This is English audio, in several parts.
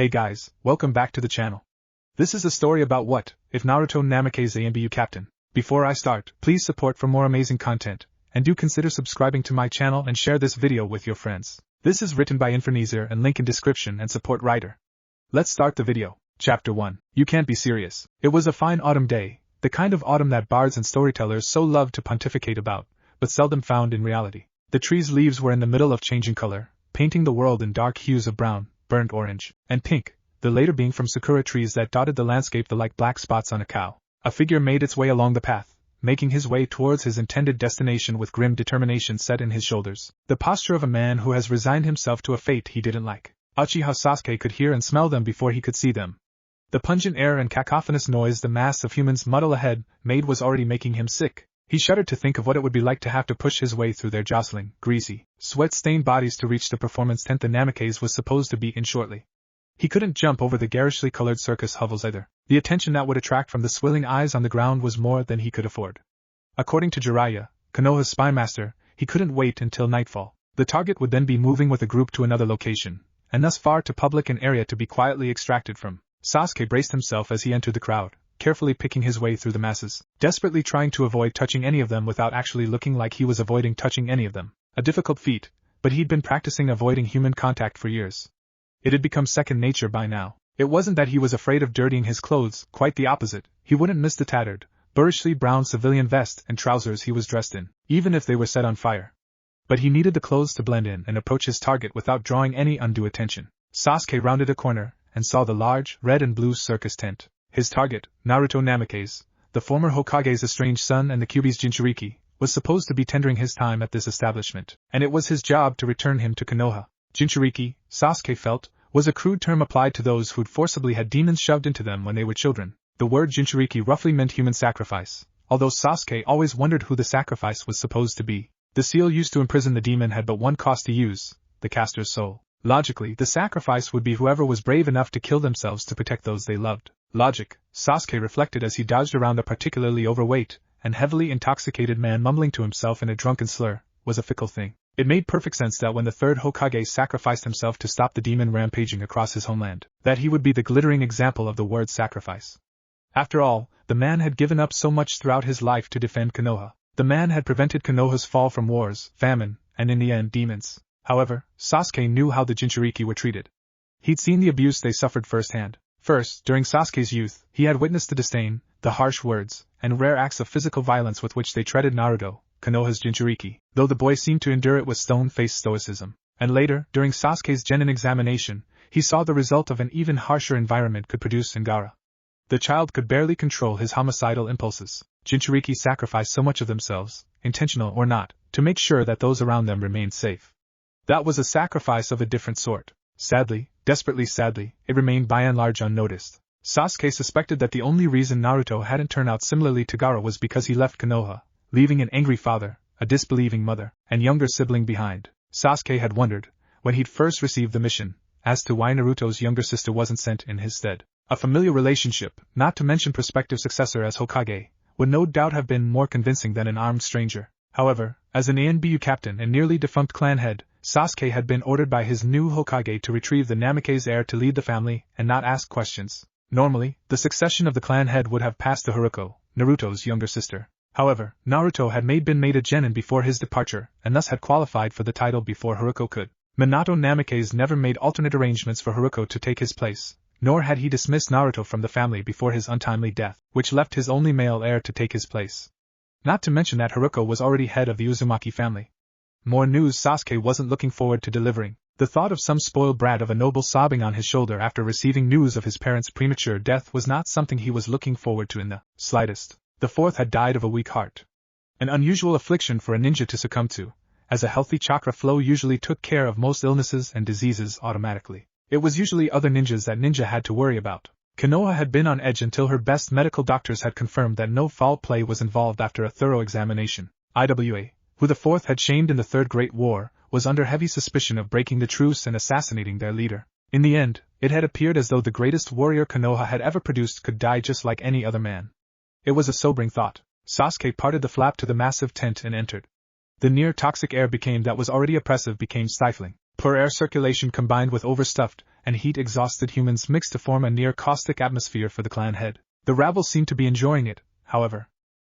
Hey guys, welcome back to the channel. This is a story about what if Naruto Namikaze ANBU captain. Before I start, please support for more amazing content, and do consider subscribing to my channel and share this video with your friends. This is written by Infernezor and link in description and support writer. Let's start the video. Chapter 1. You can't be serious. It was a fine autumn day, the kind of autumn that bards and storytellers so love to pontificate about, but seldom found in reality. The trees' leaves were in the middle of changing color, painting the world in dark hues of brown, burnt orange, and pink, the later being from sakura trees that dotted the landscape like black spots on a cow. A figure made its way along the path, making his way towards his intended destination with grim determination set in his shoulders, the posture of a man who has resigned himself to a fate he didn't like. Uchiha Sasuke could hear and smell them before he could see them. The pungent air and cacophonous noise the mass of humans muddle ahead made was already making him sick. He shuddered to think of what it would be like to have to push his way through their jostling, greasy, sweat-stained bodies to reach the performance tent the Namikaze was supposed to be in shortly. He couldn't jump over the garishly colored circus hovels either. The attention that would attract from the swilling eyes on the ground was more than he could afford. According to Jiraiya, Konoha's spy master, he couldn't wait until nightfall. The target would then be moving with a group to another location, and thus far too public an area to be quietly extracted from. Sasuke braced himself as he entered the crowd, carefully picking his way through the masses, desperately trying to avoid touching any of them without actually looking like he was avoiding touching any of them. A difficult feat, but he'd been practicing avoiding human contact for years. It had become second nature by now. It wasn't that he was afraid of dirtying his clothes, quite the opposite. He wouldn't miss the tattered, boorishly brown civilian vest and trousers he was dressed in, even if they were set on fire. But he needed the clothes to blend in and approach his target without drawing any undue attention. Sasuke rounded a corner and saw the large, red and blue circus tent. His target, Naruto Namikaze, the former Hokage's estranged son and the Kyuubi's Jinchuriki, was supposed to be tendering his time at this establishment, and it was his job to return him to Konoha. Jinchuriki, Sasuke felt, was a crude term applied to those who'd forcibly had demons shoved into them when they were children. The word Jinchuriki roughly meant human sacrifice, although Sasuke always wondered who the sacrifice was supposed to be. The seal used to imprison the demon had but one cost to use, the caster's soul. Logically, the sacrifice would be whoever was brave enough to kill themselves to protect those they loved. Logic, Sasuke reflected as he dodged around a particularly overweight and heavily intoxicated man mumbling to himself in a drunken slur, was a fickle thing. It made perfect sense that when the third Hokage sacrificed himself to stop the demon rampaging across his homeland, that he would be the glittering example of the word sacrifice. After all, the man had given up so much throughout his life to defend Konoha. The man had prevented Konoha's fall from wars, famine, and in the end demons. However, Sasuke knew how the Jinchuriki were treated. He'd seen the abuse they suffered firsthand. First, during Sasuke's youth, he had witnessed the disdain, the harsh words, and rare acts of physical violence with which they treated Naruto, Konoha's Jinchuriki, though the boy seemed to endure it with stone-faced stoicism. And later, during Sasuke's genin examination, he saw the result of an even harsher environment could produce in Gaara. The child could barely control his homicidal impulses. Jinchuriki sacrificed so much of themselves, intentional or not, to make sure that those around them remained safe. That was a sacrifice of a different sort. Sadly, desperately sadly, it remained by and large unnoticed. Sasuke suspected that the only reason Naruto hadn't turned out similarly to Gaara was because he left Konoha, leaving an angry father, a disbelieving mother, and younger sibling behind. Sasuke had wondered, when he'd first received the mission, as to why Naruto's younger sister wasn't sent in his stead. A familiar relationship, not to mention prospective successor as Hokage, would no doubt have been more convincing than an armed stranger. However, as an ANBU captain and nearly defunct clan head, Sasuke had been ordered by his new Hokage to retrieve the Namikaze heir to lead the family and not ask questions. Normally, the succession of the clan head would have passed to Haruko, Naruto's younger sister. However, Naruto had been made a genin before his departure, and thus had qualified for the title before Haruko could. Minato Namikaze never made alternate arrangements for Haruko to take his place, nor had he dismissed Naruto from the family before his untimely death, which left his only male heir to take his place. Not to mention that Haruko was already head of the Uzumaki family. More news Sasuke wasn't looking forward to delivering. The thought of some spoiled brat of a noble sobbing on his shoulder after receiving news of his parents' premature death was not something he was looking forward to in the slightest. The fourth had died of a weak heart. An unusual affliction for a ninja to succumb to, as a healthy chakra flow usually took care of most illnesses and diseases automatically. It was usually other ninjas that ninja had to worry about. Konoha had been on edge until her best medical doctors had confirmed that no foul play was involved after a thorough examination. IWA, who the fourth had shamed in the Third Great War, was under heavy suspicion of breaking the truce and assassinating their leader. In the end, it had appeared as though the greatest warrior Konoha had ever produced could die just like any other man. It was a sobering thought. Sasuke parted the flap to the massive tent and entered. The near-toxic air that was already oppressive became stifling. Poor air circulation combined with overstuffed and heat-exhausted humans mixed to form a near-caustic atmosphere for the clan head. The rabble seemed to be enjoying it, however.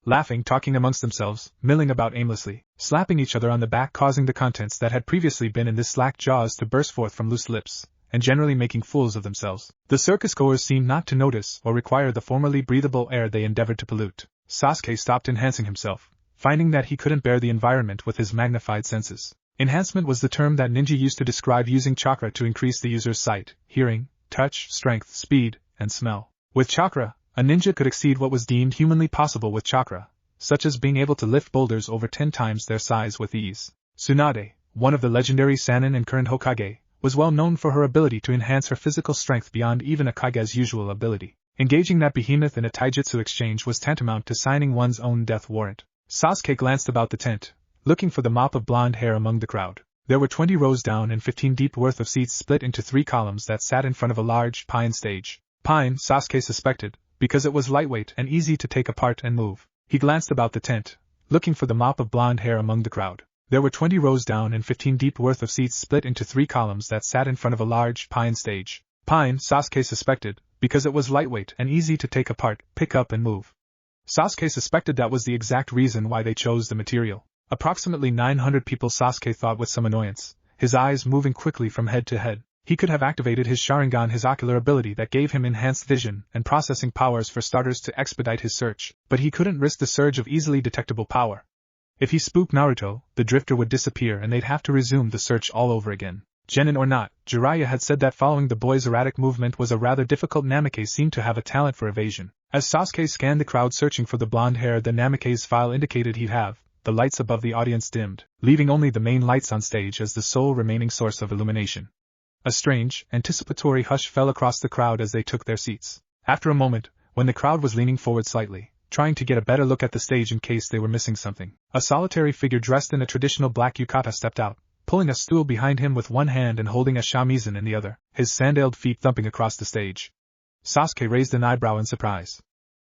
Laughing, talking amongst themselves, milling about aimlessly, slapping each other on the back, causing the contents that had previously been in the slack jaws to burst forth from loose lips, and generally making fools of themselves. The circus-goers seemed not to notice or require the formerly breathable air they endeavored to pollute. Sasuke stopped enhancing himself, finding that he couldn't bear the environment with his magnified senses. Enhancement was the term that ninja used to describe using chakra to increase the user's sight, hearing, touch, strength, speed, and smell. With chakra, a ninja could exceed what was deemed humanly possible with chakra, such as being able to lift boulders over 10 times their size with ease. Tsunade, one of the legendary Sannin and current Hokage, was well known for her ability to enhance her physical strength beyond even a Kage's usual ability. Engaging that behemoth in a taijutsu exchange was tantamount to signing one's own death warrant. Sasuke glanced about the tent, looking for the mop of blonde hair among the crowd. There were 20 rows down and 15 deep worth of seats split into 3 columns that sat in front of a large pine stage. Pine, Sasuke suspected, because it was lightweight and easy to take apart and move. He glanced about the tent, looking for the mop of blonde hair among the crowd. There were 20 rows down and 15 deep worth of seats split into 3 columns that sat in front of a large pine stage. Pine, Sasuke suspected, because it was lightweight and easy to take apart, pick up and move. Sasuke suspected that was the exact reason why they chose the material. Approximately 900 people, Sasuke thought with some annoyance, his eyes moving quickly from head to head. He could have activated his Sharingan, his ocular ability that gave him enhanced vision and processing powers for starters to expedite his search, but he couldn't risk the surge of easily detectable power. If he spooked Naruto, the drifter would disappear and they'd have to resume the search all over again. Genin or not, Jiraiya had said that following the boy's erratic movement was a rather difficult. Namikaze seemed to have a talent for evasion. As Sasuke scanned the crowd searching for the blonde hair the Namikaze file indicated he'd have, the lights above the audience dimmed, leaving only the main lights on stage as the sole remaining source of illumination. A strange, anticipatory hush fell across the crowd as they took their seats. After a moment, when the crowd was leaning forward slightly, trying to get a better look at the stage in case they were missing something, a solitary figure dressed in a traditional black yukata stepped out, pulling a stool behind him with one hand and holding a shamisen in the other, his sandaled feet thumping across the stage. Sasuke raised an eyebrow in surprise.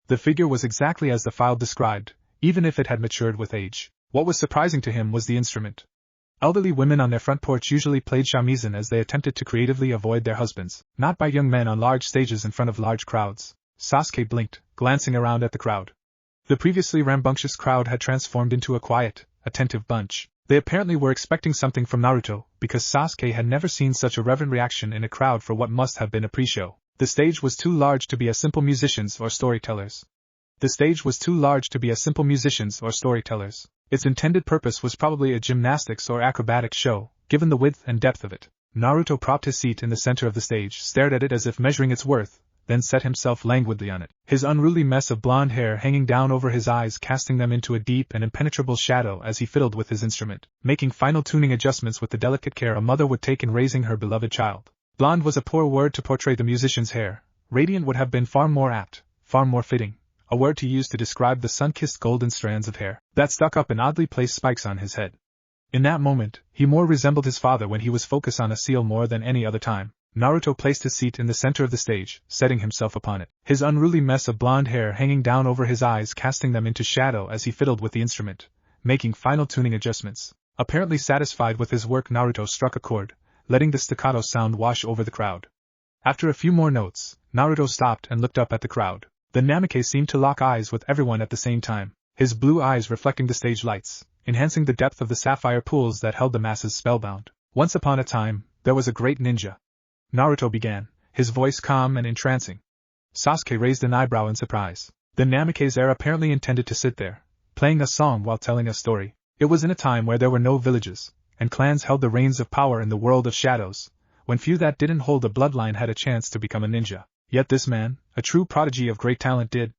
The figure was exactly as the file described, even if it had matured with age. What was surprising to him was the instrument. Elderly women on their front porch usually played shamisen as they attempted to creatively avoid their husbands, not by young men on large stages in front of large crowds. Sasuke blinked, glancing around at the crowd. The previously rambunctious crowd had transformed into a quiet, attentive bunch. They apparently were expecting something from Naruto, because Sasuke had never seen such a reverent reaction in a crowd for what must have been a pre-show. The stage was too large to be a simple musicians or storytellers. Its intended purpose was probably a gymnastics or acrobatic show, given the width and depth of it. Naruto propped his seat in the center of the stage, stared at it as if measuring its worth, then set himself languidly on it, his unruly mess of blonde hair hanging down over his eyes, casting them into a deep and impenetrable shadow as he fiddled with his instrument, making final tuning adjustments with the delicate care a mother would take in raising her beloved child. Blonde was a poor word to portray the musician's hair. Radiant would have been far more apt, far more fitting, a word to use to describe the sun-kissed golden strands of hair that stuck up in oddly placed spikes on his head. In that moment, he more resembled his father when he was focused on a seal more than any other time. Naruto placed his seat in the center of the stage, setting himself upon it, his unruly mess of blonde hair hanging down over his eyes, casting them into shadow as he fiddled with the instrument, making final tuning adjustments. Apparently satisfied with his work, Naruto struck a chord, letting the staccato sound wash over the crowd. After a few more notes, Naruto stopped and looked up at the crowd. The Namikaze seemed to lock eyes with everyone at the same time, his blue eyes reflecting the stage lights, enhancing the depth of the sapphire pools that held the masses spellbound. Once upon a time, there was a great ninja. Naruto began, his voice calm and entrancing. Sasuke raised an eyebrow in surprise. The Namikaze era apparently intended to sit there, playing a song while telling a story. It was in a time where there were no villages, and clans held the reins of power in the world of shadows, when few that didn't hold a bloodline had a chance to become a ninja. Yet this man, a true prodigy of great talent, did.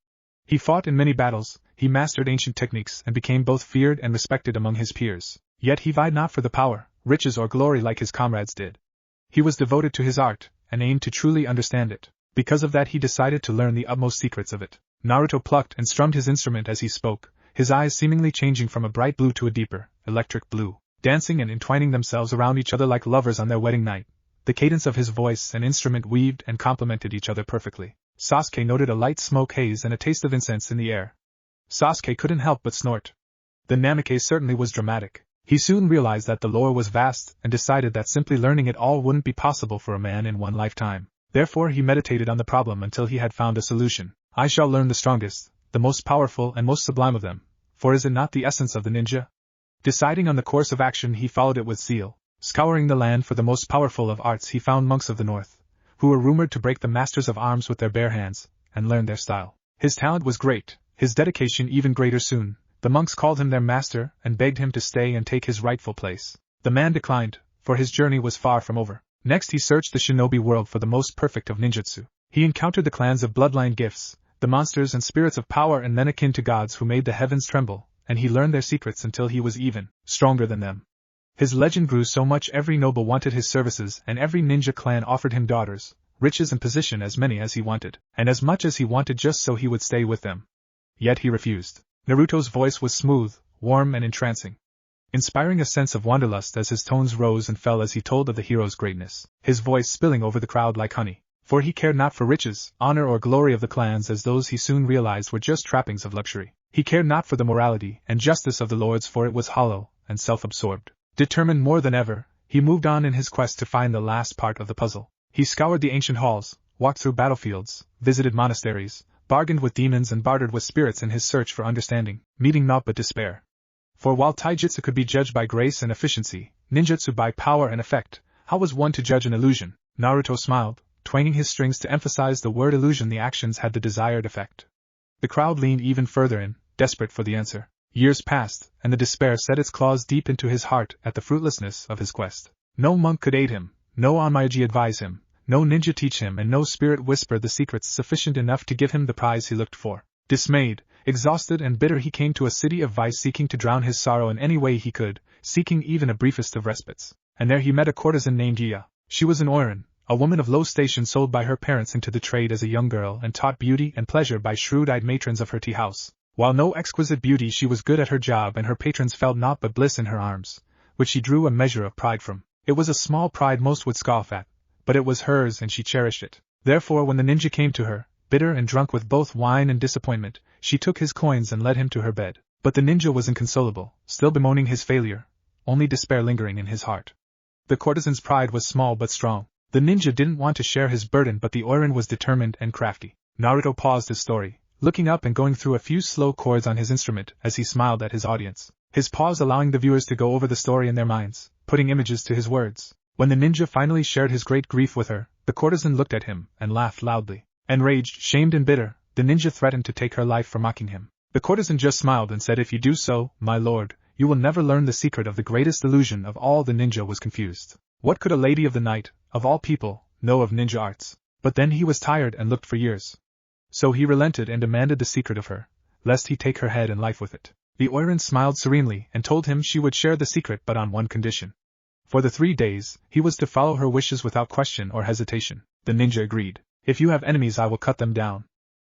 He fought in many battles, he mastered ancient techniques and became both feared and respected among his peers. Yet he vied not for the power, riches or glory like his comrades did. He was devoted to his art, and aimed to truly understand it. Because of that he decided to learn the utmost secrets of it. Naruto plucked and strummed his instrument as he spoke, his eyes seemingly changing from a bright blue to a deeper, electric blue, dancing and entwining themselves around each other like lovers on their wedding night. The cadence of his voice and instrument weaved and complemented each other perfectly. Sasuke noted a light smoke haze and a taste of incense in the air. Sasuke couldn't help but snort. The Namikaze certainly was dramatic. He soon realized that the lore was vast and decided that simply learning it all wouldn't be possible for a man in one lifetime. Therefore he meditated on the problem until he had found a solution. I shall learn the strongest, the most powerful and most sublime of them, for is it not the essence of the ninja? Deciding on the course of action, he followed it with zeal. Scouring the land for the most powerful of arts, he found monks of the north, who were rumored to break the masters of arms with their bare hands, and learn their style. His talent was great, his dedication even greater. Soon, the monks called him their master and begged him to stay and take his rightful place. The man declined, for his journey was far from over. Next he searched the shinobi world for the most perfect of ninjutsu. He encountered the clans of bloodline gifts, the monsters and spirits of power and then akin to gods who made the heavens tremble, and he learned their secrets until he was even stronger than them. His legend grew so much every noble wanted his services and every ninja clan offered him daughters, riches and position, as many as he wanted, and as much as he wanted just so he would stay with them. Yet he refused. Naruto's voice was smooth, warm and entrancing, inspiring a sense of wanderlust as his tones rose and fell as he told of the hero's greatness, his voice spilling over the crowd like honey. For he cared not for riches, honor or glory of the clans, as those he soon realized were just trappings of luxury. He cared not for the morality and justice of the lords, for it was hollow and self-absorbed. Determined more than ever, he moved on in his quest to find the last part of the puzzle. He scoured the ancient halls, walked through battlefields, visited monasteries, bargained with demons and bartered with spirits in his search for understanding, meeting naught but despair. For while taijutsu could be judged by grace and efficiency, ninjutsu by power and effect, how was one to judge an illusion? Naruto smiled, twanging his strings to emphasize the word illusion. The actions had the desired effect. The crowd leaned even further in, desperate for the answer. Years passed, and the despair set its claws deep into his heart at the fruitlessness of his quest. No monk could aid him, no onmyoji advise him, no ninja teach him, and no spirit whisper the secrets sufficient enough to give him the prize he looked for. Dismayed, exhausted and bitter, he came to a city of vice, seeking to drown his sorrow in any way he could, seeking even a briefest of respites. And there he met a courtesan named Iya. She was an oiran, a woman of low station sold by her parents into the trade as a young girl and taught beauty and pleasure by shrewd-eyed matrons of her tea house. While no exquisite beauty, she was good at her job, and her patrons felt naught but bliss in her arms, which she drew a measure of pride from. It was a small pride most would scoff at, but it was hers and she cherished it. Therefore when the ninja came to her, bitter and drunk with both wine and disappointment, she took his coins and led him to her bed. But the ninja was inconsolable, still bemoaning his failure, only despair lingering in his heart. The courtesan's pride was small but strong. The ninja didn't want to share his burden, but the oiran was determined and crafty. Naruto paused his story, looking up and going through a few slow chords on his instrument as he smiled at his audience, his pause allowing the viewers to go over the story in their minds, putting images to his words. When the ninja finally shared his great grief with her, the courtesan looked at him and laughed loudly. Enraged, shamed and bitter, the ninja threatened to take her life for mocking him. The courtesan just smiled and said, "If you do so, my lord, you will never learn the secret of the greatest illusion of all." The ninja was confused. What could a lady of the night, of all people, know of ninja arts? But then he was tired and looked for years. So he relented and demanded the secret of her, lest he take her head and life with it. The oiran smiled serenely and told him she would share the secret, but on one condition. For the 3 days, he was to follow her wishes without question or hesitation. The ninja agreed. "If you have enemies, I will cut them down.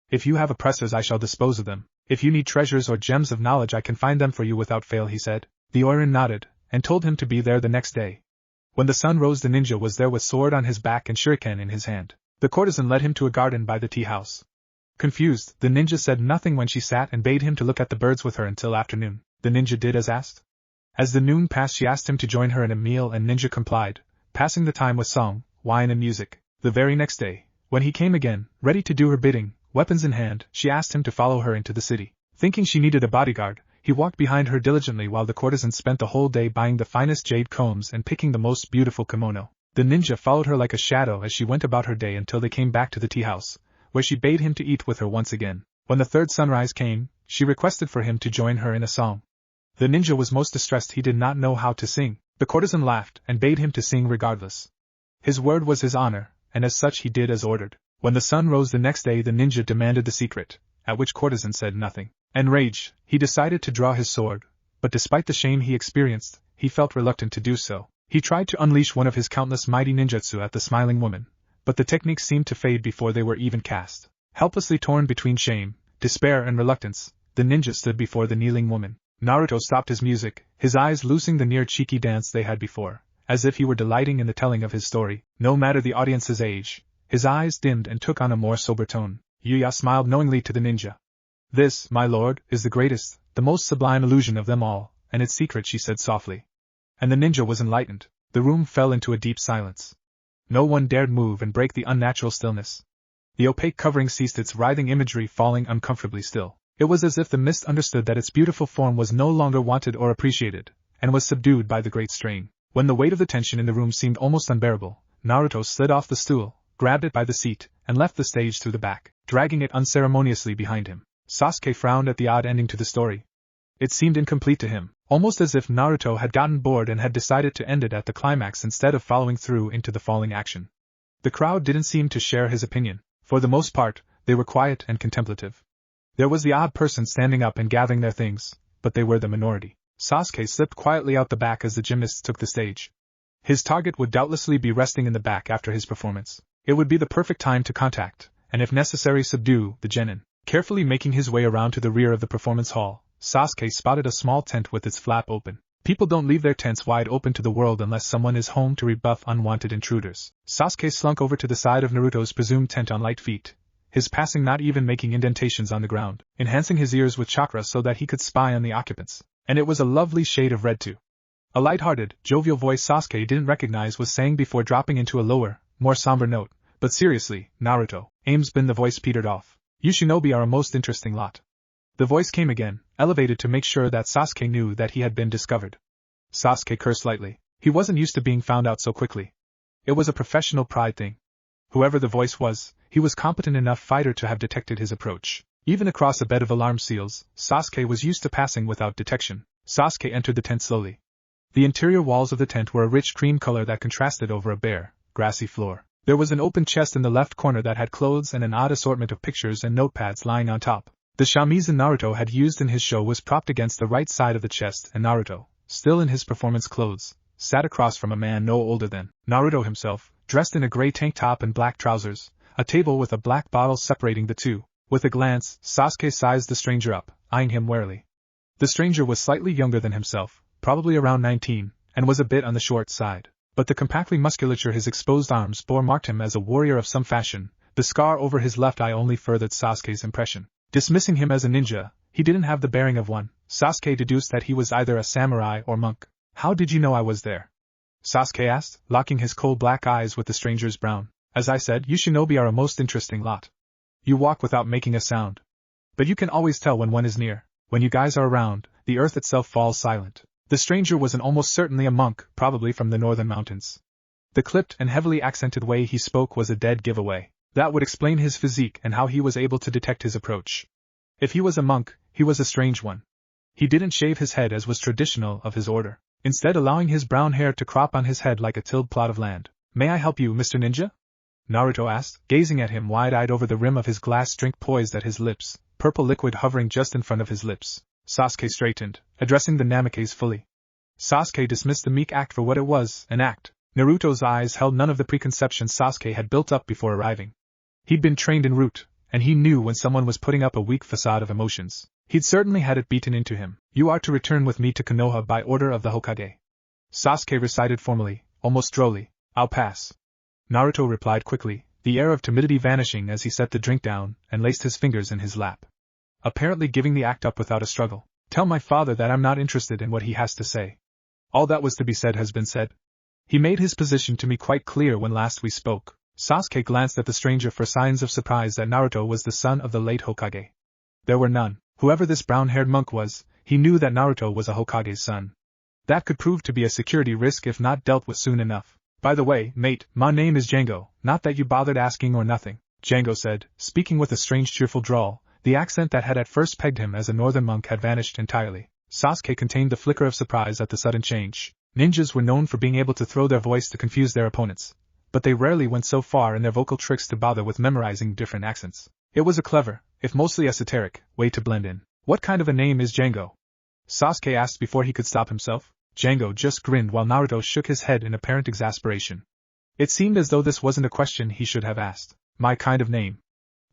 If you have oppressors, I shall dispose of them. If you need treasures or gems of knowledge, I can find them for you without fail," he said. The oiran nodded, and told him to be there the next day. When the sun rose, the ninja was there with sword on his back and shuriken in his hand. The courtesan led him to a garden by the tea house. Confused, the ninja said nothing when she sat and bade him to look at the birds with her until afternoon. The ninja did as asked. As the noon passed, she asked him to join her in a meal, and ninja complied, passing the time with song, wine and music. The very next day, when he came again, ready to do her bidding, weapons in hand, she asked him to follow her into the city. Thinking she needed a bodyguard, he walked behind her diligently while the courtesan spent the whole day buying the finest jade combs and picking the most beautiful kimono. The ninja followed her like a shadow as she went about her day until they came back to the tea house, where she bade him to eat with her once again. When the third sunrise came, she requested for him to join her in a song. The ninja was most distressed. He did not know how to sing. The courtesan laughed and bade him to sing regardless. His word was his honor, and as such he did as ordered. When the sun rose the next day, the ninja demanded the secret, at which courtesan said nothing. Enraged, he decided to draw his sword, but despite the shame he experienced, he felt reluctant to do so. He tried to unleash one of his countless mighty ninjutsu at the smiling woman, but the techniques seemed to fade before they were even cast. Helplessly torn between shame, despair and reluctance, the ninja stood before the kneeling woman. Naruto stopped his music, his eyes loosing the near cheeky dance they had before, as if he were delighting in the telling of his story. No matter the audience's age, his eyes dimmed and took on a more sober tone. Yuya smiled knowingly to the ninja. "This, my lord, is the greatest, the most sublime illusion of them all, and its secret, she said softly. And the ninja was enlightened. The room fell into a deep silence. No one dared move and break the unnatural stillness. The opaque covering ceased its writhing imagery, falling uncomfortably still. It was as if the mist understood that its beautiful form was no longer wanted or appreciated, and was subdued by the great strain. When the weight of the tension in the room seemed almost unbearable, Naruto slid off the stool, grabbed it by the seat, and left the stage through the back, dragging it unceremoniously behind him. Sasuke frowned at the odd ending to the story. It seemed incomplete to him, almost as if Naruto had gotten bored and had decided to end it at the climax instead of following through into the falling action. The crowd didn't seem to share his opinion. For the most part, they were quiet and contemplative. There was the odd person standing up and gathering their things, but they were the minority. Sasuke slipped quietly out the back as the gymnasts took the stage. His target would doubtlessly be resting in the back after his performance. It would be the perfect time to contact, and if necessary subdue, the genin. Carefully making his way around to the rear of the performance hall, Sasuke spotted a small tent with its flap open. People don't leave their tents wide open to the world unless someone is home to rebuff unwanted intruders. Sasuke slunk over to the side of Naruto's presumed tent on light feet, his passing not even making indentations on the ground, enhancing his ears with chakra so that he could spy on the occupants. And it was a lovely shade of red too. A light-hearted, jovial voice Sasuke didn't recognize was saying before dropping into a lower, more somber note, "But seriously, Naruto, Aimsbin," the voice petered off. "You shinobi are a most interesting lot." The voice came again, elevated to make sure that Sasuke knew that he had been discovered. Sasuke cursed lightly. He wasn't used to being found out so quickly. It was a professional pride thing. Whoever the voice was, he was competent enough fighter to have detected his approach. Even across a bed of alarm seals, Sasuke was used to passing without detection. Sasuke entered the tent slowly. The interior walls of the tent were a rich cream color that contrasted over a bare, grassy floor. There was an open chest in the left corner that had clothes and an odd assortment of pictures and notepads lying on top. The shamisen Naruto had used in his show was propped against the right side of the chest, and Naruto, still in his performance clothes, sat across from a man no older than Naruto himself, dressed in a gray tank top and black trousers, a table with a black bottle separating the two. With a glance, Sasuke sized the stranger up, eyeing him warily. The stranger was slightly younger than himself, probably around 19, and was a bit on the short side. But the compactly musculature his exposed arms bore marked him as a warrior of some fashion. The scar over his left eye only furthered Sasuke's impression. Dismissing him as a ninja, he didn't have the bearing of one. Sasuke deduced that he was either a samurai or monk. "How did you know I was there?" Sasuke asked, locking his cold black eyes with the stranger's brown. "As I said, you shinobi are a most interesting lot. You walk without making a sound. But you can always tell when one is near. When you guys are around, the earth itself falls silent." The stranger was almost certainly a monk, probably from the northern mountains. The clipped and heavily accented way he spoke was a dead giveaway. That would explain his physique and how he was able to detect his approach. If he was a monk, he was a strange one. He didn't shave his head as was traditional of his order, instead allowing his brown hair to crop on his head like a tilled plot of land. "May I help you, Mr. Ninja?" Naruto asked, gazing at him wide-eyed over the rim of his glass drink poised at his lips, purple liquid hovering just in front of his lips. Sasuke straightened, addressing the Namikaze fully. Sasuke dismissed the meek act for what it was, an act. Naruto's eyes held none of the preconceptions Sasuke had built up before arriving. He'd been trained en route, and he knew when someone was putting up a weak facade of emotions. He'd certainly had it beaten into him. "You are to return with me to Konoha by order of the Hokage," Sasuke recited formally, almost drolly. "I'll pass," Naruto replied quickly, the air of timidity vanishing as he set the drink down and laced his fingers in his lap. Apparently giving the act up without a struggle. "Tell my father that I'm not interested in what he has to say. All that was to be said has been said. He made his position to me quite clear when last we spoke." Sasuke glanced at the stranger for signs of surprise that Naruto was the son of the late Hokage. There were none. Whoever this brown-haired monk was, he knew that Naruto was a Hokage's son. That could prove to be a security risk if not dealt with soon enough. "By the way, mate, my name is Django, not that you bothered asking or nothing," Django said, speaking with a strange cheerful drawl. The accent that had at first pegged him as a northern monk had vanished entirely. Sasuke contained the flicker of surprise at the sudden change. Ninjas were known for being able to throw their voice to confuse their opponents, but they rarely went so far in their vocal tricks to bother with memorizing different accents. It was a clever, if mostly esoteric, way to blend in. "What kind of a name is Django?" Sasuke asked before he could stop himself. Django just grinned while Naruto shook his head in apparent exasperation. It seemed as though this wasn't a question he should have asked. "My kind of name,"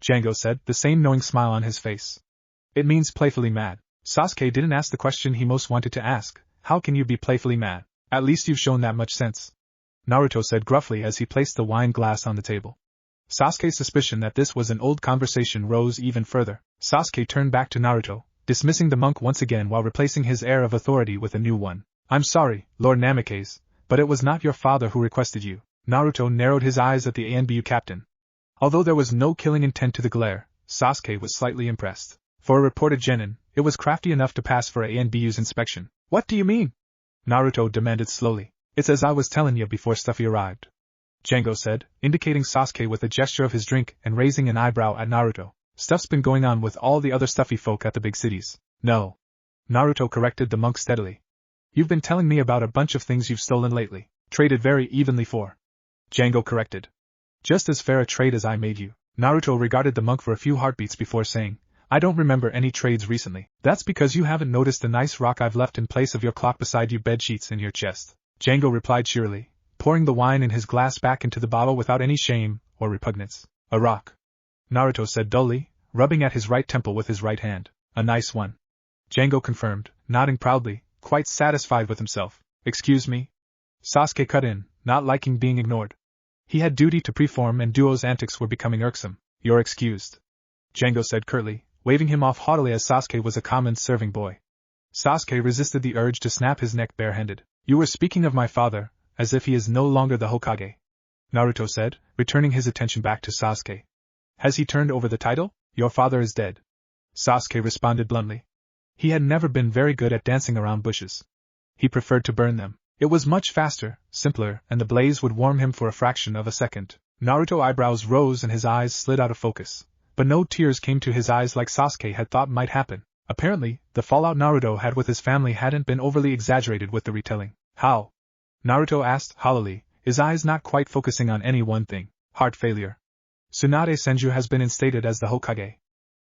Django said, the same knowing smile on his face. "It means playfully mad." Sasuke didn't ask the question he most wanted to ask. "How can you be playfully mad? At least you've shown that much sense," Naruto said gruffly as he placed the wine glass on the table. Sasuke's suspicion that this was an old conversation rose even further. Sasuke turned back to Naruto, dismissing the monk once again while replacing his air of authority with a new one. I'm sorry, Lord Namikaze, but it was not your father who requested you. Naruto narrowed his eyes at the ANBU captain. Although there was no killing intent to the glare, Sasuke was slightly impressed. For a reported genin, it was crafty enough to pass for ANBU's inspection. What do you mean? Naruto demanded slowly. It's as I was telling you before Stuffy arrived, Django said, indicating Sasuke with a gesture of his drink and raising an eyebrow at Naruto. Stuff's been going on with all the other stuffy folk at the big cities. No. Naruto corrected the monk steadily. You've been telling me about a bunch of things you've stolen lately, traded very evenly for. Django corrected. Just as fair a trade as I made you. Naruto regarded the monk for a few heartbeats before saying, I don't remember any trades recently. That's because you haven't noticed the nice rock I've left in place of your clock beside your bed sheets in your chest. Django replied cheerily, pouring the wine in his glass back into the bottle without any shame or repugnance. A rock. Naruto said dully, rubbing at his right temple with his right hand. A nice one. Django confirmed, nodding proudly, quite satisfied with himself. Excuse me? Sasuke cut in, not liking being ignored. He had duty to perform and Duo's antics were becoming irksome. You're excused. Django said curtly, waving him off haughtily as Sasuke was a common serving boy. Sasuke resisted the urge to snap his neck barehanded. You were speaking of my father, as if he is no longer the Hokage. Naruto said, returning his attention back to Sasuke. Has he turned over the title? Your father is dead. Sasuke responded bluntly. He had never been very good at dancing around bushes. He preferred to burn them. It was much faster, simpler, and the blaze would warm him for a fraction of a second. Naruto's eyebrows rose and his eyes slid out of focus. But no tears came to his eyes like Sasuke had thought might happen. Apparently, the fallout Naruto had with his family hadn't been overly exaggerated with the retelling. How? Naruto asked hollowly, his eyes not quite focusing on any one thing. Heart failure. Tsunade Senju has been instated as the Hokage.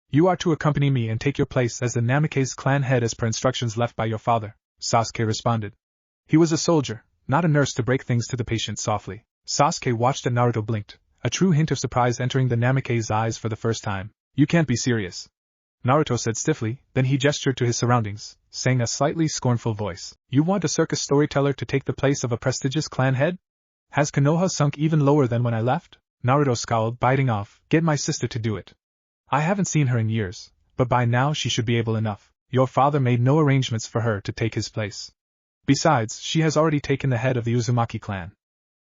You are to accompany me and take your place as the Namikaze clan head as per instructions left by your father, Sasuke responded. He was a soldier, not a nurse to break things to the patient softly. Sasuke watched and Naruto blinked, a true hint of surprise entering the Namikaze's eyes for the first time. You can't be serious. Naruto said stiffly, then he gestured to his surroundings, saying a slightly scornful voice. You want a circus storyteller to take the place of a prestigious clan head? Has Konoha sunk even lower than when I left? Naruto scowled, biting off. Get my sister to do it. I haven't seen her in years, but by now she should be able enough. Your father made no arrangements for her to take his place. Besides, she has already taken the head of the Uzumaki clan.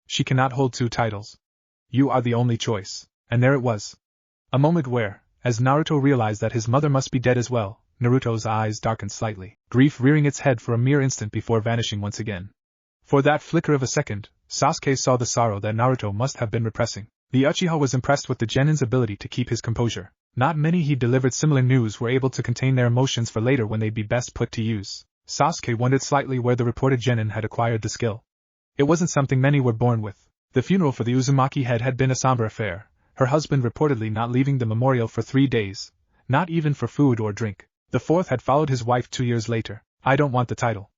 She cannot hold two titles. You are the only choice. And there it was. A moment where, as Naruto realized that his mother must be dead as well, Naruto's eyes darkened slightly, grief rearing its head for a mere instant before vanishing once again. For that flicker of a second, Sasuke saw the sorrow that Naruto must have been repressing. The Uchiha was impressed with the genin's ability to keep his composure. Not many he delivered similar news were able to contain their emotions for later when they'd be best put to use. Sasuke wondered slightly where the reported genin had acquired the skill. It wasn't something many were born with. The funeral for the Uzumaki head had been a somber affair, her husband reportedly not leaving the memorial for 3 days, not even for food or drink. The fourth had followed his wife 2 years later. I don't want the title,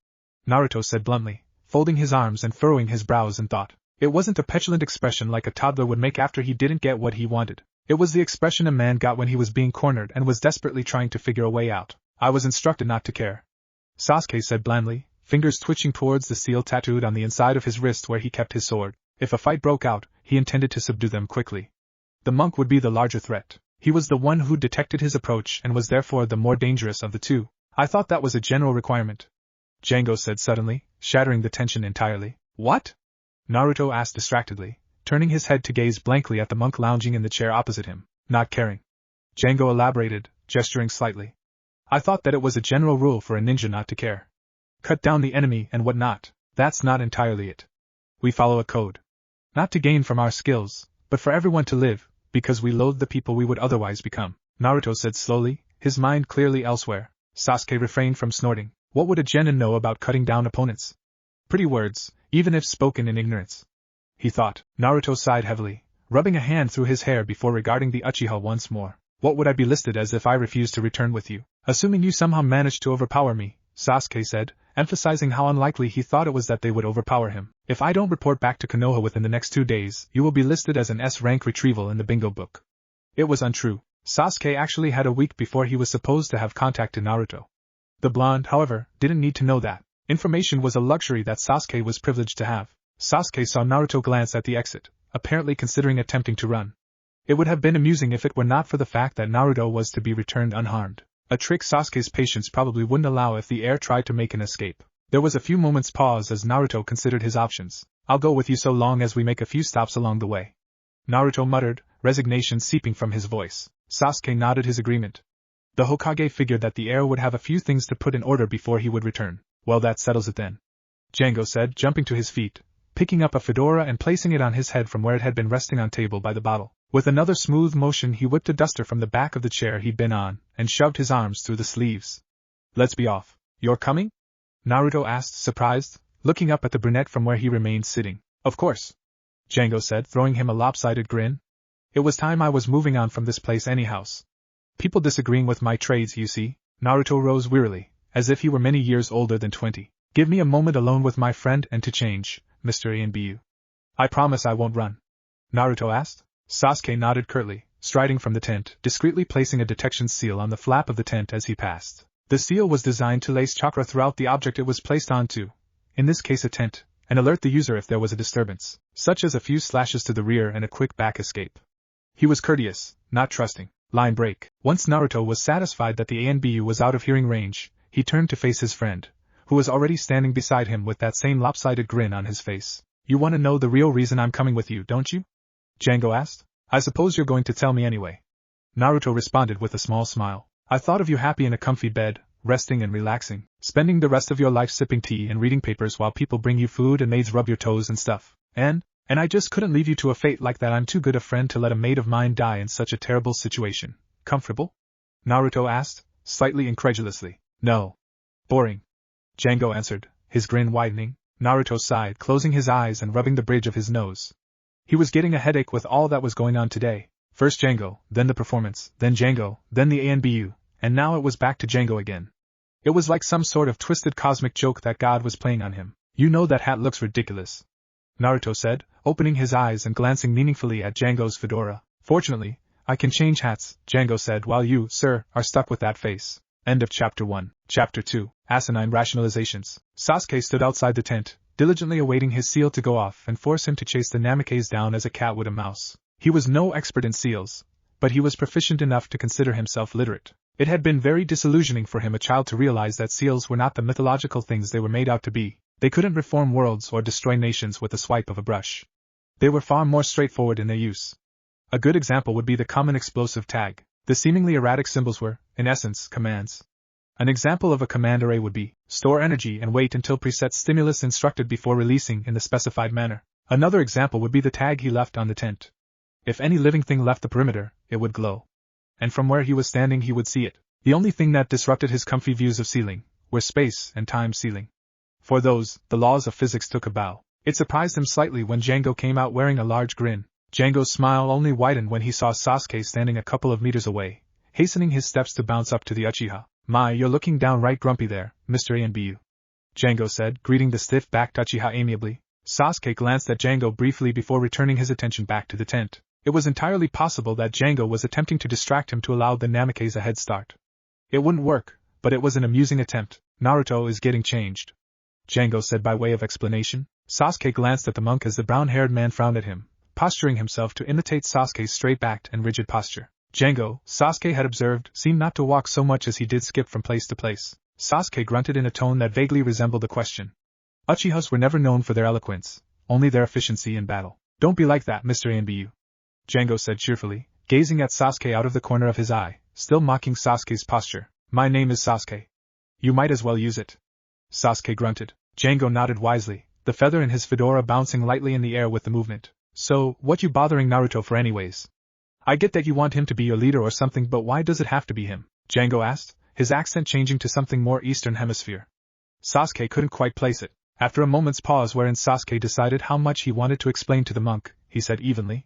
Naruto said bluntly, folding his arms and furrowing his brows in thought. It wasn't a petulant expression like a toddler would make after he didn't get what he wanted. It was the expression a man got when he was being cornered and was desperately trying to figure a way out. I was instructed not to care, Sasuke said blandly, fingers twitching towards the seal tattooed on the inside of his wrist where he kept his sword. If a fight broke out, he intended to subdue them quickly. The monk would be the larger threat. He was the one who detected his approach and was therefore the more dangerous of the two. I thought that was a general requirement, Django said suddenly, shattering the tension entirely. What? Naruto asked distractedly, turning his head to gaze blankly at the monk lounging in the chair opposite him, not caring. Django elaborated, gesturing slightly. I thought that it was a general rule for a ninja not to care. Cut down the enemy and whatnot. That's not entirely it. We follow a code. Not to gain from our skills, but for everyone to live, because we loathe the people we would otherwise become, Naruto said slowly, his mind clearly elsewhere. Sasuke refrained from snorting. What would a genin know about cutting down opponents? Pretty words, even if spoken in ignorance, he thought. Naruto sighed heavily, rubbing a hand through his hair before regarding the Uchiha once more. What would I be listed as if I refused to return with you? Assuming you somehow managed to overpower me, Sasuke said, emphasizing how unlikely he thought it was that they would overpower him. If I don't report back to Konoha within the next 2 days, you will be listed as an S-rank retrieval in the bingo book. It was untrue. Sasuke actually had a week before he was supposed to have contacted Naruto. The blonde, however, didn't need to know that. Information was a luxury that Sasuke was privileged to have. Sasuke saw Naruto glance at the exit, apparently considering attempting to run. It would have been amusing if it were not for the fact that Naruto was to be returned unharmed. A trick Sasuke's patience probably wouldn't allow if the heir tried to make an escape. There was a few moments' pause as Naruto considered his options. I'll go with you so long as we make a few stops along the way. Naruto muttered, resignation seeping from his voice. Sasuke nodded his agreement. The Hokage figured that the heir would have a few things to put in order before he would return. Well, that settles it then, Django said, jumping to his feet, picking up a fedora and placing it on his head from where it had been resting on table by the bottle. With another smooth motion he whipped a duster from the back of the chair he'd been on, and shoved his arms through the sleeves. Let's be off. You're coming? Naruto asked, surprised, looking up at the brunette from where he remained sitting. Of course, Django said, throwing him a lopsided grin. It was time I was moving on from this place anyhow. People disagreeing with my trades, you see. Naruto rose wearily, as if he were many years older than 20. Give me a moment alone with my friend and to change, Mr. ANBU. I promise I won't run. Naruto asked. Sasuke nodded curtly, striding from the tent, discreetly placing a detection seal on the flap of the tent as he passed. The seal was designed to lace chakra throughout the object it was placed onto, in this case a tent, and alert the user if there was a disturbance, such as a few slashes to the rear and a quick back escape. He was courteous, not trusting. Line break. Once Naruto was satisfied that the ANBU was out of hearing range, he turned to face his friend, who was already standing beside him with that same lopsided grin on his face. You want to know the real reason I'm coming with you, don't you? Django asked. I suppose you're going to tell me anyway. Naruto responded with a small smile. I thought of you happy in a comfy bed, resting and relaxing, spending the rest of your life sipping tea and reading papers while people bring you food and maids rub your toes and stuff. And I just couldn't leave you to a fate like that. I'm too good a friend to let a mate of mine die in such a terrible situation. Comfortable? Naruto asked, slightly incredulously. No. Boring. Django answered, his grin widening. Naruto sighed, closing his eyes and rubbing the bridge of his nose. He was getting a headache with all that was going on today. First Django, then the performance, then Django, then the ANBU, and now it was back to Django again. It was like some sort of twisted cosmic joke that God was playing on him. You know that hat looks ridiculous, Naruto said, opening his eyes and glancing meaningfully at Django's fedora. Fortunately, I can change hats, Django said, while you, sir, are stuck with that face. End of Chapter 1. Chapter 2. Asinine Rationalizations. Sasuke stood outside the tent, diligently awaiting his seal to go off and force him to chase the Namikaze down as a cat would a mouse. He was no expert in seals, but he was proficient enough to consider himself literate. It had been very disillusioning for him, a child, to realize that seals were not the mythological things they were made out to be. They couldn't reform worlds or destroy nations with a swipe of a brush. They were far more straightforward in their use. A good example would be the common explosive tag. The seemingly erratic symbols were, in essence, commands. An example of a command array would be, store energy and wait until preset stimulus instructed before releasing in the specified manner. Another example would be the tag he left on the tent. If any living thing left the perimeter, it would glow. And from where he was standing he would see it. The only thing that disrupted his comfy views of sealing were space and time sealing. For those, the laws of physics took a bow. It surprised him slightly when Django came out wearing a large grin. Django's smile only widened when he saw Sasuke standing a couple of meters away, hastening his steps to bounce up to the Uchiha. My, you're looking downright grumpy there, Mr. ANBU, Django said, greeting the stiff-backed Uchiha amiably. Sasuke glanced at Django briefly before returning his attention back to the tent. It was entirely possible that Django was attempting to distract him to allow the Namikaze a head start. It wouldn't work, but it was an amusing attempt. Naruto is getting changed, Django said by way of explanation. Sasuke glanced at the monk as the brown-haired man frowned at him, posturing himself to imitate Sasuke's straight-backed and rigid posture. Django, Sasuke had observed, seemed not to walk so much as he did skip from place to place. Sasuke grunted in a tone that vaguely resembled a question. Uchihas were never known for their eloquence, only their efficiency in battle. Don't be like that, Mr. ANBU, Django said cheerfully, gazing at Sasuke out of the corner of his eye, still mocking Sasuke's posture. My name is Sasuke. You might as well use it. Sasuke grunted. Django nodded wisely, the feather in his fedora bouncing lightly in the air with the movement. So, what you bothering Naruto for anyways? I get that you want him to be your leader or something, but why does it have to be him? Django asked, his accent changing to something more Eastern Hemisphere. Sasuke couldn't quite place it. After a moment's pause wherein Sasuke decided how much he wanted to explain to the monk, he said evenly.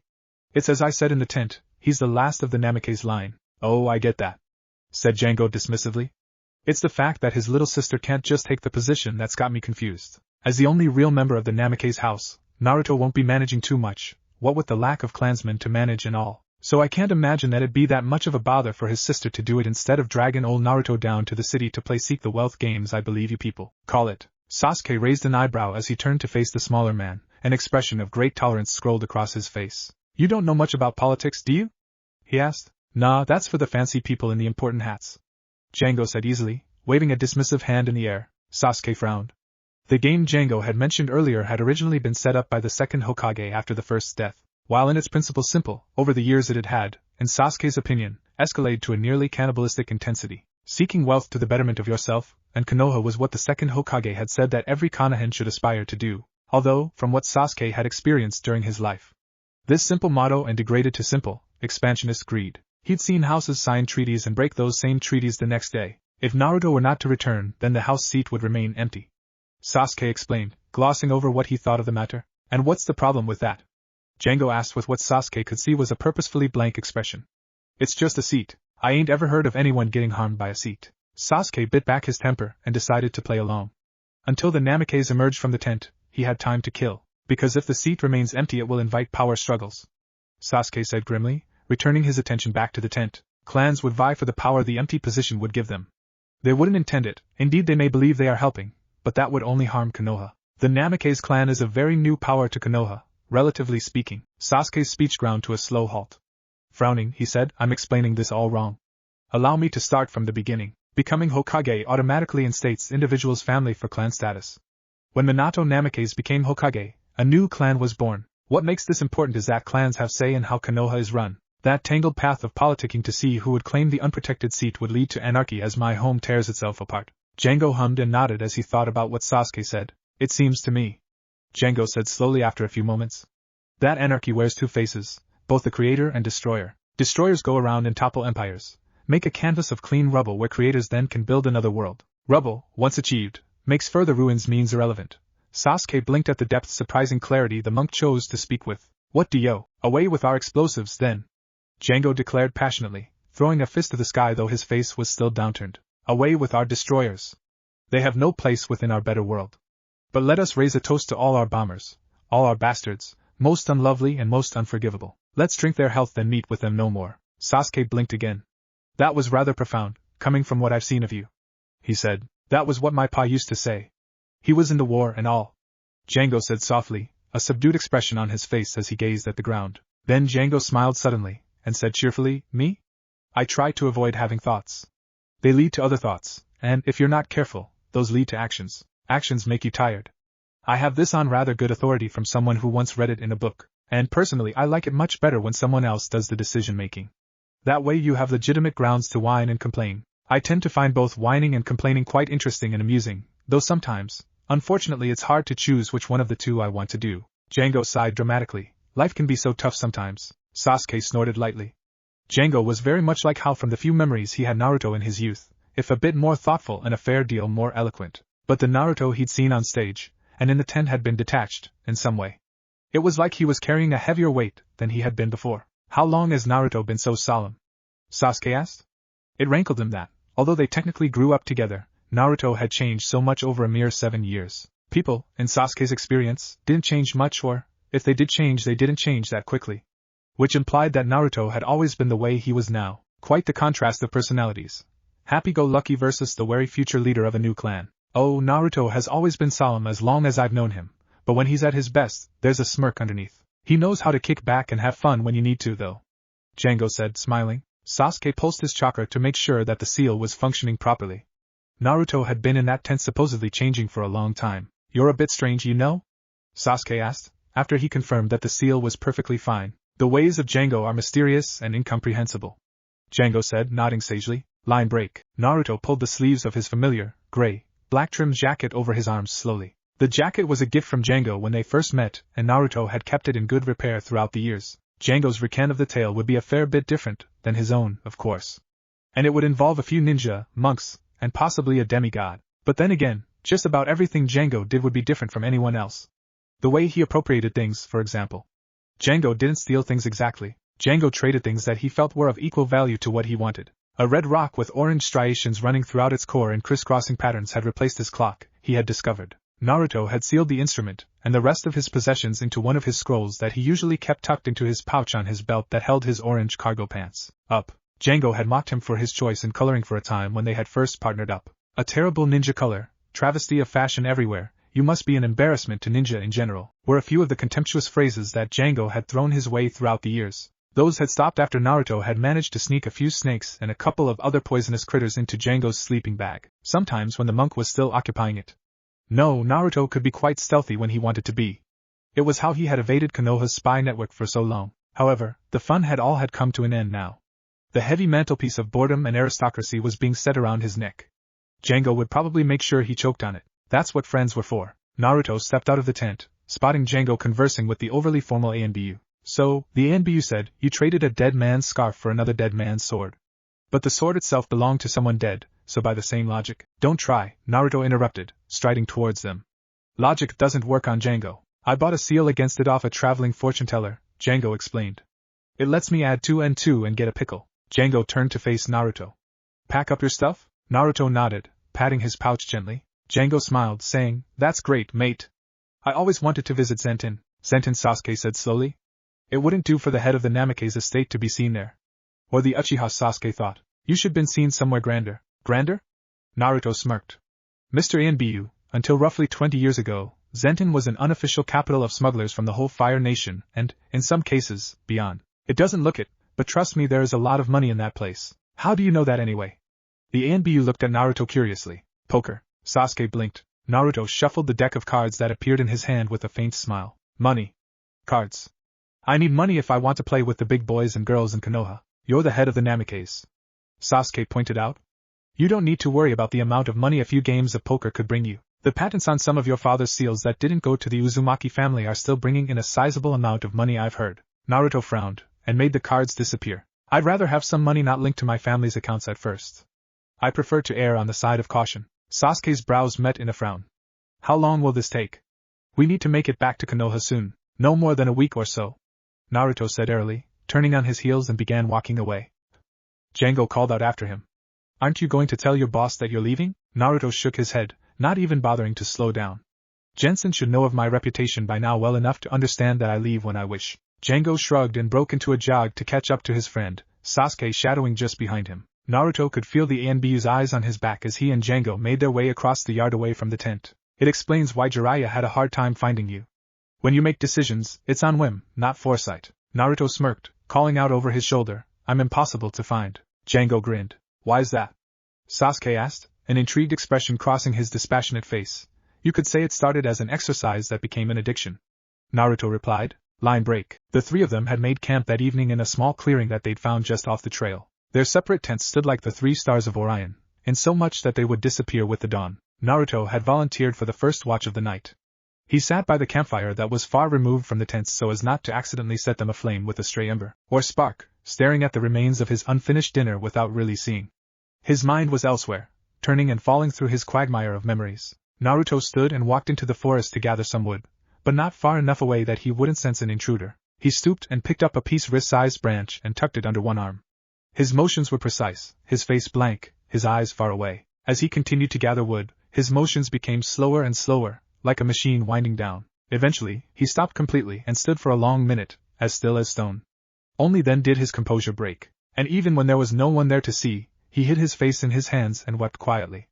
It's as I said in the tent, he's the last of the Namikaze line. Oh, I get that, said Django dismissively. It's the fact that his little sister can't just take the position that's got me confused. As the only real member of the Namikaze house, Naruto won't be managing too much, what with the lack of clansmen to manage and all. So I can't imagine that it'd be that much of a bother for his sister to do it instead of dragging old Naruto down to the city to play Seek the Wealth games I believe you people call it. Sasuke raised an eyebrow as he turned to face the smaller man, an expression of great tolerance scrolled across his face. You don't know much about politics, do you? He asked. Nah, that's for the fancy people in the important hats, Django said easily, waving a dismissive hand in the air. Sasuke frowned. The game Django had mentioned earlier had originally been set up by the second Hokage after the first's death. While in its principle simple, over the years it had, in Sasuke's opinion, escalated to a nearly cannibalistic intensity. Seeking wealth to the betterment of yourself and Konoha was what the second Hokage had said that every Konohan should aspire to do, although, from what Sasuke had experienced during his life, this simple motto and degraded to simple, expansionist greed. He'd seen houses sign treaties and break those same treaties the next day. If Naruto were not to return, then the house seat would remain empty. Sasuke explained, glossing over what he thought of the matter. And what's the problem with that? Django asked with what Sasuke could see was a purposefully blank expression. It's just a seat. I ain't ever heard of anyone getting harmed by a seat. Sasuke bit back his temper and decided to play along. Until the Namikaze emerged from the tent, he had time to kill, because if the seat remains empty it will invite power struggles. Sasuke said grimly, returning his attention back to the tent. Clans would vie for the power the empty position would give them. They wouldn't intend it, indeed they may believe they are helping, but that would only harm Konoha. The Namikaze clan is a very new power to Konoha, relatively speaking. Sasuke's speech ground to a slow halt. Frowning, he said, I'm explaining this all wrong. Allow me to start from the beginning. Becoming Hokage automatically instates individual's family for clan status. When Minato Namikaze became Hokage, a new clan was born. What makes this important is that clans have say in how Konoha is run. That tangled path of politicking to see who would claim the unprotected seat would lead to anarchy as my home tears itself apart. Django hummed and nodded as he thought about what Sasuke said. It seems to me, Django said slowly after a few moments, that anarchy wears two faces, both the creator and destroyer. Destroyers go around and topple empires, make a canvas of clean rubble where creators then can build another world. Rubble, once achieved, makes further ruins means irrelevant. Sasuke blinked at the depth's surprising clarity the monk chose to speak with. What do yo? Away with our explosives then! Django declared passionately, throwing a fist to the sky though his face was still downturned. Away with our destroyers! They have no place within our better world. But let us raise a toast to all our bombers, all our bastards, most unlovely and most unforgivable. Let's drink their health and meet with them no more. Sasuke blinked again. That was rather profound, coming from what I've seen of you, he said. That was what my pa used to say. He was in the war and all. Django said softly, a subdued expression on his face as he gazed at the ground. Then Django smiled suddenly, and said cheerfully, me? I try to avoid having thoughts. They lead to other thoughts, and, if you're not careful, those lead to actions. Actions make you tired. I have this on rather good authority from someone who once read it in a book, and personally I like it much better when someone else does the decision-making. That way you have legitimate grounds to whine and complain. I tend to find both whining and complaining quite interesting and amusing, though sometimes, unfortunately it's hard to choose which one of the two I want to do. Django sighed dramatically. Life can be so tough sometimes. Sasuke snorted lightly. Django was very much like how from the few memories he had Naruto in his youth, if a bit more thoughtful and a fair deal more eloquent. But the Naruto he'd seen on stage, and in the tent had been detached, in some way. It was like he was carrying a heavier weight than he had been before. How long has Naruto been so solemn? Sasuke asked. It rankled him that, although they technically grew up together, Naruto had changed so much over a mere 7 years. People, in Sasuke's experience, didn't change much or, if they did change they didn't change that quickly. Which implied that Naruto had always been the way he was now, quite the contrast of personalities. Happy-go-lucky versus the wary future leader of a new clan. Oh, Naruto has always been solemn as long as I've known him, but when he's at his best, there's a smirk underneath. He knows how to kick back and have fun when you need to though, Django said, smiling. Sasuke pulsed his chakra to make sure that the seal was functioning properly. Naruto had been in that tent supposedly changing for a long time. You're a bit strange, you know? Sasuke asked, after he confirmed that the seal was perfectly fine. The ways of Django are mysterious and incomprehensible, Django said, nodding sagely. Line break. Naruto pulled the sleeves of his familiar, gray, black-trimmed jacket over his arms slowly. The jacket was a gift from Django when they first met, and Naruto had kept it in good repair throughout the years. Django's recount of the tale would be a fair bit different than his own, of course. And it would involve a few ninja, monks, and possibly a demigod. But then again, just about everything Django did would be different from anyone else. The way he appropriated things, for example. Django didn't steal things exactly. Django traded things that he felt were of equal value to what he wanted. A red rock with orange striations running throughout its core and crisscrossing patterns had replaced his clock, he had discovered. Naruto had sealed the instrument, and the rest of his possessions into one of his scrolls that he usually kept tucked into his pouch on his belt that held his orange cargo pants. Up. Django had mocked him for his choice in coloring for a time when they had first partnered up. A terrible ninja color, travesty of fashion everywhere, you must be an embarrassment to ninja in general, were a few of the contemptuous phrases that Django had thrown his way throughout the years. Those had stopped after Naruto had managed to sneak a few snakes and a couple of other poisonous critters into Django's sleeping bag, sometimes when the monk was still occupying it. No, Naruto could be quite stealthy when he wanted to be. It was how he had evaded Konoha's spy network for so long. However, the fun had come to an end now. The heavy mantelpiece of boredom and aristocracy was being set around his neck. Django would probably make sure he choked on it. That's what friends were for. Naruto stepped out of the tent, spotting Django conversing with the overly formal ANBU. So, the ANBU said, you traded a dead man's scarf for another dead man's sword. But the sword itself belonged to someone dead, so by the same logic. Don't try, Naruto interrupted, striding towards them. Logic doesn't work on Django. I bought a seal against it off a traveling fortune teller, Django explained. It lets me add 2 and 2 and get a pickle. Django turned to face Naruto. Pack up your stuff? Naruto nodded, patting his pouch gently. Django smiled, saying, that's great, mate. I always wanted to visit Zenton, Sasuke said slowly. It wouldn't do for the head of the Namikaze estate to be seen there. Or the Uchiha, Sasuke thought. You should been seen somewhere grander. Grander? Naruto smirked. Mr. ANBU, until roughly 20 years ago, Zenton was an unofficial capital of smugglers from the whole Fire Nation and, in some cases, beyond. It doesn't look it, but trust me, there is a lot of money in that place. How do you know that anyway? The ANBU looked at Naruto curiously. Poker. Sasuke blinked. Naruto shuffled the deck of cards that appeared in his hand with a faint smile. Money. Cards. I need money if I want to play with the big boys and girls in Konoha. You're the head of the Namikaze, Sasuke pointed out. You don't need to worry about the amount of money a few games of poker could bring you. The patents on some of your father's seals that didn't go to the Uzumaki family are still bringing in a sizable amount of money, I've heard. Naruto frowned, and made the cards disappear. I'd rather have some money not linked to my family's accounts at first. I prefer to err on the side of caution. Sasuke's brows met in a frown. How long will this take? We need to make it back to Konoha soon. No more than a week or so, Naruto said airily, turning on his heels and began walking away. Django called out after him. Aren't you going to tell your boss that you're leaving? Naruto shook his head, not even bothering to slow down. Jensen should know of my reputation by now well enough to understand that I leave when I wish. Django shrugged and broke into a jog to catch up to his friend, Sasuke shadowing just behind him. Naruto could feel the ANBU's eyes on his back as he and Django made their way across the yard away from the tent. It explains why Jiraiya had a hard time finding you. When you make decisions, it's on whim, not foresight. Naruto smirked, calling out over his shoulder, I'm impossible to find. Django grinned. Why's that? Sasuke asked, an intrigued expression crossing his dispassionate face. You could say it started as an exercise that became an addiction. Naruto replied. Line break. The three of them had made camp that evening in a small clearing that they'd found just off the trail. Their separate tents stood like the 3 stars of Orion, in so much that they would disappear with the dawn. Naruto had volunteered for the first watch of the night. He sat by the campfire that was far removed from the tents so as not to accidentally set them aflame with a stray ember or spark, staring at the remains of his unfinished dinner without really seeing. His mind was elsewhere, turning and falling through his quagmire of memories. Naruto stood and walked into the forest to gather some wood, but not far enough away that he wouldn't sense an intruder. He stooped and picked up a piece wrist-sized branch and tucked it under one arm. His motions were precise, his face blank, his eyes far away. As he continued to gather wood, his motions became slower and slower, like a machine winding down. Eventually, he stopped completely and stood for a long minute, as still as stone. Only then did his composure break. And even when there was no one there to see, he hid his face in his hands and wept quietly.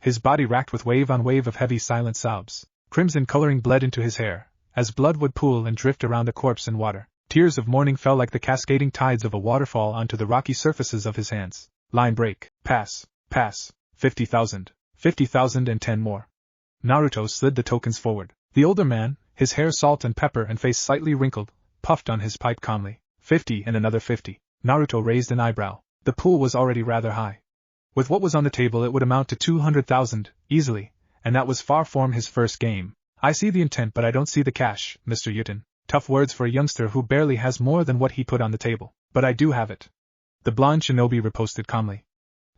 His body racked with wave on wave of heavy silent sobs. Crimson coloring bled into his hair, as blood would pool and drift around a corpse in water. Tears of mourning fell like the cascading tides of a waterfall onto the rocky surfaces of his hands. Line break. Pass. Pass. 50,000. 50,000 and 10 more. Naruto slid the tokens forward. The older man, his hair salt and pepper and face slightly wrinkled, puffed on his pipe calmly. 50 and another 50. Naruto raised an eyebrow. The pool was already rather high. With what was on the table it would amount to 200,000, easily, and that was far from his first game. I see the intent but I don't see the cash, Mr. Yutin. Tough words for a youngster who barely has more than what he put on the table. But I do have it. The blonde shinobi riposted calmly.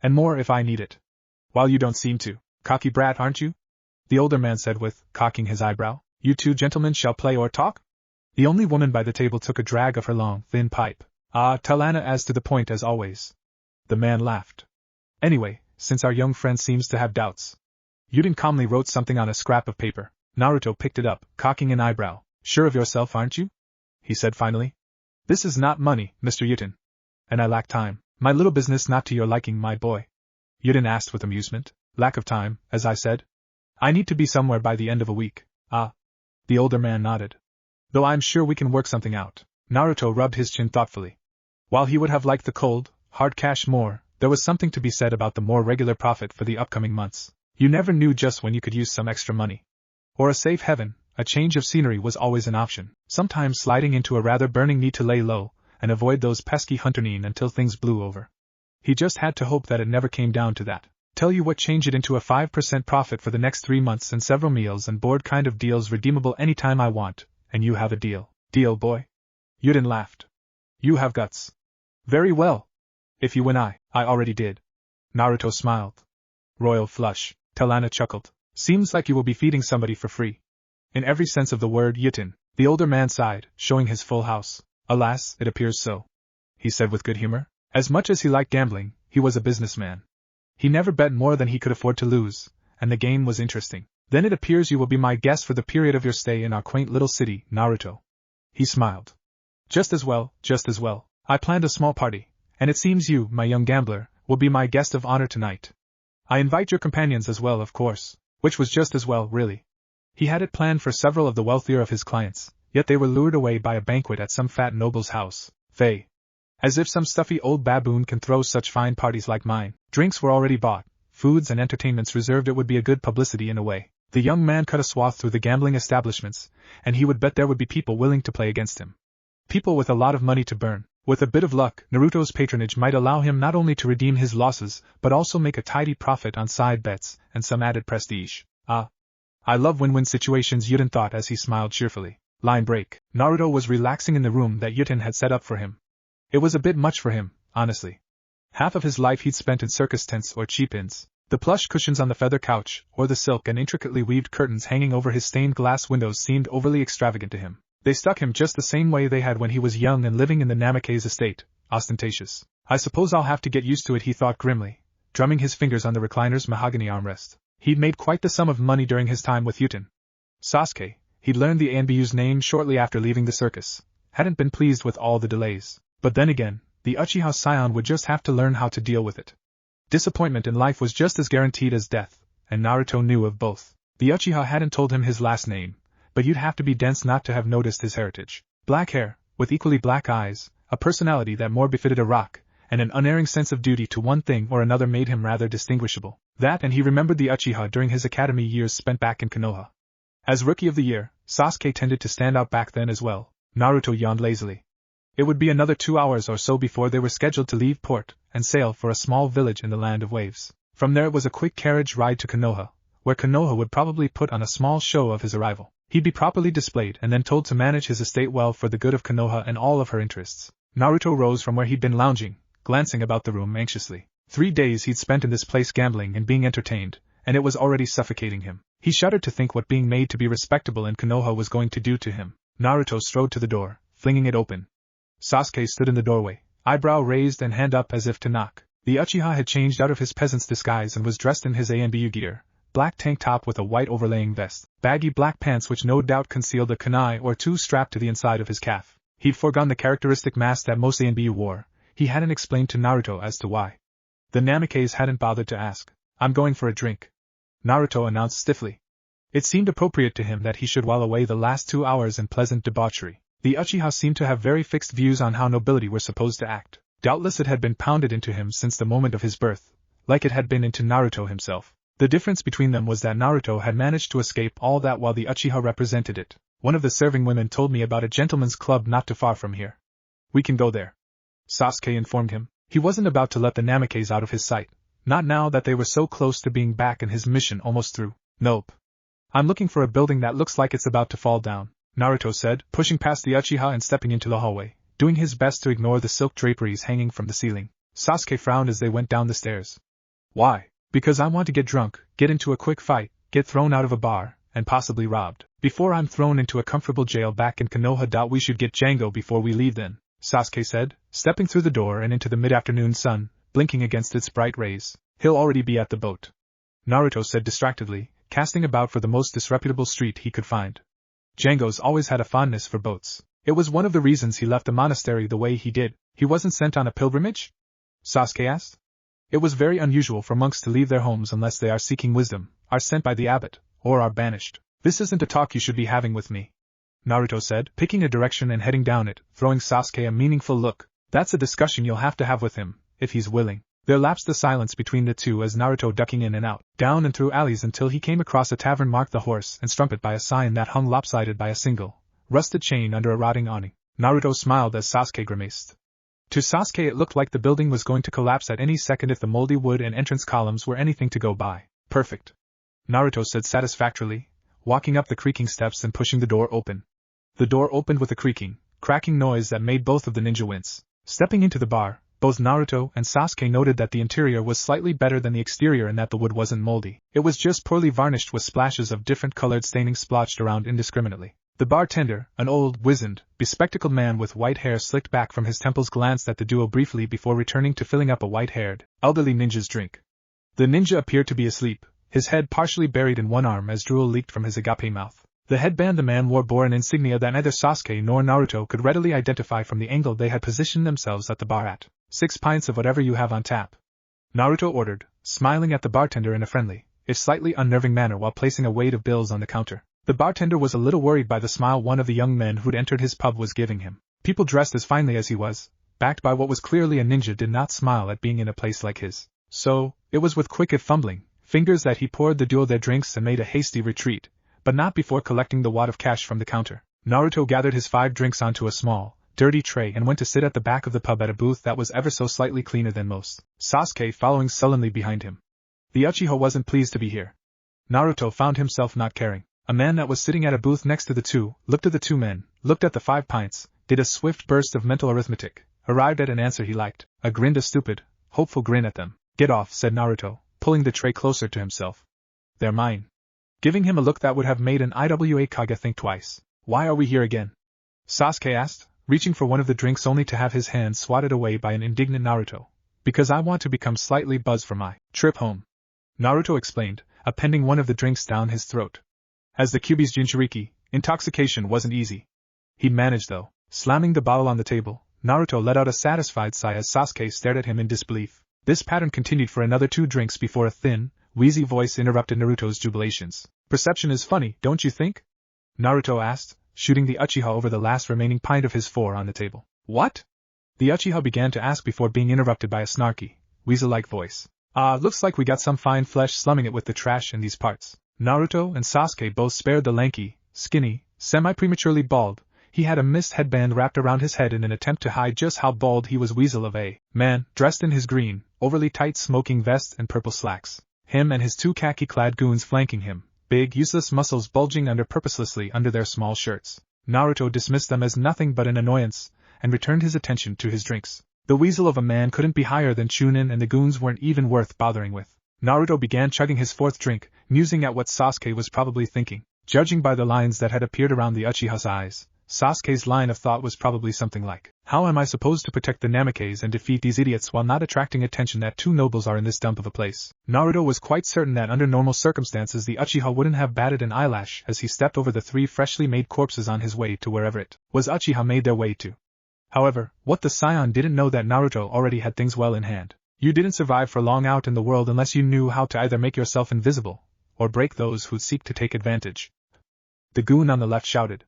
And more if I need it. While you don't seem to. Cocky brat, aren't you? The older man said with, cocking his eyebrow. You two gentlemen shall play or talk? The only woman by the table took a drag of her long, thin pipe. Ah, Talana as to the point as always. The man laughed. Anyway, since our young friend seems to have doubts. Yutin calmly wrote something on a scrap of paper. Naruto picked it up, cocking an eyebrow. Sure of yourself, aren't you? He said finally. This is not money, Mr. Yutin. And I lack time. My little business not to your liking, my boy. Yutin asked with amusement. Lack of time, as I said. I need to be somewhere by the end of a week. Ah. The older man nodded. Though I'm sure we can work something out. Naruto rubbed his chin thoughtfully. While he would have liked the cold, hard cash more, there was something to be said about the more regular profit for the upcoming months. You never knew just when you could use some extra money. Or a safe haven, a change of scenery was always an option, sometimes sliding into a rather burning need to lay low, and avoid those pesky hunterine until things blew over. He just had to hope that it never came down to that. Tell you what, change it into a 5% profit for the next 3 months and several meals and board kind of deals redeemable anytime I want, and you have a deal. Deal, boy? Yuden laughed. You have guts. Very well. If you win I already did. Naruto smiled. Royal flush. Talana chuckled. Seems like you will be feeding somebody for free. In every sense of the word, Yuten. The older man sighed, showing his full house. Alas, it appears so. He said with good humor. As much as he liked gambling, he was a businessman. He never bet more than he could afford to lose, and the game was interesting. Then it appears you will be my guest for the period of your stay in our quaint little city, Naruto. He smiled. Just as well. I planned a small party, and it seems you, my young gambler, will be my guest of honor tonight. I invite your companions as well, of course, which was just as well, really. He had it planned for several of the wealthier of his clients, yet they were lured away by a banquet at some fat noble's house. As if some stuffy old baboon can throw such fine parties like mine. Drinks were already bought, foods and entertainments reserved. It would be a good publicity in a way. The young man cut a swath through the gambling establishments, and he would bet there would be people willing to play against him. People with a lot of money to burn. With a bit of luck, Naruto's patronage might allow him not only to redeem his losses, but also make a tidy profit on side bets, and some added prestige. I love win-win situations, Yuten thought as he smiled cheerfully. Line break. Naruto was relaxing in the room that Yuten had set up for him. It was a bit much for him, honestly. Half of his life he'd spent in circus tents or cheap inns. The plush cushions on the feather couch, or the silk and intricately weaved curtains hanging over his stained glass windows seemed overly extravagant to him. They stuck him just the same way they had when he was young and living in the Namikaze estate, ostentatious. I suppose I'll have to get used to it, he thought grimly, drumming his fingers on the recliner's mahogany armrest. He'd made quite the sum of money during his time with Yuten. Sasuke, he'd learned the ANBU's name shortly after leaving the circus, hadn't been pleased with all the delays. But then again, the Uchiha scion would just have to learn how to deal with it. Disappointment in life was just as guaranteed as death, and Naruto knew of both. The Uchiha hadn't told him his last name, but you'd have to be dense not to have noticed his heritage. Black hair, with equally black eyes, a personality that more befitted a rock, and an unerring sense of duty to one thing or another made him rather distinguishable. That, and he remembered the Uchiha during his academy years spent back in Konoha. As Rookie of the Year, Sasuke tended to stand out back then as well. Naruto yawned lazily. It would be another 2 hours or so before they were scheduled to leave port and sail for a small village in the land of waves. From there it was a quick carriage ride to Konoha, where Konoha would probably put on a small show of his arrival. He'd be properly displayed and then told to manage his estate well for the good of Konoha and all of her interests. Naruto rose from where he'd been lounging, glancing about the room anxiously. 3 days he'd spent in this place gambling and being entertained, and it was already suffocating him. He shuddered to think what being made to be respectable in Konoha was going to do to him. Naruto strode to the door, flinging it open. Sasuke stood in the doorway, eyebrow raised and hand up as if to knock. The Uchiha had changed out of his peasant's disguise and was dressed in his ANBU gear, black tank top with a white overlaying vest, baggy black pants which no doubt concealed a kunai or two strapped to the inside of his calf. He'd foregone the characteristic mask that most ANBU wore. He hadn't explained to Naruto as to why. The Namikaze hadn't bothered to ask. I'm going for a drink, Naruto announced stiffly. It seemed appropriate to him that he should while away the last 2 hours in pleasant debauchery. The Uchiha seemed to have very fixed views on how nobility were supposed to act. Doubtless it had been pounded into him since the moment of his birth, like it had been into Naruto himself. The difference between them was that Naruto had managed to escape all that while the Uchiha represented it. One of the serving women told me about a gentleman's club not too far from here. We can go there, Sasuke informed him. He wasn't about to let the Namikaze out of his sight, not now that they were so close to being back and his mission almost through. Nope. I'm looking for a building that looks like it's about to fall down, Naruto said, pushing past the Uchiha and stepping into the hallway, doing his best to ignore the silk draperies hanging from the ceiling. Sasuke frowned as they went down the stairs. Why? Because I want to get drunk, get into a quick fight, get thrown out of a bar, and possibly robbed. Before I'm thrown into a comfortable jail back in Konoha. We should get Django before we leave then, Sasuke said, stepping through the door and into the mid-afternoon sun, blinking against its bright rays. He'll already be at the boat, Naruto said distractedly, casting about for the most disreputable street he could find. Django's always had a fondness for boats. It was one of the reasons he left the monastery the way he did. He wasn't sent on a pilgrimage? Sasuke asked. It was very unusual for monks to leave their homes unless they are seeking wisdom, are sent by the abbot, or are banished. This isn't a talk you should be having with me, Naruto said, picking a direction and heading down it, throwing Sasuke a meaningful look. That's a discussion you'll have to have with him, if he's willing. There lapsed a silence between the two as Naruto ducking in and out, down and through alleys until he came across a tavern marked the Horse and Strumpet by a sign that hung lopsided by a single, rusted chain under a rotting awning. Naruto smiled as Sasuke grimaced. To Sasuke it looked like the building was going to collapse at any second if the moldy wood and entrance columns were anything to go by. Perfect, Naruto said satisfactorily, walking up the creaking steps and pushing the door open. The door opened with a creaking, cracking noise that made both of the ninja wince. Stepping into the bar, both Naruto and Sasuke noted that the interior was slightly better than the exterior and that the wood wasn't moldy. It was just poorly varnished with splashes of different colored staining splotched around indiscriminately. The bartender, an old, wizened, bespectacled man with white hair slicked back from his temples, glanced at the duo briefly before returning to filling up a white-haired, elderly ninja's drink. The ninja appeared to be asleep, his head partially buried in one arm as drool leaked from his agape mouth. The headband the man wore bore an insignia that neither Sasuke nor Naruto could readily identify from the angle they had positioned themselves at the bar at. 6 pints of whatever you have on tap, Naruto ordered, smiling at the bartender in a friendly, if slightly unnerving manner while placing a weight of bills on the counter. The bartender was a little worried by the smile one of the young men who'd entered his pub was giving him. People dressed as finely as he was, backed by what was clearly a ninja, did not smile at being in a place like his. So, it was with quick if fumbling fingers that he poured the duo their drinks and made a hasty retreat, but not before collecting the wad of cash from the counter. Naruto gathered his 5 drinks onto a small, dirty tray and went to sit at the back of the pub at a booth that was ever so slightly cleaner than most, Sasuke following sullenly behind him. The Uchiha wasn't pleased to be here. Naruto found himself not caring. A man that was sitting at a booth next to the two, looked at the 2 men, looked at the 5 pints, did a swift burst of mental arithmetic, arrived at an answer he liked, grinned a stupid, hopeful grin at them. Get off, said Naruto, pulling the tray closer to himself. They're mine. Giving him a look that would have made an Iwa Kage think twice. Why are we here again? Sasuke asked, reaching for one of the drinks only to have his hand swatted away by an indignant Naruto. Because I want to become slightly buzzed for my trip home, Naruto explained, appending one of the drinks down his throat. As the Kyuubi's Jinchuriki, intoxication wasn't easy. He'd managed though. Slamming the bottle on the table, Naruto let out a satisfied sigh as Sasuke stared at him in disbelief. This pattern continued for another 2 drinks before a thin, wheezy voice interrupted Naruto's jubilations. Perception is funny, don't you think? Naruto asked, shooting the Uchiha over the last remaining pint of his 4 on the table. What? The Uchiha began to ask before being interrupted by a snarky, weasel-like voice. Looks like we got some fine flesh slumming it with the trash in these parts. Naruto and Sasuke both spared the lanky, skinny, semi-prematurely bald. He had a mist headband wrapped around his head in an attempt to hide just how bald he was, weasel of a man, dressed in his green, overly tight smoking vest and purple slacks. Him and his 2 khaki-clad goons flanking him, big useless muscles bulging purposelessly under their small shirts. Naruto dismissed them as nothing but an annoyance, and returned his attention to his drinks. The weasel of a man couldn't be higher than Chunin and the goons weren't even worth bothering with. Naruto began chugging his 4th drink, musing at what Sasuke was probably thinking. Judging by the lines that had appeared around the Uchiha's eyes, Sasuke's line of thought was probably something like, how am I supposed to protect the Namikaze and defeat these idiots while not attracting attention that 2 nobles are in this dump of a place? Naruto was quite certain that under normal circumstances the Uchiha wouldn't have batted an eyelash as he stepped over the 3 freshly made corpses on his way to wherever it was Uchiha made their way to. However, what the scion didn't know that Naruto already had things well in hand. You didn't survive for long out in the world unless you knew how to either make yourself invisible, or break those who seek to take advantage. The goon on the left shouted.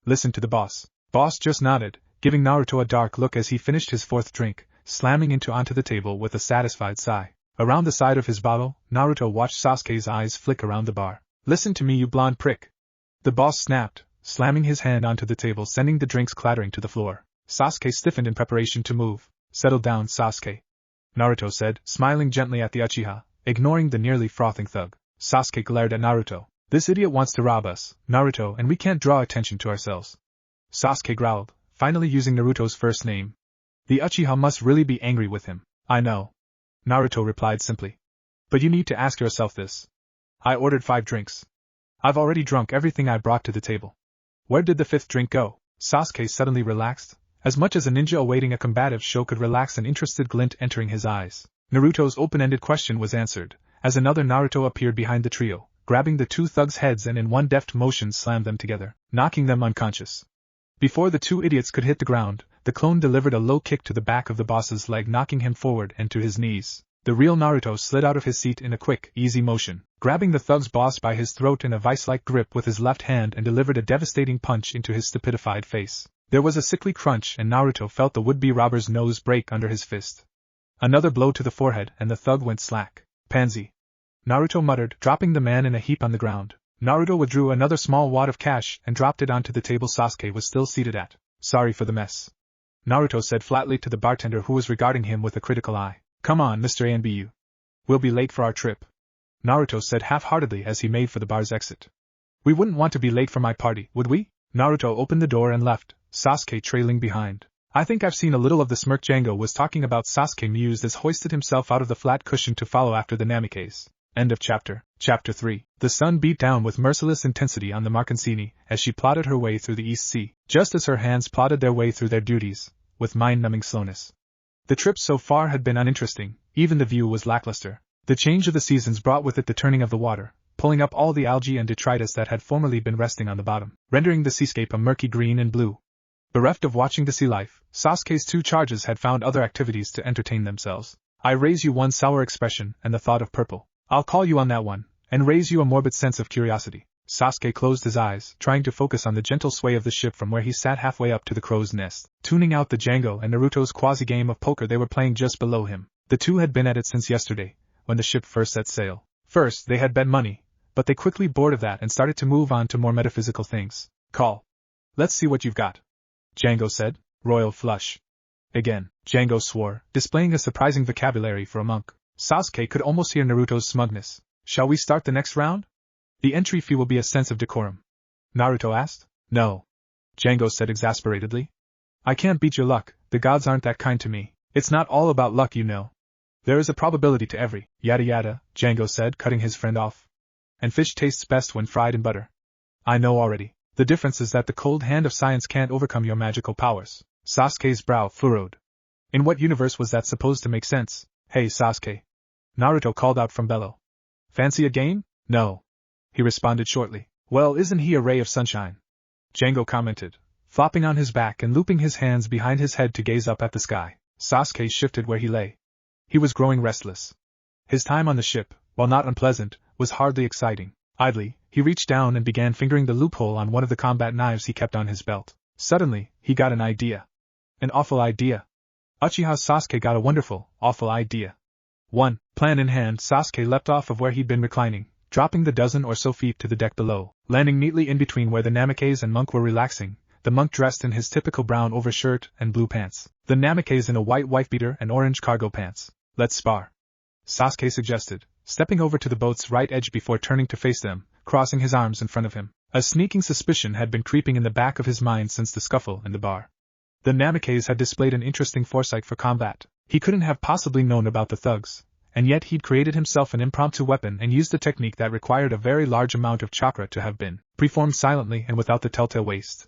Listen to the boss. Boss just nodded, giving Naruto a dark look as he finished his 4th drink, slamming onto the table with a satisfied sigh. Around the side of his bottle, Naruto watched Sasuke's eyes flick around the bar. Listen to me, you blonde prick. The boss snapped, slamming his hand onto the table, sending the drinks clattering to the floor. Sasuke stiffened in preparation to move. Settle down, Sasuke, Naruto said, smiling gently at the Uchiha, ignoring the nearly frothing thug. Sasuke glared at Naruto. This idiot wants to rob us, Naruto, and we can't draw attention to ourselves. Sasuke growled, finally using Naruto's first name. The Uchiha must really be angry with him. I know, Naruto replied simply. But you need to ask yourself this. I ordered 5 drinks. I've already drunk everything I brought to the table. Where did the 5th drink go? Sasuke suddenly relaxed, as much as a ninja awaiting a combative show could relax, an interested glint entering his eyes. Naruto's open-ended question was answered, as another Naruto appeared behind the trio, grabbing the 2 thugs' heads and in one deft motion slammed them together, knocking them unconscious. Before the 2 idiots could hit the ground, the clone delivered a low kick to the back of the boss's leg, knocking him forward and to his knees. The real Naruto slid out of his seat in a quick, easy motion, grabbing the thug's boss by his throat in a vice-like grip with his left hand and delivered a devastating punch into his stupidified face. There was a sickly crunch and Naruto felt the would-be robber's nose break under his fist. Another blow to the forehead and the thug went slack. Pansy. Naruto muttered, dropping the man in a heap on the ground. Naruto withdrew another small wad of cash and dropped it onto the table Sasuke was still seated at. Sorry for the mess. Naruto said flatly to the bartender who was regarding him with a critical eye. Come on, Mr. ANBU. We'll be late for our trip. Naruto said half-heartedly as he made for the bar's exit. We wouldn't want to be late for my party, would we? Naruto opened the door and left, Sasuke trailing behind. I think I've seen a little of the smirk Django was talking about. Sasuke mused as hoisted himself out of the flat cushion to follow after the Namikaze. End of chapter. Chapter 3. The sun beat down with merciless intensity on the Marcansini as she plodded her way through the East Sea, just as her hands plodded their way through their duties, with mind-numbing slowness. The trip so far had been uninteresting, even the view was lackluster. The change of the seasons brought with it the turning of the water, pulling up all the algae and detritus that had formerly been resting on the bottom, rendering the seascape a murky green and blue. Bereft of watching the sea life, Sasuke's two charges had found other activities to entertain themselves. I raise you one sour expression and the thought of purple. I'll call you on that one, and raise you a morbid sense of curiosity. Sasuke closed his eyes, trying to focus on the gentle sway of the ship from where he sat halfway up to the crow's nest, tuning out the Django and Naruto's quasi-game of poker they were playing just below him. The two had been at it since yesterday, when the ship first set sail. First, they had bet money, but they quickly bored of that and started to move on to more metaphysical things. Call. Let's see what you've got. Django said, royal flush. Again, Django swore, displaying a surprising vocabulary for a monk. Sasuke could almost hear Naruto's smugness. Shall we start the next round? The entry fee will be a sense of decorum. Naruto asked. No. Django said exasperatedly. I can't beat your luck, the gods aren't that kind to me. It's not all about luck, you know. There is a probability to every, yada yada, Django said, cutting his friend off. And fish tastes best when fried in butter. I know already. The difference is that the cold hand of science can't overcome your magical powers. Sasuke's brow furrowed. In what universe was that supposed to make sense? Hey Sasuke. Naruto called out from below. Fancy a game? No. He responded shortly. Well, isn't he a ray of sunshine? Django commented, flopping on his back and looping his hands behind his head to gaze up at the sky. Sasuke shifted where he lay. He was growing restless. His time on the ship, while not unpleasant, was hardly exciting. Idly, he reached down and began fingering the loophole on one of the combat knives he kept on his belt. Suddenly, he got an idea. An awful idea. Uchiha Sasuke got a wonderful, awful idea. 1. Plan in hand, Sasuke leapt off of where he'd been reclining, dropping the dozen or so feet to the deck below, landing neatly in between where the Namikaze and monk were relaxing, the monk dressed in his typical brown overshirt and blue pants, the Namikaze in a white wife-beater and orange cargo pants. Let's spar. Sasuke suggested, stepping over to the boat's right edge before turning to face them, crossing his arms in front of him. A sneaking suspicion had been creeping in the back of his mind since the scuffle in the bar. The Namikaze had displayed an interesting foresight for combat. He couldn't have possibly known about the thugs, and yet he'd created himself an impromptu weapon and used a technique that required a very large amount of chakra to have been performed silently and without the telltale waste.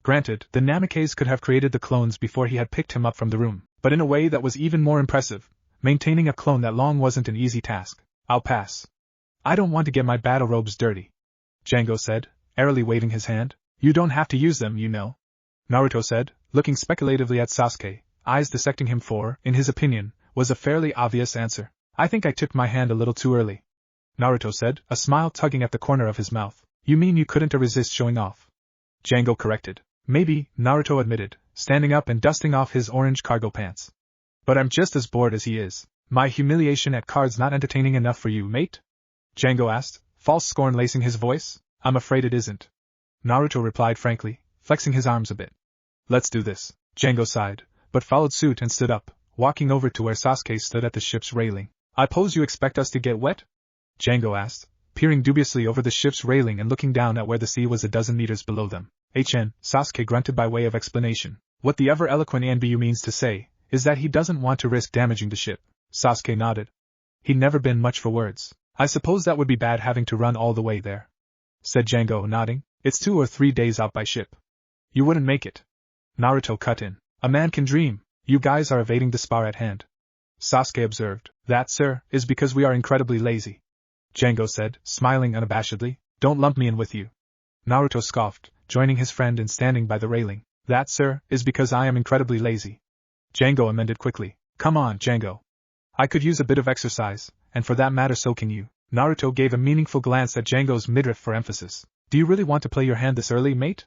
Granted, the Namikaze could have created the clones before he had picked him up from the room, but in a way that was even more impressive. Maintaining a clone that long wasn't an easy task. I'll pass. I don't want to get my battle robes dirty, Django said, airily waving his hand. You don't have to use them, you know, Naruto said, looking speculatively at Sasuke, eyes dissecting him for, in his opinion, was a fairly obvious answer. I think I tipped my hand a little too early, Naruto said, a smile tugging at the corner of his mouth. You mean you couldn't resist showing off? Django corrected. Maybe, Naruto admitted, standing up and dusting off his orange cargo pants. But I'm just as bored as he is. My humiliation at cards not entertaining enough for you, mate? Django asked, false scorn lacing his voice. I'm afraid it isn't, Naruto replied frankly, flexing his arms a bit. Let's do this, Django sighed, but followed suit and stood up, walking over to where Sasuke stood at the ship's railing. I suppose you expect us to get wet? Django asked, peering dubiously over the ship's railing and looking down at where the sea was a dozen meters below them. Sasuke grunted by way of explanation. What the ever-eloquent ANBU means to say is that he doesn't want to risk damaging the ship. Sasuke nodded. He'd never been much for words. I suppose that would be bad having to run all the way there, said Django, nodding. It's 2 or 3 days out by ship. You wouldn't make it. Naruto cut in. A man can dream. You guys are evading the spar at hand. Sasuke observed. That, sir, is because we are incredibly lazy, Django said, smiling unabashedly. Don't lump me in with you. Naruto scoffed, joining his friend in standing by the railing. That, sir, is because I am incredibly lazy. Django amended quickly. Come on, Django. I could use a bit of exercise, and for that matter so can you. Naruto gave a meaningful glance at Django's midriff for emphasis. Do you really want to play your hand this early, mate?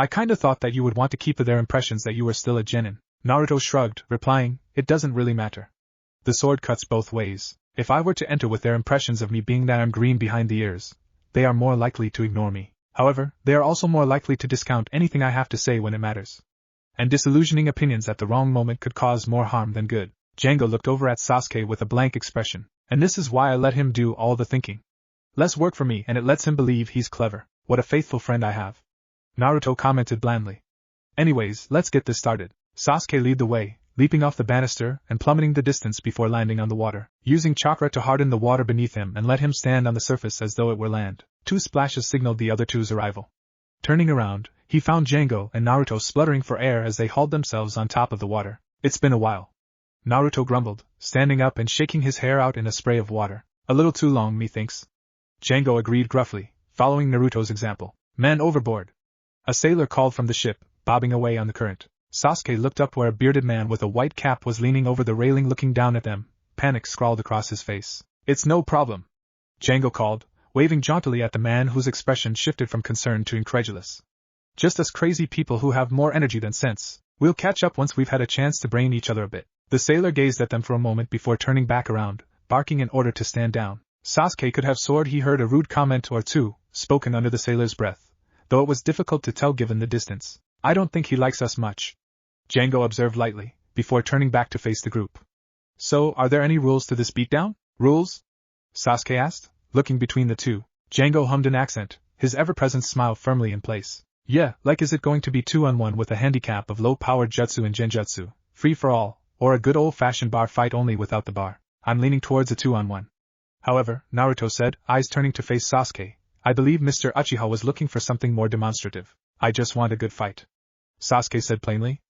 I kinda thought that you would want to keep their impressions that you were still a genin. Naruto shrugged, replying, it doesn't really matter. The sword cuts both ways. If I were to enter with their impressions of me being that I'm green behind the ears, they are more likely to ignore me. However, they are also more likely to discount anything I have to say when it matters. And disillusioning opinions at the wrong moment could cause more harm than good. Django looked over at Sasuke with a blank expression, and this is why I let him do all the thinking. Less work for me and it lets him believe he's clever. What a faithful friend I have. Naruto commented blandly. Anyways, let's get this started. Sasuke led the way, leaping off the banister and plummeting the distance before landing on the water, using chakra to harden the water beneath him and let him stand on the surface as though it were land. 2 splashes signaled the other two's arrival. Turning around, he found Django and Naruto spluttering for air as they hauled themselves on top of the water. It's been a while. Naruto grumbled, standing up and shaking his hair out in a spray of water. A little too long, methinks. Django agreed gruffly, following Naruto's example. Man overboard. A sailor called from the ship, bobbing away on the current. Sasuke looked up where a bearded man with a white cap was leaning over the railing looking down at them, panic scrawled across his face. It's no problem. Django called, waving jauntily at the man whose expression shifted from concern to incredulous. Just us crazy people who have more energy than sense. We'll catch up once we've had a chance to brain each other a bit. The sailor gazed at them for a moment before turning back around, barking in order to stand down. Sasuke could have sworn he heard a rude comment or two, spoken under the sailor's breath, though it was difficult to tell given the distance. I don't think he likes us much, Django observed lightly, before turning back to face the group. So, are there any rules to this beatdown? Rules? Sasuke asked, looking between the two. Django hummed an accent, his ever-present smile firmly in place. Yeah, like is it going to be 2-on-1 with a handicap of low-powered jutsu and genjutsu, free for all, or a good old-fashioned bar fight only without the bar? I'm leaning towards a 2-on-1. However, Naruto said, eyes turning to face Sasuke, I believe Mr. Uchiha was looking for something more demonstrative. I just want a good fight. Sasuke said plainly.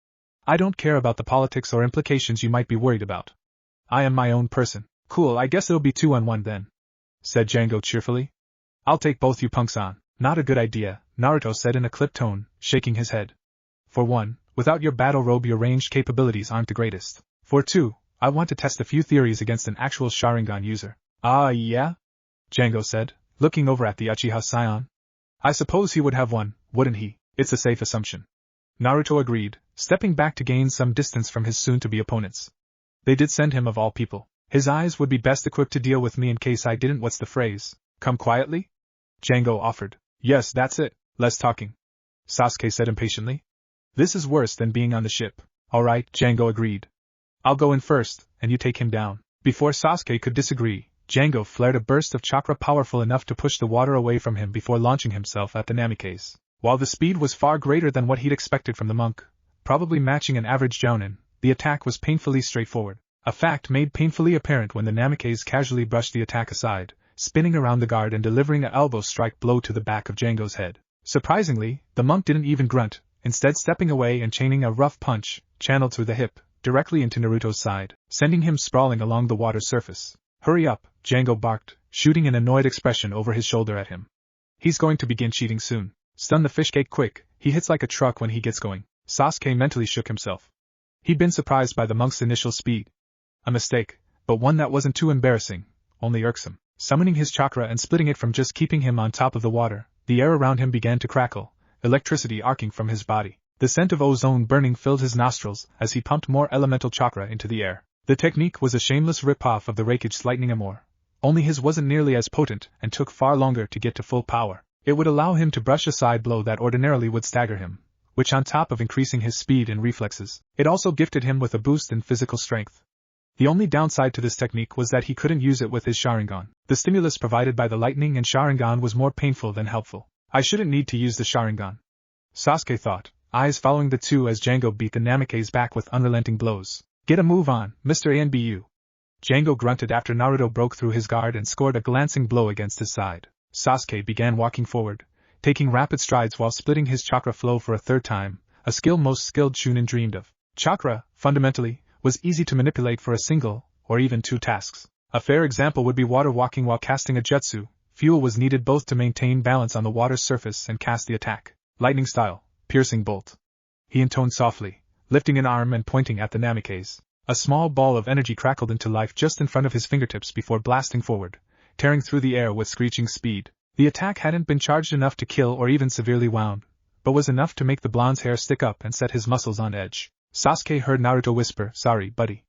I don't care about the politics or implications you might be worried about. I am my own person. Cool, I guess it'll be 2-on-1 then, said Django cheerfully. I'll take both you punks on. Not a good idea, Naruto said in a clipped tone, shaking his head. For one, without your battle robe your ranged capabilities aren't the greatest. For two, I want to test a few theories against an actual Sharingan user. Ah yeah? Django said, looking over at the Uchiha Scion. I suppose he would have one, wouldn't he? It's a safe assumption. Naruto agreed, stepping back to gain some distance from his soon-to-be opponents. They did send him of all people. His eyes would be best equipped to deal with me in case I didn't. What's the phrase? Come quietly? Django offered. Yes, that's it. Less talking. Sasuke said impatiently. This is worse than being on the ship. Alright, Django agreed. I'll go in first, and you take him down. Before Sasuke could disagree, Django flared a burst of chakra powerful enough to push the water away from him before launching himself at the Namikaze. While the speed was far greater than what he'd expected from the monk, probably matching an average jounin, the attack was painfully straightforward. A fact made painfully apparent when the Namikaze casually brushed the attack aside, spinning around the guard and delivering an elbow strike blow to the back of Django's head. Surprisingly, the monk didn't even grunt, instead stepping away and chaining a rough punch, channeled through the hip, directly into Naruto's side, sending him sprawling along the water surface. Hurry up, Django barked, shooting an annoyed expression over his shoulder at him. He's going to begin cheating soon. Stun the fish cake quick, he hits like a truck when he gets going. Sasuke mentally shook himself. He'd been surprised by the monk's initial speed. A mistake, but one that wasn't too embarrassing, only irksome. Summoning his chakra and splitting it from just keeping him on top of the water, the air around him began to crackle, electricity arcing from his body. The scent of ozone burning filled his nostrils as he pumped more elemental chakra into the air. The technique was a shameless rip-off of the Raikage's lightning amour, only his wasn't nearly as potent and took far longer to get to full power. It would allow him to brush a side blow that ordinarily would stagger him, which on top of increasing his speed and reflexes, it also gifted him with a boost in physical strength. The only downside to this technique was that he couldn't use it with his Sharingan. The stimulus provided by the lightning and Sharingan was more painful than helpful. I shouldn't need to use the Sharingan, Sasuke thought, eyes following the two as Django beat the Namikaze back with unrelenting blows. Get a move on, Mr. ANBU. Django grunted after Naruto broke through his guard and scored a glancing blow against his side. Sasuke began walking forward, taking rapid strides while splitting his chakra flow for a third time, a skill most skilled Chunin dreamed of. Chakra, fundamentally, was easy to manipulate for a single, or even two tasks. A fair example would be water walking while casting a jutsu. Fuel was needed both to maintain balance on the water's surface and cast the attack. Lightning style, piercing bolt. He intoned softly, lifting an arm and pointing at the Namikaze. A small ball of energy crackled into life just in front of his fingertips before blasting forward, tearing through the air with screeching speed. The attack hadn't been charged enough to kill or even severely wound, but was enough to make the blonde's hair stick up and set his muscles on edge. Sasuke heard Naruto whisper, "Sorry, buddy,"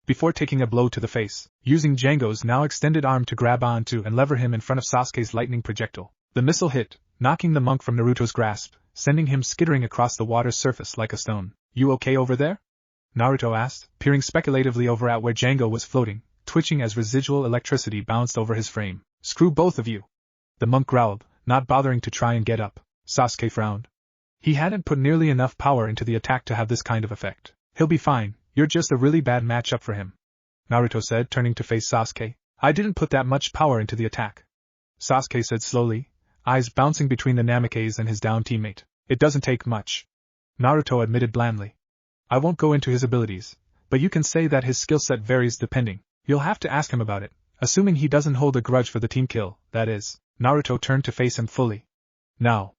before taking a blow to the face, using Django's now extended arm to grab onto and lever him in front of Sasuke's lightning projectile. The missile hit, knocking the monk from Naruto's grasp, sending him skittering across the water's surface like a stone. "You okay over there?" Naruto asked, peering speculatively over at where Django was floating, twitching as residual electricity bounced over his frame. "Screw both of you," the monk growled, not bothering to try and get up. Sasuke frowned. He hadn't put nearly enough power into the attack to have this kind of effect. "He'll be fine, you're just a really bad matchup for him," Naruto said, turning to face Sasuke. "I didn't put that much power into the attack," Sasuke said slowly, eyes bouncing between the Namikaze and his down teammate. "It doesn't take much," Naruto admitted blandly. "I won't go into his abilities, but you can say that his skill set varies depending. You'll have to ask him about it, assuming he doesn't hold a grudge for the team kill, that is." Naruto turned to face him fully. "Now,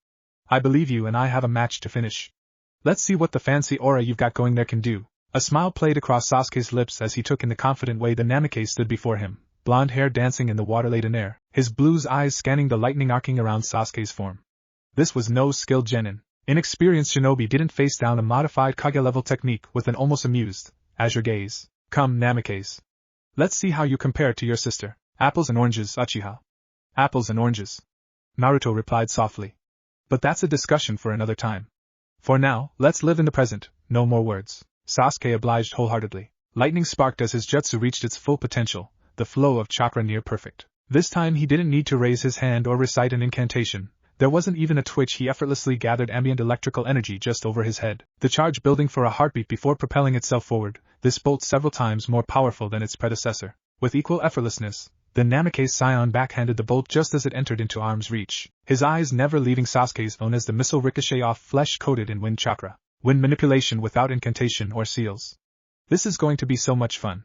I believe you and I have a match to finish. Let's see what the fancy aura you've got going there can do." A smile played across Sasuke's lips as he took in the confident way the Namikaze stood before him, blonde hair dancing in the water-laden air, his blues eyes scanning the lightning arcing around Sasuke's form. This was no skilled genin. Inexperienced shinobi didn't face down a modified Kage-level technique with an almost amused, azure gaze. "Come, Namikaze. Let's see how you compare to your sister." "Apples and oranges, Uchiha." "Apples and oranges," Naruto replied softly. "But that's a discussion for another time. For now, let's live in the present, no more words." Sasuke obliged wholeheartedly. Lightning sparked as his jutsu reached its full potential, the flow of chakra near perfect. This time he didn't need to raise his hand or recite an incantation. There wasn't even a twitch. He effortlessly gathered ambient electrical energy just over his head, the charge building for a heartbeat before propelling itself forward, this bolt several times more powerful than its predecessor. With equal effortlessness, the Namikaze scion backhanded the bolt just as it entered into arm's reach, his eyes never leaving Sasuke's own as the missile ricocheted off flesh coated in wind chakra. Wind manipulation without incantation or seals. "This is going to be so much fun,"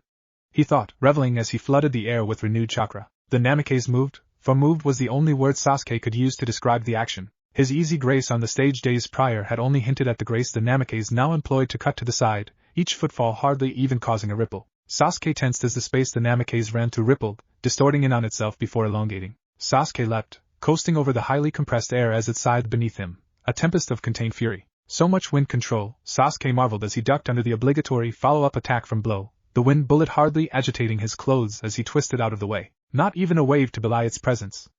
he thought, reveling as he flooded the air with renewed chakra. The Namikaze moved, for moved was the only word Sasuke could use to describe the action. His easy grace on the stage days prior had only hinted at the grace the Namikaze now employed to cut to the side, each footfall hardly even causing a ripple. Sasuke tensed as the space the Namikaze ran through rippled, distorting in on itself before elongating. Sasuke leapt, coasting over the highly compressed air as it sighed beneath him, a tempest of contained fury. So much wind control, Sasuke marveled as he ducked under the obligatory follow-up attack from Blow, the wind bullet hardly agitating his clothes as he twisted out of the way. Not even a wave to belie its presence.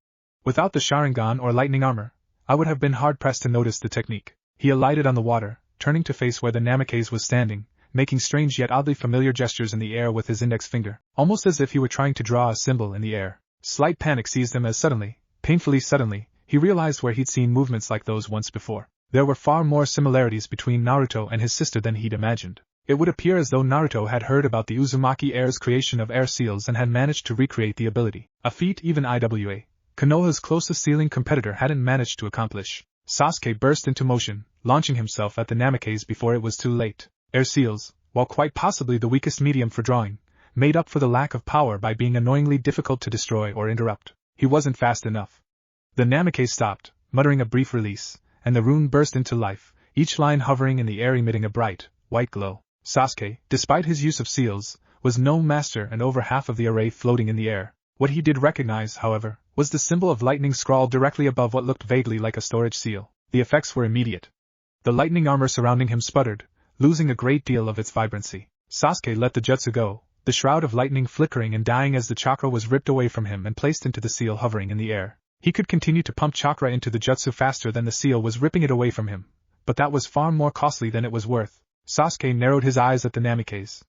Without the Sharingan or lightning armor, I would have been hard-pressed to notice the technique. He alighted on the water, turning to face where the Namikaze was standing, making strange yet oddly familiar gestures in the air with his index finger, almost as if he were trying to draw a symbol in the air. Slight panic seized him as suddenly, painfully suddenly, he realized where he'd seen movements like those once before. There were far more similarities between Naruto and his sister than he'd imagined. It would appear as though Naruto had heard about the Uzumaki heir's creation of air seals and had managed to recreate the ability, a feat even Iwa, Konoha's closest ceiling competitor, hadn't managed to accomplish. Sasuke burst into motion, launching himself at the Namikaze before it was too late. Air seals, while quite possibly the weakest medium for drawing, made up for the lack of power by being annoyingly difficult to destroy or interrupt. He wasn't fast enough. The Namikaze stopped, muttering a brief release, and the rune burst into life, each line hovering in the air emitting a bright, white glow. Sasuke, despite his use of seals, was no master and over half of the array floating in the air. What he did recognize, however, was the symbol of lightning scrawled directly above what looked vaguely like a storage seal. The effects were immediate. The lightning armor surrounding him sputtered, losing a great deal of its vibrancy. Sasuke let the jutsu go, the shroud of lightning flickering and dying as the chakra was ripped away from him and placed into the seal hovering in the air. He could continue to pump chakra into the jutsu faster than the seal was ripping it away from him, but that was far more costly than it was worth. Sasuke narrowed his eyes at the Namikaze.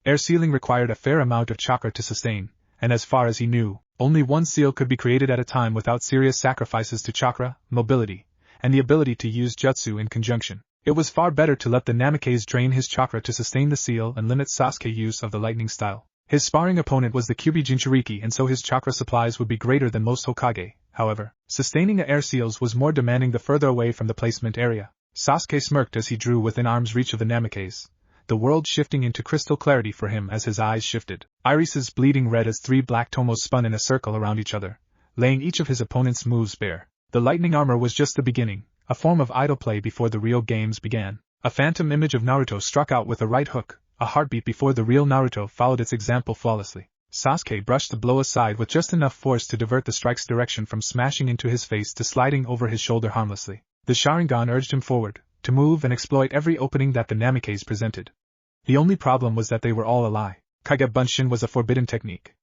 Air sealing required a fair amount of chakra to sustain, and as far as he knew, only one seal could be created at a time without serious sacrifices to chakra, mobility, and the ability to use jutsu in conjunction. It was far better to let the Namikaze drain his chakra to sustain the seal and limit Sasuke's use of the lightning style. His sparring opponent was the Kyuubi Jinchuriki, and so his chakra supplies would be greater than most Hokage. However, sustaining the air seals was more demanding the further away from the placement area. Sasuke smirked as he drew within arm's reach of the Namikaze, the world shifting into crystal clarity for him as his eyes shifted. Irises bleeding red as three black tomos spun in a circle around each other, laying each of his opponent's moves bare. The lightning armor was just the beginning, a form of idle play before the real games began. A phantom image of Naruto struck out with a right hook, a heartbeat before the real Naruto followed its example flawlessly. Sasuke brushed the blow aside with just enough force to divert the strike's direction from smashing into his face to sliding over his shoulder harmlessly. The Sharingan urged him forward, to move and exploit every opening that the Namikaze presented. The only problem was that they were all a lie. Kage Bunshin was a forbidden technique.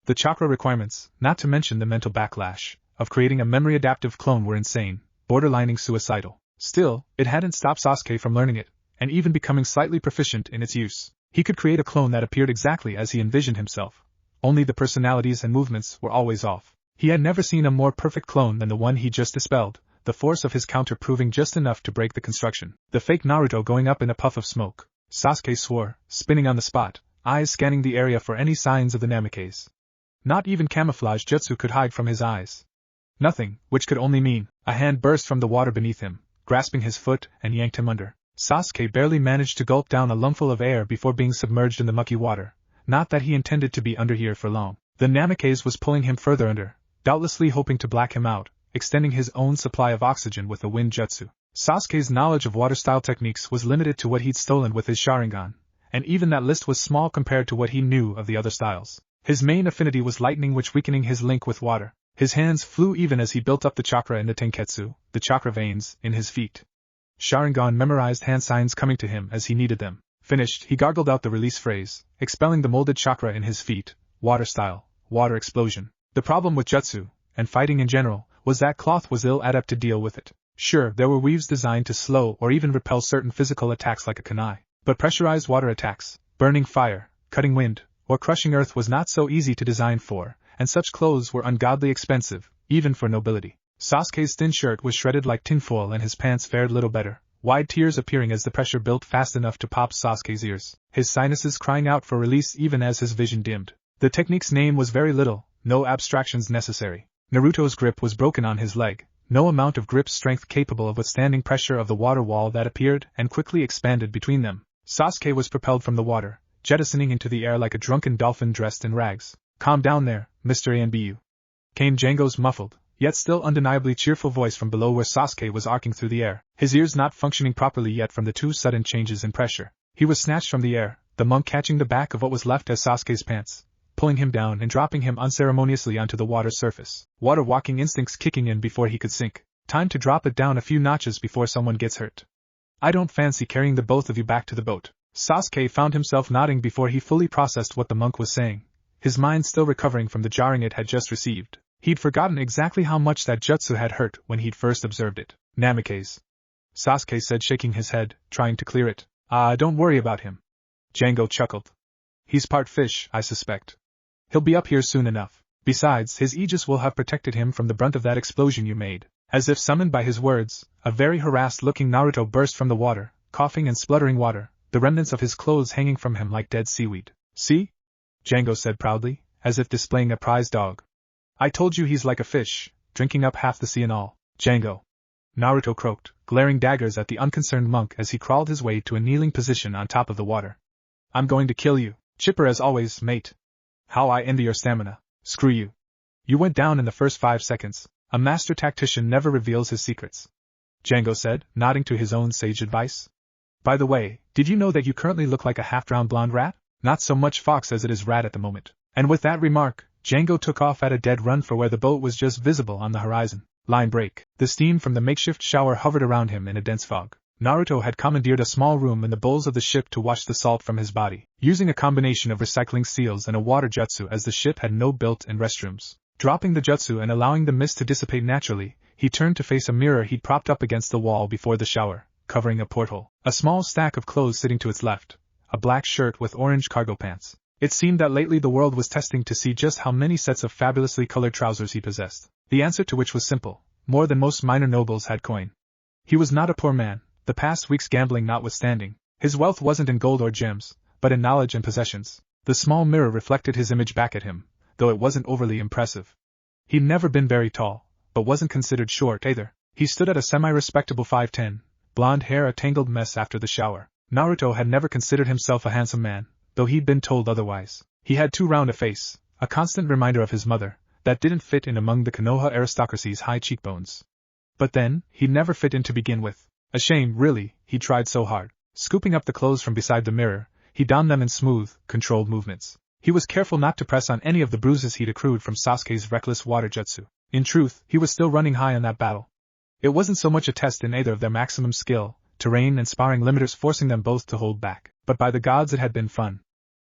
The chakra requirements, not to mention the mental backlash, of creating a memory-adaptive clone were insane, borderlining suicidal. Still, it hadn't stopped Sasuke from learning it, and even becoming slightly proficient in its use. He could create a clone that appeared exactly as he envisioned himself. Only the personalities and movements were always off. He had never seen a more perfect clone than the one he just dispelled, the force of his counter proving just enough to break the construction. The fake Naruto going up in a puff of smoke. Sasuke swore, spinning on the spot, eyes scanning the area for any signs of the Namikaze. Not even camouflage jutsu could hide from his eyes. Nothing, which could only mean, a hand burst from the water beneath him, grasping his foot and yanked him under. Sasuke barely managed to gulp down a lungful of air before being submerged in the mucky water. Not that he intended to be under here for long. The Namikaze was pulling him further under, doubtlessly hoping to black him out, extending his own supply of oxygen with the wind jutsu. Sasuke's knowledge of water-style techniques was limited to what he'd stolen with his Sharingan, and even that list was small compared to what he knew of the other styles. His main affinity was lightning, which weakening his link with water. His hands flew even as he built up the chakra in the tenketsu, the chakra veins, in his feet. Sharingan memorized hand signs coming to him as he needed them. Finished, he gargled out the release phrase, expelling the molded chakra in his feet. Water style, water explosion. The problem with jutsu, and fighting in general, was that cloth was ill-adept to deal with it. Sure, there were weaves designed to slow or even repel certain physical attacks like a kunai, but pressurized water attacks, burning fire, cutting wind, or crushing earth was not so easy to design for, and such clothes were ungodly expensive, even for nobility. Sasuke's thin shirt was shredded like tinfoil and his pants fared little better, wide tears appearing as the pressure built fast enough to pop Sasuke's ears, his sinuses crying out for release even as his vision dimmed. The technique's name was very little, no abstractions necessary. Naruto's grip was broken on his leg, no amount of grip strength capable of withstanding pressure of the water wall that appeared and quickly expanded between them. Sasuke was propelled from the water, jettisoning into the air like a drunken dolphin dressed in rags. "Calm down there, Mr. ANBU," came Django's muffled, yet still undeniably cheerful voice from below where Sasuke was arcing through the air, his ears not functioning properly yet from the two sudden changes in pressure. He was snatched from the air, the monk catching the back of what was left as Sasuke's pants, pulling him down and dropping him unceremoniously onto the water surface. Water walking instincts kicking in before he could sink. Time to drop it down a few notches before someone gets hurt. "I don't fancy carrying the both of you back to the boat." Sasuke found himself nodding before he fully processed what the monk was saying, his mind still recovering from the jarring it had just received. He'd forgotten exactly how much that jutsu had hurt when he'd first observed it. "Namikaze," Sasuke said, shaking his head, trying to clear it. Don't worry about him." Django chuckled. "He's part fish, I suspect. He'll be up here soon enough. Besides, his aegis will have protected him from the brunt of that explosion you made." As if summoned by his words, a very harassed-looking Naruto burst from the water, coughing and spluttering water, the remnants of his clothes hanging from him like dead seaweed. "See?" Django said proudly, as if displaying a prize dog. "I told you he's like a fish, drinking up half the sea and all." "Django," Naruto croaked, glaring daggers at the unconcerned monk as he crawled his way to a kneeling position on top of the water. "I'm going to kill you. Chipper as always, mate. How I envy your stamina. Screw you. You went down in the first 5 seconds. A master tactician never reveals his secrets," Django said, nodding to his own sage advice. "By the way, did you know that you currently look like a half-drowned blonde rat? Not so much fox as it is rat at the moment." And with that remark, Django took off at a dead run for where the boat was just visible on the horizon. Line break. The steam from the makeshift shower hovered around him in a dense fog. Naruto had commandeered a small room in the bowls of the ship to wash the salt from his body, using a combination of recycling seals and a water jutsu as the ship had no built-in restrooms. Dropping the jutsu and allowing the mist to dissipate naturally, he turned to face a mirror he'd propped up against the wall before the shower, covering a porthole. A small stack of clothes sitting to its left, a black shirt with orange cargo pants. It seemed that lately the world was testing to see just how many sets of fabulously colored trousers he possessed, the answer to which was simple: more than most minor nobles had coin. He was not a poor man, the past week's gambling notwithstanding. His wealth wasn't in gold or gems, but in knowledge and possessions. The small mirror reflected his image back at him, though it wasn't overly impressive. He'd never been very tall, but wasn't considered short either. He stood at a semi-respectable 5'10", blonde hair a tangled mess after the shower. Naruto had never considered himself a handsome man, though he'd been told otherwise. He had too round a face, a constant reminder of his mother, that didn't fit in among the Konoha aristocracy's high cheekbones. But then, he'd never fit in to begin with. A shame, really, he tried so hard. Scooping up the clothes from beside the mirror, he donned them in smooth, controlled movements. He was careful not to press on any of the bruises he'd accrued from Sasuke's reckless water jutsu. In truth, he was still running high on that battle. It wasn't so much a test in either of their maximum skill, terrain and sparring limiters forcing them both to hold back, but by the gods it had been fun.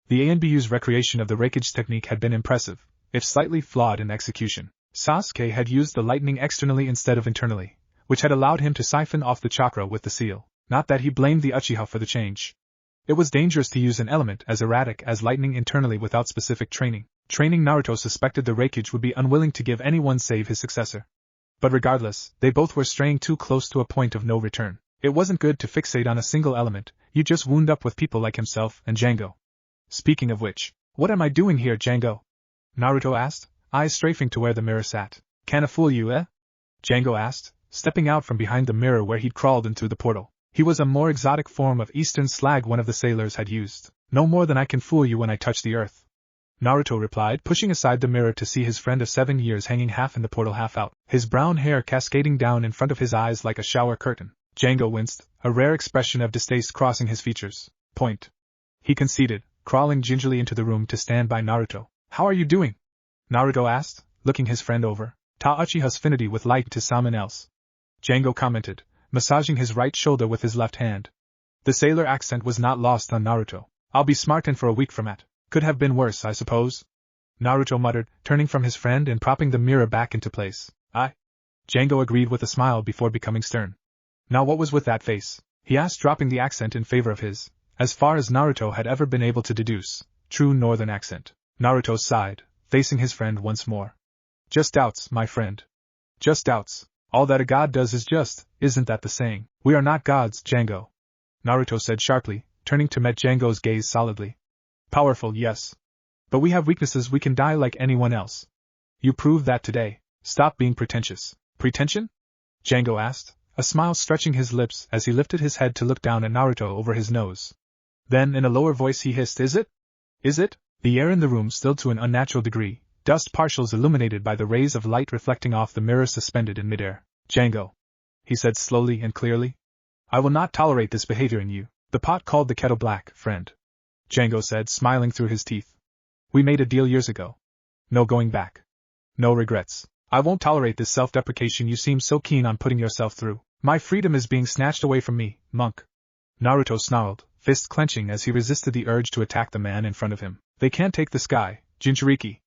The ANBU's recreation of the Reconnecting technique had been impressive, if slightly flawed in execution. Sasuke had used the lightning externally instead of internally, which had allowed him to siphon off the chakra with the seal. Not that he blamed the Uchiha for the change. It was dangerous to use an element as erratic as lightning internally without specific training. Naruto suspected the Reconnecting would be unwilling to give anyone save his successor. But regardless, they both were straying too close to a point of no return. It wasn't good to fixate on a single element, you just wound up with people like himself and Django. Speaking of which, what am I doing here, Django? Naruto asked, eyes strafing to where the mirror sat. Can't fool you, eh? Django asked, stepping out from behind the mirror where he'd crawled in through the portal. He was a more exotic form of Eastern slag one of the sailors had used. No more than I can fool you when I touch the earth. Naruto replied, pushing aside the mirror to see his friend of 7 years hanging half in the portal half out, his brown hair cascading down in front of his eyes like a shower curtain. Django winced, a rare expression of distaste crossing his features. Point. He conceded, crawling gingerly into the room to stand by Naruto. How are you doing? Naruto asked, looking his friend over. Ta Uchiha's affinity with light to someone else. Django commented, massaging his right shoulder with his left hand. The sailor accent was not lost on Naruto. I'll be smartin' for a week from at. Could have been worse, I suppose. Naruto muttered, turning from his friend and propping the mirror back into place. Django agreed with a smile before becoming stern. Now what was with that face? He asked, dropping the accent in favor of his, as far as Naruto had ever been able to deduce, true northern accent. Naruto sighed, facing his friend once more. Just doubts, my friend. Just doubts. All that a god does is just, isn't that the saying? We are not gods, Django. Naruto said sharply, turning to meet Django's gaze solidly. Powerful, yes. But we have weaknesses, we can die like anyone else. You proved that today. Stop being pretentious. Pretension? Django asked, a smile stretching his lips as he lifted his head to look down at Naruto over his nose. Then in a lower voice he hissed, Is it? Is it? The air in the room stilled to an unnatural degree, dust partials illuminated by the rays of light reflecting off the mirror suspended in midair. Django, he said slowly and clearly, I will not tolerate this behavior in you. The pot called the kettle black, friend. Django said, smiling through his teeth. We made a deal years ago. No going back. No regrets. I won't tolerate this self-deprecation you seem so keen on putting yourself through. My freedom is being snatched away from me, monk. Naruto snarled, fist clenching as he resisted the urge to attack the man in front of him. They can't take the sky, Jinchuriki.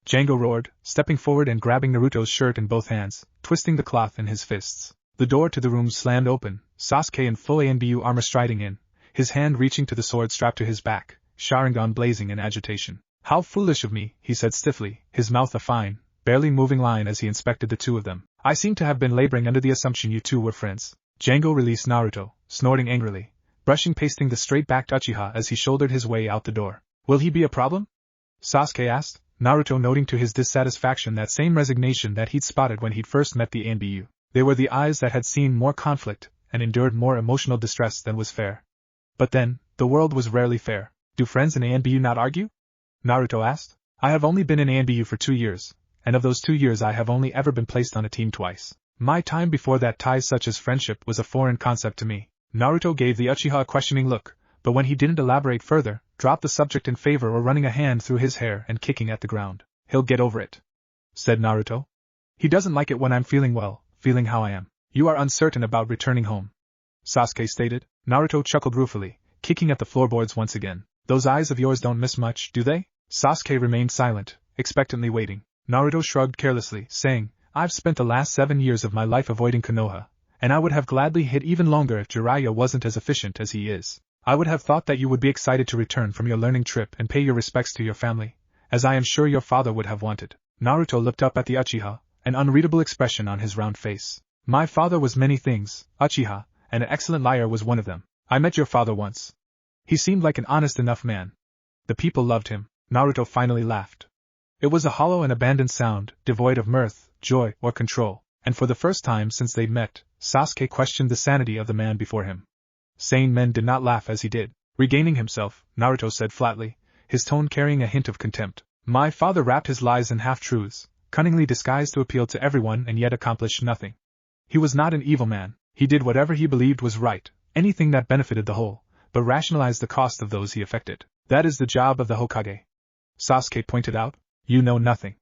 Django roared, stepping forward and grabbing Naruto's shirt in both hands, twisting the cloth in his fists. The door to the room slammed open, Sasuke in full ANBU armor striding in, his hand reaching to the sword strapped to his back, Sharingan blazing in agitation. How foolish of me, he said stiffly, his mouth a fine, barely moving line as he inspected the two of them. I seem to have been laboring under the assumption you two were friends. Django released Naruto, snorting angrily, brushing pasting the straight-backed Uchiha as he shouldered his way out the door. Will he be a problem? Sasuke asked, Naruto noting to his dissatisfaction that same resignation that he'd spotted when he'd first met the ANBU. They were the eyes that had seen more conflict and endured more emotional distress than was fair. But then, the world was rarely fair. Do friends in ANBU not argue? Naruto asked. I have only been in ANBU for 2 years, and of those 2 years I have only ever been placed on a team twice. My time before that, ties such as friendship was a foreign concept to me. Naruto gave the Uchiha a questioning look, but when he didn't elaborate further, dropped the subject in favor of running a hand through his hair and kicking at the ground. He'll get over it, said Naruto. He doesn't like it when I'm feeling well, feeling how I am. You are uncertain about returning home, Sasuke stated. Naruto chuckled ruefully, kicking at the floorboards once again. Those eyes of yours don't miss much, do they? Sasuke remained silent, expectantly waiting. Naruto shrugged carelessly, saying, I've spent the last 7 years of my life avoiding Konoha, and I would have gladly hid even longer if Jiraiya wasn't as efficient as he is. I would have thought that you would be excited to return from your learning trip and pay your respects to your family, as I am sure your father would have wanted. Naruto looked up at the Uchiha, an unreadable expression on his round face. My father was many things, Uchiha, and an excellent liar was one of them. I met your father once. He seemed like an honest enough man. The people loved him. Naruto finally laughed. It was a hollow and abandoned sound, devoid of mirth, joy, or control, and for the first time since they'd met, Sasuke questioned the sanity of the man before him. Sane men did not laugh as he did. Regaining himself, Naruto said flatly, his tone carrying a hint of contempt. My father wrapped his lies in half-truths, cunningly disguised to appeal to everyone and yet accomplished nothing. He was not an evil man. He did whatever he believed was right, anything that benefited the whole, but rationalized the cost of those he affected. That is the job of the Hokage. Sasuke pointed out. You know nothing,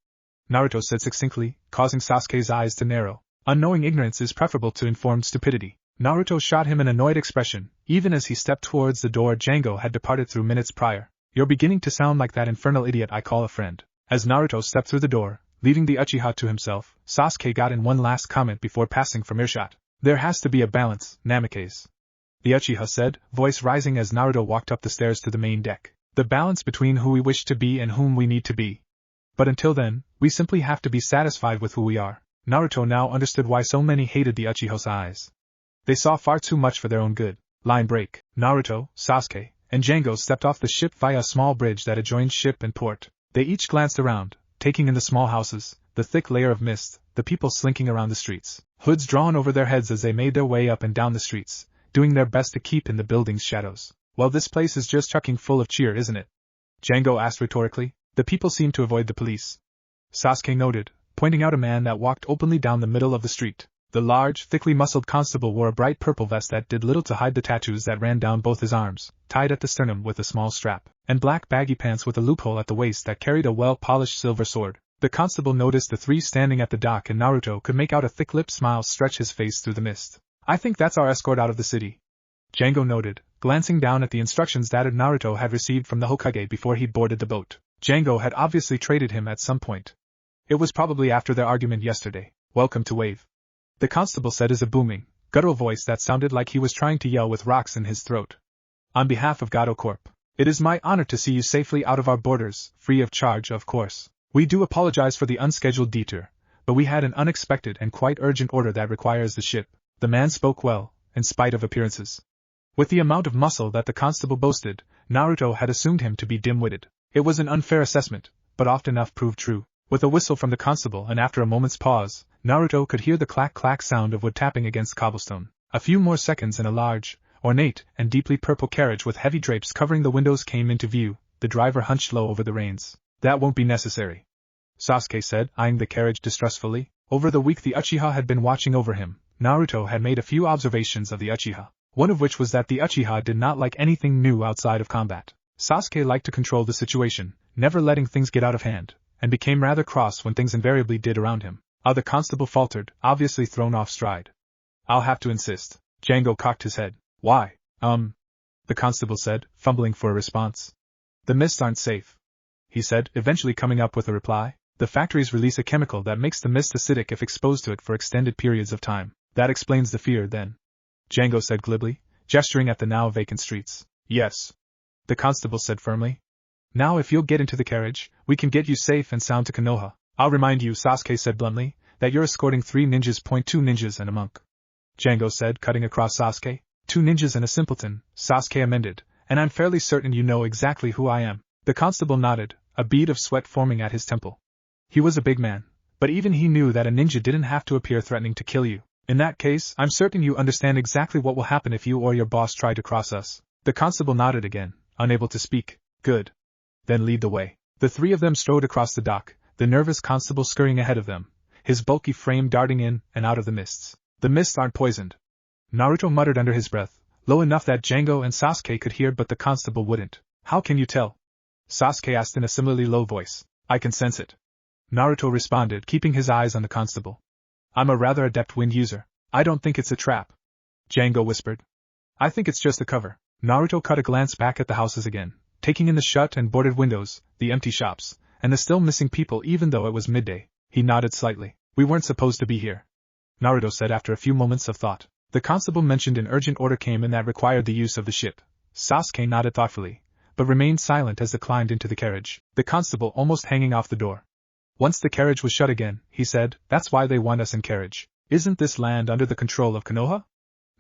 Naruto said succinctly, causing Sasuke's eyes to narrow. Unknowing ignorance is preferable to informed stupidity. Naruto shot him an annoyed expression, even as he stepped towards the door Django had departed through minutes prior. You're beginning to sound like that infernal idiot I call a friend. As Naruto stepped through the door, leaving the Uchiha to himself, Sasuke got in one last comment before passing from earshot. There has to be a balance, Namikaze. The Uchiha said, voice rising as Naruto walked up the stairs to the main deck. The balance between who we wish to be and whom we need to be. But until then, we simply have to be satisfied with who we are. Naruto now understood why so many hated the Uchiha's eyes. They saw far too much for their own good. Line break. Naruto, Sasuke, and Django stepped off the ship via a small bridge that adjoined ship and port. They each glanced around, taking in the small houses, the thick layer of mist, the people slinking around the streets, hoods drawn over their heads as they made their way up and down the streets, doing their best to keep in the building's shadows. Well, this place is just chucking full of cheer, isn't it? Django asked rhetorically. The people seem to avoid the police. Sasuke noted, pointing out a man that walked openly down the middle of the street. The large, thickly muscled constable wore a bright purple vest that did little to hide the tattoos that ran down both his arms, tied at the sternum with a small strap, and black baggy pants with a loophole at the waist that carried a well-polished silver sword. The constable noticed the three standing at the dock, and Naruto could make out a thick-lipped smile stretch his face through the mist. I think that's our escort out of the city, Django noted, glancing down at the instructions that Naruto had received from the Hokage before he'd boarded the boat. Django had obviously traded him at some point. It was probably after their argument yesterday. Welcome to Wave, the constable said as a booming, guttural voice that sounded like he was trying to yell with rocks in his throat. On behalf of Gato Corp, it is my honor to see you safely out of our borders, free of charge, of course. We do apologize for the unscheduled detour, but we had an unexpected and quite urgent order that requires the ship. The man spoke well, in spite of appearances. With the amount of muscle that the constable boasted, Naruto had assumed him to be dim-witted. It was an unfair assessment, but oft enough proved true. With a whistle from the constable and after a moment's pause, Naruto could hear the clack-clack sound of wood tapping against cobblestone. A few more seconds and a large, ornate, and deeply purple carriage with heavy drapes covering the windows came into view. The driver hunched low over the reins. That won't be necessary, Sasuke said, eyeing the carriage distrustfully. Over the week the Uchiha had been watching over him. Naruto had made a few observations of the Uchiha, one of which was that the Uchiha did not like anything new outside of combat. Sasuke liked to control the situation, never letting things get out of hand, and became rather cross when things invariably did around him. The constable faltered, obviously thrown off stride. I'll have to insist. Django cocked his head. Why? The constable said, fumbling for a response. The mists aren't safe, he said, eventually coming up with a reply. The factories release a chemical that makes the mist acidic if exposed to it for extended periods of time. That explains the fear, then, Django said glibly, gesturing at the now vacant streets. Yes, the constable said firmly. Now if you'll get into the carriage, we can get you safe and sound to Konoha. I'll remind you, Sasuke said bluntly, that you're escorting 3 ninjas. 2 ninjas and a monk, Django said, cutting across Sasuke. 2 ninjas and a simpleton, Sasuke amended, and I'm fairly certain you know exactly who I am. The constable nodded, a bead of sweat forming at his temple. He was a big man, but even he knew that a ninja didn't have to appear threatening to kill you. In that case, I'm certain you understand exactly what will happen if you or your boss try to cross us. The constable nodded again, unable to speak. Good. Then lead the way. The 3 of them strode across the dock, the nervous constable scurrying ahead of them, his bulky frame darting in and out of the mists. The mists aren't poisoned, Naruto muttered under his breath, low enough that Django and Sasuke could hear but the constable wouldn't. How can you tell? Sasuke asked in a similarly low voice. I can sense it, Naruto responded, keeping his eyes on the constable. I'm a rather adept wind user. I don't think it's a trap, Django whispered. I think it's just a cover. Naruto cut a glance back at the houses again, taking in the shut and boarded windows, the empty shops, and the still missing people even though it was midday. He nodded slightly. We weren't supposed to be here, Naruto said after a few moments of thought. The constable mentioned an urgent order came in that required the use of the ship. Sasuke nodded thoughtfully, but remained silent as they climbed into the carriage, the constable almost hanging off the door. Once the carriage was shut again, he said, that's why they want us in carriage. Isn't this land under the control of Konoha?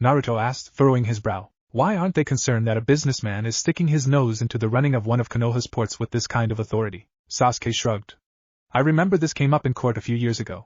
Naruto asked, furrowing his brow. Why aren't they concerned that a businessman is sticking his nose into the running of one of Konoha's ports with this kind of authority? Sasuke shrugged. I remember this came up in court a few years ago.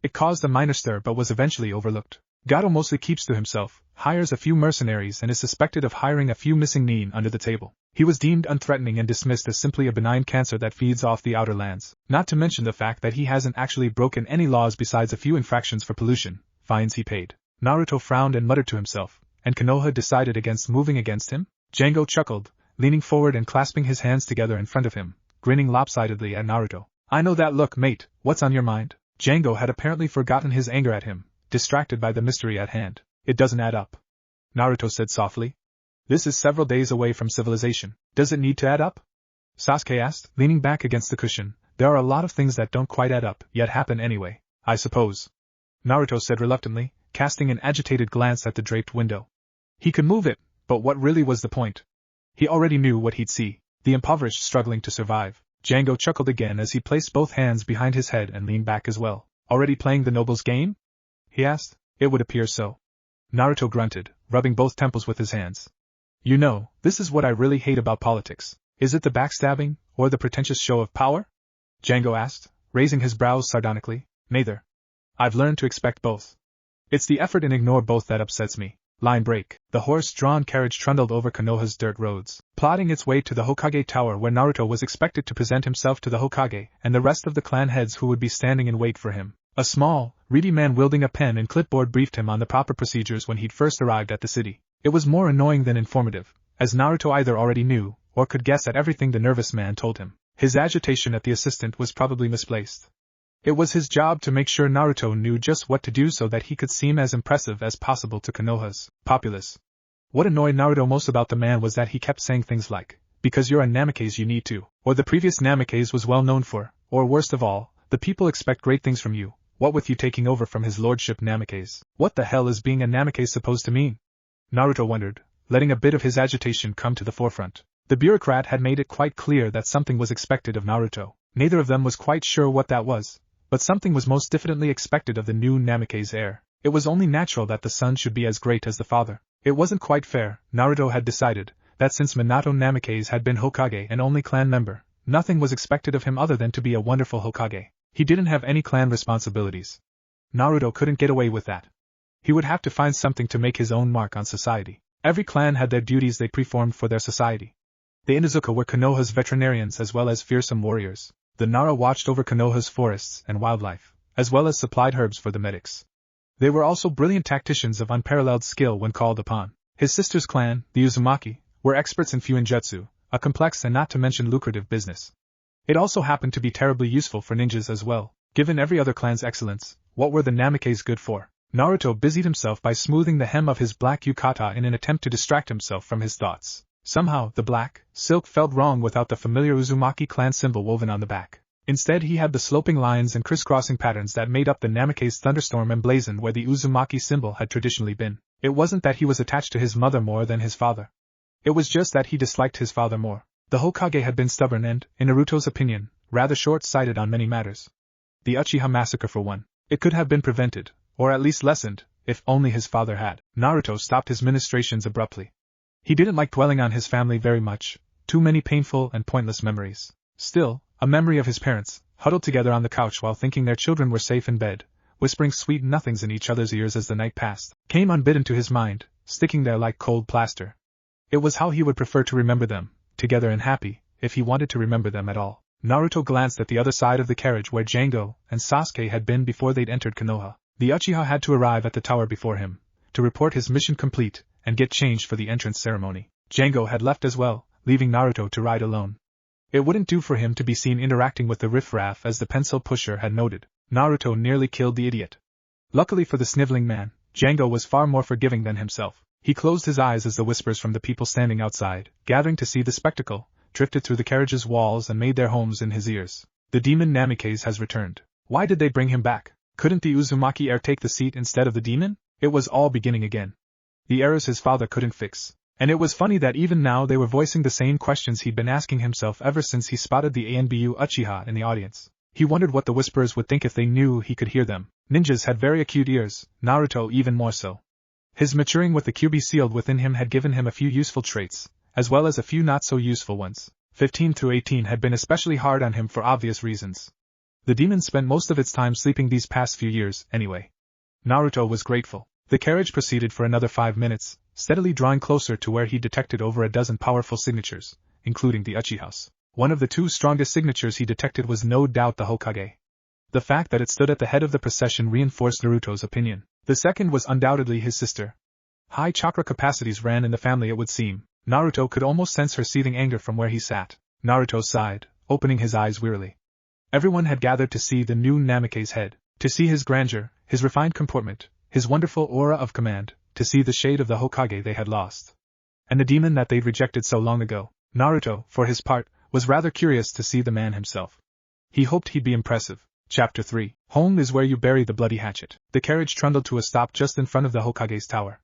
It caused a minor stir but was eventually overlooked. Gato mostly keeps to himself, hires a few mercenaries and is suspected of hiring a few missing nin under the table. He was deemed unthreatening and dismissed as simply a benign cancer that feeds off the outer lands, not to mention the fact that he hasn't actually broken any laws besides a few infractions for pollution, fines he paid. Naruto frowned and muttered to himself, and Konoha decided against moving against him? Django chuckled, leaning forward and clasping his hands together in front of him, grinning lopsidedly at Naruto. I know that look, mate, what's on your mind? Django had apparently forgotten his anger at him, distracted by the mystery at hand. It doesn't add up, Naruto said softly. This is several days away from civilization. Does it need to add up? Sasuke asked, leaning back against the cushion. There are a lot of things that don't quite add up, yet happen anyway, I suppose. Naruto said reluctantly, casting an agitated glance at the draped window. He could move it, but what really was the point? He already knew what he'd see, the impoverished struggling to survive. Django chuckled again as he placed both hands behind his head and leaned back as well. Already playing the noble's game? He asked. It would appear so. Naruto grunted, rubbing both temples with his hands. You know, this is what I really hate about politics. Is it the backstabbing, or the pretentious show of power? Django asked, raising his brows sardonically. Neither. I've learned to expect both. It's the effort and ignore both that upsets me. Line break. The horse-drawn carriage trundled over Konoha's dirt roads, plodding its way to the Hokage Tower where Naruto was expected to present himself to the Hokage and the rest of the clan heads who would be standing in wait for him. A small, reedy man wielding a pen and clipboard briefed him on the proper procedures when he'd first arrived at the city. It was more annoying than informative, as Naruto either already knew, or could guess at everything the nervous man told him. His agitation at the assistant was probably misplaced. It was his job to make sure Naruto knew just what to do so that he could seem as impressive as possible to Konoha's populace. What annoyed Naruto most about the man was that he kept saying things like, because you're a Namikaze you need to, or the previous Namikaze was well known for, or worst of all, the people expect great things from you, what with you taking over from his lordship Namikaze. What the hell is being a Namikaze supposed to mean? Naruto wondered, letting a bit of his agitation come to the forefront. The bureaucrat had made it quite clear that something was expected of Naruto. Neither of them was quite sure what that was, but something was most definitely expected of the new Namikaze heir. It was only natural that the son should be as great as the father. It wasn't quite fair, Naruto had decided, that since Minato Namikaze had been Hokage and only clan member, nothing was expected of him other than to be a wonderful Hokage. He didn't have any clan responsibilities. Naruto couldn't get away with that. He would have to find something to make his own mark on society. Every clan had their duties they preformed for their society. The Inuzuka were Konoha's veterinarians as well as fearsome warriors. The Nara watched over Konoha's forests and wildlife, as well as supplied herbs for the medics. They were also brilliant tacticians of unparalleled skill when called upon. His sister's clan, the Uzumaki, were experts in Fuinjutsu, a complex and not to mention lucrative business. It also happened to be terribly useful for ninjas as well. Given every other clan's excellence, what were the Namikaze good for? Naruto busied himself by smoothing the hem of his black yukata in an attempt to distract himself from his thoughts. Somehow, the black silk felt wrong without the familiar Uzumaki clan symbol woven on the back. Instead he had the sloping lines and crisscrossing patterns that made up the Namikaze thunderstorm emblazoned where the Uzumaki symbol had traditionally been. It wasn't that he was attached to his mother more than his father. It was just that he disliked his father more. The Hokage had been stubborn and, in Naruto's opinion, rather short-sighted on many matters. The Uchiha massacre for one. It could have been prevented, or at least lessened, if only his father had. Naruto stopped his ministrations abruptly. He didn't like dwelling on his family very much, too many painful and pointless memories. Still, a memory of his parents, huddled together on the couch while thinking their children were safe in bed, whispering sweet nothings in each other's ears as the night passed, came unbidden to his mind, sticking there like cold plaster. It was how he would prefer to remember them, together and happy, if he wanted to remember them at all. Naruto glanced at the other side of the carriage where Django and Sasuke had been before they'd entered Konoha. The Uchiha had to arrive at the tower before him, to report his mission complete, and get changed for the entrance ceremony. Django had left as well, leaving Naruto to ride alone. It wouldn't do for him to be seen interacting with the riffraff as the pencil pusher had noted. Naruto nearly killed the idiot. Luckily for the sniveling man, Django was far more forgiving than himself. He closed his eyes as the whispers from the people standing outside, gathering to see the spectacle, drifted through the carriage's walls and made their homes in his ears. The demon Namikaze has returned. Why did they bring him back? Couldn't the Uzumaki heir take the seat instead of the demon? It was all beginning again. The errors his father couldn't fix. And it was funny that even now they were voicing the same questions he'd been asking himself ever since he spotted the ANBU Uchiha in the audience. He wondered what the whisperers would think if they knew he could hear them. Ninjas had very acute ears, Naruto even more so. His maturing with the QB sealed within him had given him a few useful traits, as well as a few not so useful ones. 15 through 18 had been especially hard on him for obvious reasons. The demon spent most of its time sleeping these past few years, anyway. Naruto was grateful. The carriage proceeded for another 5 minutes, steadily drawing closer to where he detected over a dozen powerful signatures, including the Uchiha's. One of the two strongest signatures he detected was no doubt the Hokage. The fact that it stood at the head of the procession reinforced Naruto's opinion. The second was undoubtedly his sister. High chakra capacities ran in the family, it would seem. Naruto could almost sense her seething anger from where he sat. Naruto sighed, opening his eyes wearily. Everyone had gathered to see the new Namikaze head, to see his grandeur, his refined comportment, his wonderful aura of command, to see the shade of the Hokage they had lost. And the demon that they'd rejected so long ago. Naruto, for his part, was rather curious to see the man himself. He hoped he'd be impressive. Chapter 3. Home is where you bury the bloody hatchet. The carriage trundled to a stop just in front of the Hokage's tower.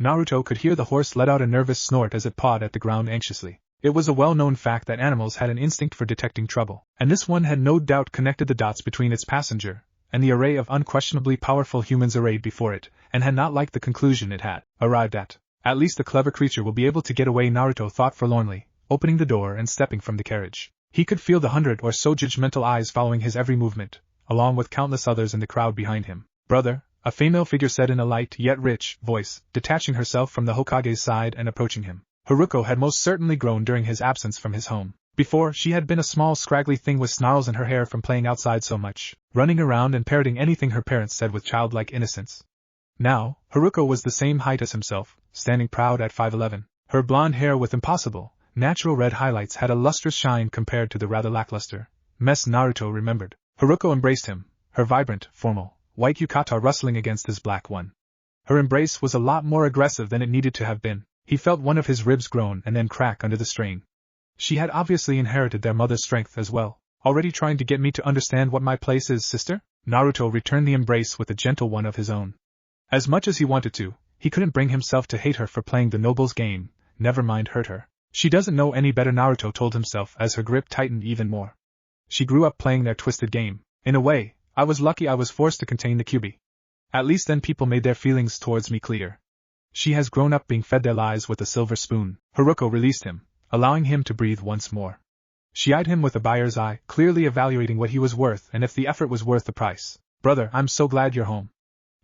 Naruto could hear the horse let out a nervous snort as it pawed at the ground anxiously. It was a well-known fact that animals had an instinct for detecting trouble, and this one had no doubt connected the dots between its passenger and the array of unquestionably powerful humans arrayed before it, and had not liked the conclusion it had arrived at. At least the clever creature will be able to get away, Naruto thought forlornly, opening the door and stepping from the carriage. He could feel the 100 or so judgmental eyes following his every movement, along with countless others in the crowd behind him. Brother, a female figure said in a light yet rich voice, detaching herself from the Hokage's side and approaching him. Haruko had most certainly grown during his absence from his home. Before, she had been a small scraggly thing with snarls in her hair from playing outside so much, running around and parroting anything her parents said with childlike innocence. Now, Haruko was the same height as himself, standing proud at 5'11". Her blonde hair with impossible, natural red highlights had a lustrous shine compared to the rather lackluster mess Naruto remembered. Haruko embraced him, her vibrant, formal, white yukata rustling against his black one. Her embrace was a lot more aggressive than it needed to have been. He felt one of his ribs groan and then crack under the strain. She had obviously inherited their mother's strength as well. Already trying to get me to understand what my place is, sister? Naruto returned the embrace with a gentle one of his own. As much as he wanted to, he couldn't bring himself to hate her for playing the noble's game, never mind hurt her. She doesn't know any better, Naruto told himself as her grip tightened even more. She grew up playing their twisted game. In a way, I was lucky I was forced to contain the Kyuubi. At least then people made their feelings towards me clear. She has grown up being fed their lies with a silver spoon. Haruko released him, allowing him to breathe once more. She eyed him with a buyer's eye, clearly evaluating what he was worth and if the effort was worth the price. Brother, I'm so glad you're home,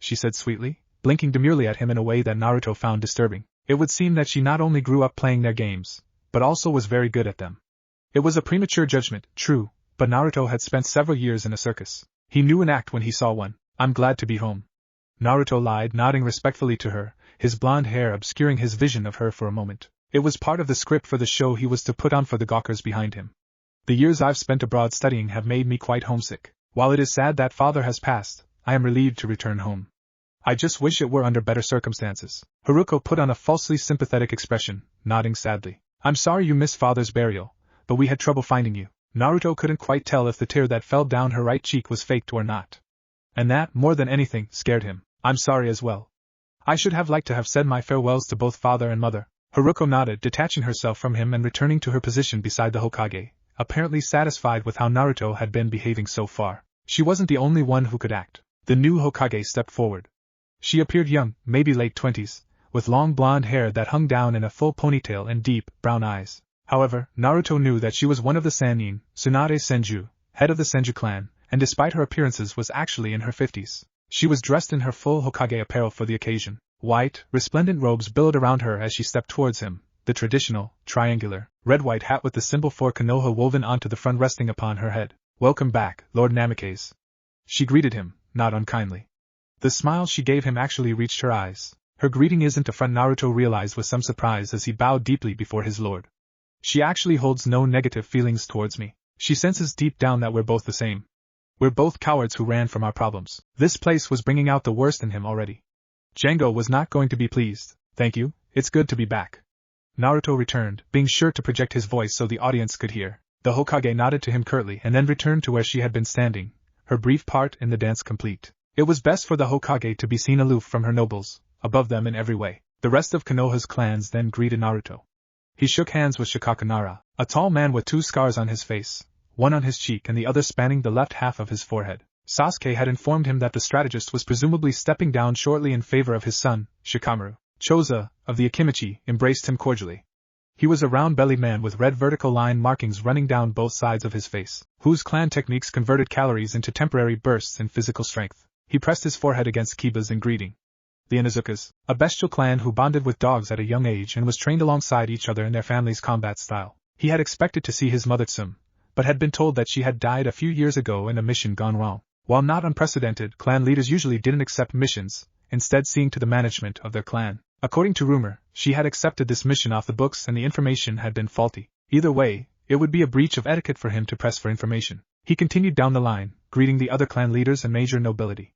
she said sweetly, blinking demurely at him in a way that Naruto found disturbing. It would seem that she not only grew up playing their games, but also was very good at them. It was a premature judgment, true, but Naruto had spent several years in a circus. He knew an act when he saw one. I'm glad to be home, Naruto lied, nodding respectfully to her, his blonde hair obscuring his vision of her for a moment. It was part of the script for the show he was to put on for the gawkers behind him. The years I've spent abroad studying have made me quite homesick. While it is sad that father has passed, I am relieved to return home. I just wish it were under better circumstances. Haruko put on a falsely sympathetic expression, nodding sadly. I'm sorry you missed father's burial, but we had trouble finding you. Naruto couldn't quite tell if the tear that fell down her right cheek was faked or not. And that, more than anything, scared him. I'm sorry as well. I should have liked to have said my farewells to both father and mother. Haruko nodded, detaching herself from him and returning to her position beside the Hokage, apparently satisfied with how Naruto had been behaving so far. She wasn't the only one who could act. The new Hokage stepped forward. She appeared young, maybe late 20s, with long blonde hair that hung down in a full ponytail and deep, brown eyes. However, Naruto knew that she was one of the Sannin, Tsunade Senju, head of the Senju clan, and despite her appearances was actually in her 50s. She was dressed in her full Hokage apparel for the occasion. White, resplendent robes billowed around her as she stepped towards him, the traditional, triangular, red-white hat with the symbol for Konoha woven onto the front resting upon her head. Welcome back, Lord Namikaze. She greeted him, not unkindly. The smile she gave him actually reached her eyes. Her greeting isn't a front, Naruto realized with some surprise as he bowed deeply before his lord. She actually holds no negative feelings towards me. She senses deep down that we're both the same. We're both cowards who ran from our problems. This place was bringing out the worst in him already. Django was not going to be pleased. Thank you, it's good to be back, Naruto returned, being sure to project his voice so the audience could hear. The Hokage nodded to him curtly and then returned to where she had been standing, her brief part in the dance complete. It was best for the Hokage to be seen aloof from her nobles, above them in every way. The rest of Konoha's clans then greeted Naruto. He shook hands with Shikakunara, a tall man with 2 scars on his face, one on his cheek and the other spanning the left half of his forehead. Sasuke had informed him that the strategist was presumably stepping down shortly in favor of his son, Shikamaru. Choza, of the Akimichi, embraced him cordially. He was a round-bellied man with red vertical line markings running down both sides of his face, whose clan techniques converted calories into temporary bursts in physical strength. He pressed his forehead against Kiba's in greeting. The Inuzukas, a bestial clan who bonded with dogs at a young age and was trained alongside each other in their family's combat style. He had expected to see his mother Tsum, but had been told that she had died a few years ago in a mission gone wrong. While not unprecedented, clan leaders usually didn't accept missions, instead seeing to the management of their clan. According to rumor, she had accepted this mission off the books and the information had been faulty. Either way, it would be a breach of etiquette for him to press for information. He continued down the line, greeting the other clan leaders and major nobility.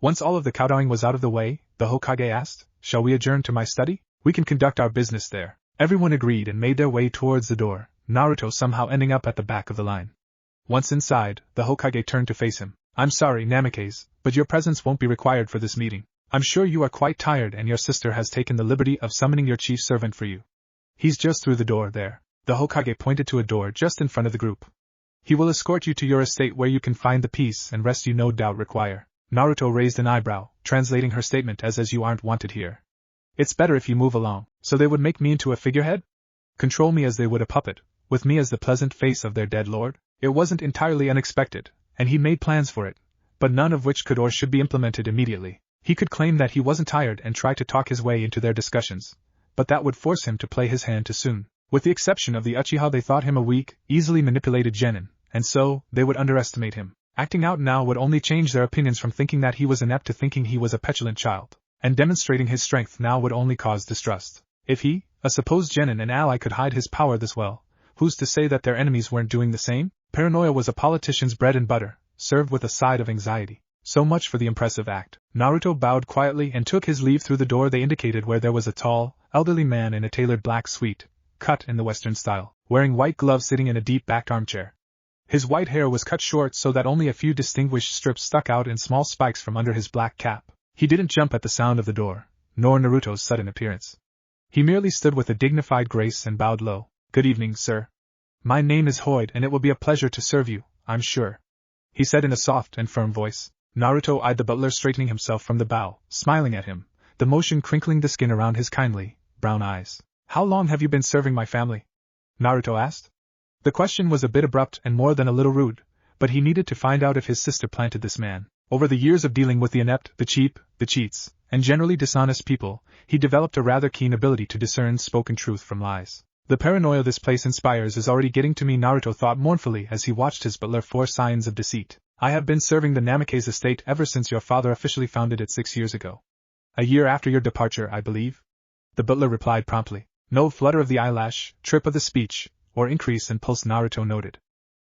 Once all of the kowtowing was out of the way, the Hokage asked, "Shall we adjourn to my study? We can conduct our business there." Everyone agreed and made their way towards the door, Naruto somehow ending up at the back of the line. Once inside, the Hokage turned to face him. "I'm sorry, Namikaze, but your presence won't be required for this meeting. I'm sure you are quite tired and your sister has taken the liberty of summoning your chief servant for you. He's just through the door there." The Hokage pointed to a door just in front of the group. "He will escort you to your estate where you can find the peace and rest you no doubt require." Naruto raised an eyebrow, translating her statement as you aren't wanted here. "It's better if you move along, so they would make me into a figurehead? Control me as they would a puppet, with me as the pleasant face of their dead lord?" It wasn't entirely unexpected, and he made plans for it, but none of which could or should be implemented immediately. He could claim that he wasn't tired and try to talk his way into their discussions, but that would force him to play his hand too soon. With the exception of the Uchiha, they thought him a weak, easily manipulated genin, and so, they would underestimate him. Acting out now would only change their opinions from thinking that he was inept to thinking he was a petulant child, and demonstrating his strength now would only cause distrust. If he, a supposed genin and ally, could hide his power this well, who's to say that their enemies weren't doing the same? Paranoia was a politician's bread and butter, served with a side of anxiety. So much for the impressive act. Naruto bowed quietly and took his leave through the door they indicated, where there was a tall, elderly man in a tailored black suit, cut in the Western style, wearing white gloves, sitting in a deep-backed armchair. His white hair was cut short so that only a few distinguished strips stuck out in small spikes from under his black cap. He didn't jump at the sound of the door, nor Naruto's sudden appearance. He merely stood with a dignified grace and bowed low. "Good evening, sir. My name is Hoid and it will be a pleasure to serve you, I'm sure," he said in a soft and firm voice. Naruto eyed the butler, straightening himself from the bow, smiling at him, the motion crinkling the skin around his kindly, brown eyes. "How long have you been serving my family?" Naruto asked. The question was a bit abrupt and more than a little rude, but he needed to find out if his sister planted this man. Over the years of dealing with the inept, the cheap, the cheats, and generally dishonest people, he developed a rather keen ability to discern spoken truth from lies. "The paranoia this place inspires is already getting to me," Naruto thought mournfully as he watched his butler for signs of deceit. "I have been serving the Namikaze estate ever since your father officially founded it 6 years ago. A year after your departure, I believe?" The butler replied promptly. No flutter of the eyelash, trip of the speech, or increase in pulse, Naruto noted.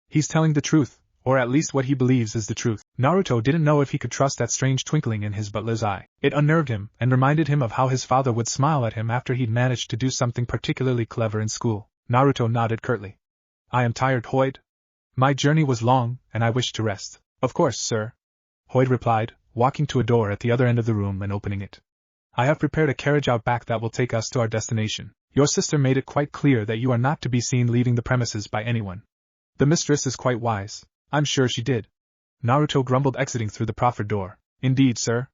He's telling the truth, or at least what he believes is the truth. Naruto didn't know if he could trust that strange twinkling in his butler's eye. It unnerved him, and reminded him of how his father would smile at him after he'd managed to do something particularly clever in school. Naruto nodded curtly. "I am tired, Hoid. My journey was long, and I wish to rest." "Of course, sir," Hoid replied, walking to a door at the other end of the room and opening it. "I have prepared a carriage out back that will take us to our destination. Your sister made it quite clear that you are not to be seen leaving the premises by anyone. The mistress is quite wise. I'm sure she did." Naruto grumbled, exiting through the proffered door. "Indeed, sir.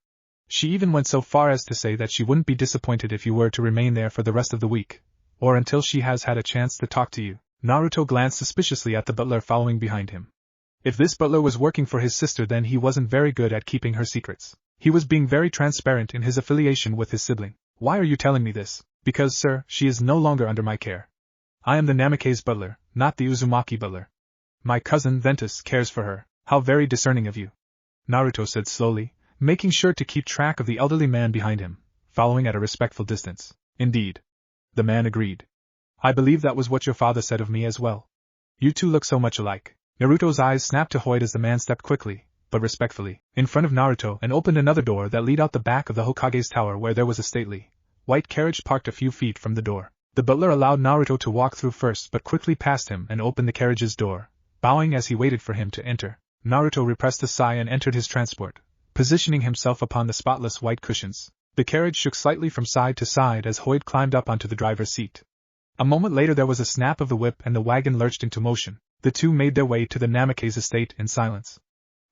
She even went so far as to say that she wouldn't be disappointed if you were to remain there for the rest of the week, or until she has had a chance to talk to you." Naruto glanced suspiciously at the butler following behind him. If this butler was working for his sister, then he wasn't very good at keeping her secrets. He was being very transparent in his affiliation with his sibling. "Why are you telling me this?" "Because, sir, she is no longer under my care. I am the Namikaze butler, not the Uzumaki butler. My cousin Ventus cares for her." "How very discerning of you," Naruto said slowly, making sure to keep track of the elderly man behind him, following at a respectful distance. "Indeed," the man agreed. "I believe that was what your father said of me as well. You two look so much alike." Naruto's eyes snapped to Hoid as the man stepped quickly, but respectfully, in front of Naruto and opened another door that led out the back of the Hokage's tower, where there was a stately, white carriage parked a few feet from the door. The butler allowed Naruto to walk through first, but quickly passed him and opened the carriage's door, bowing as he waited for him to enter. Naruto repressed a sigh and entered his transport, positioning himself upon the spotless white cushions. The carriage shook slightly from side to side as Hoid climbed up onto the driver's seat. A moment later there was a snap of the whip and the wagon lurched into motion. The two made their way to the Namikaze estate in silence.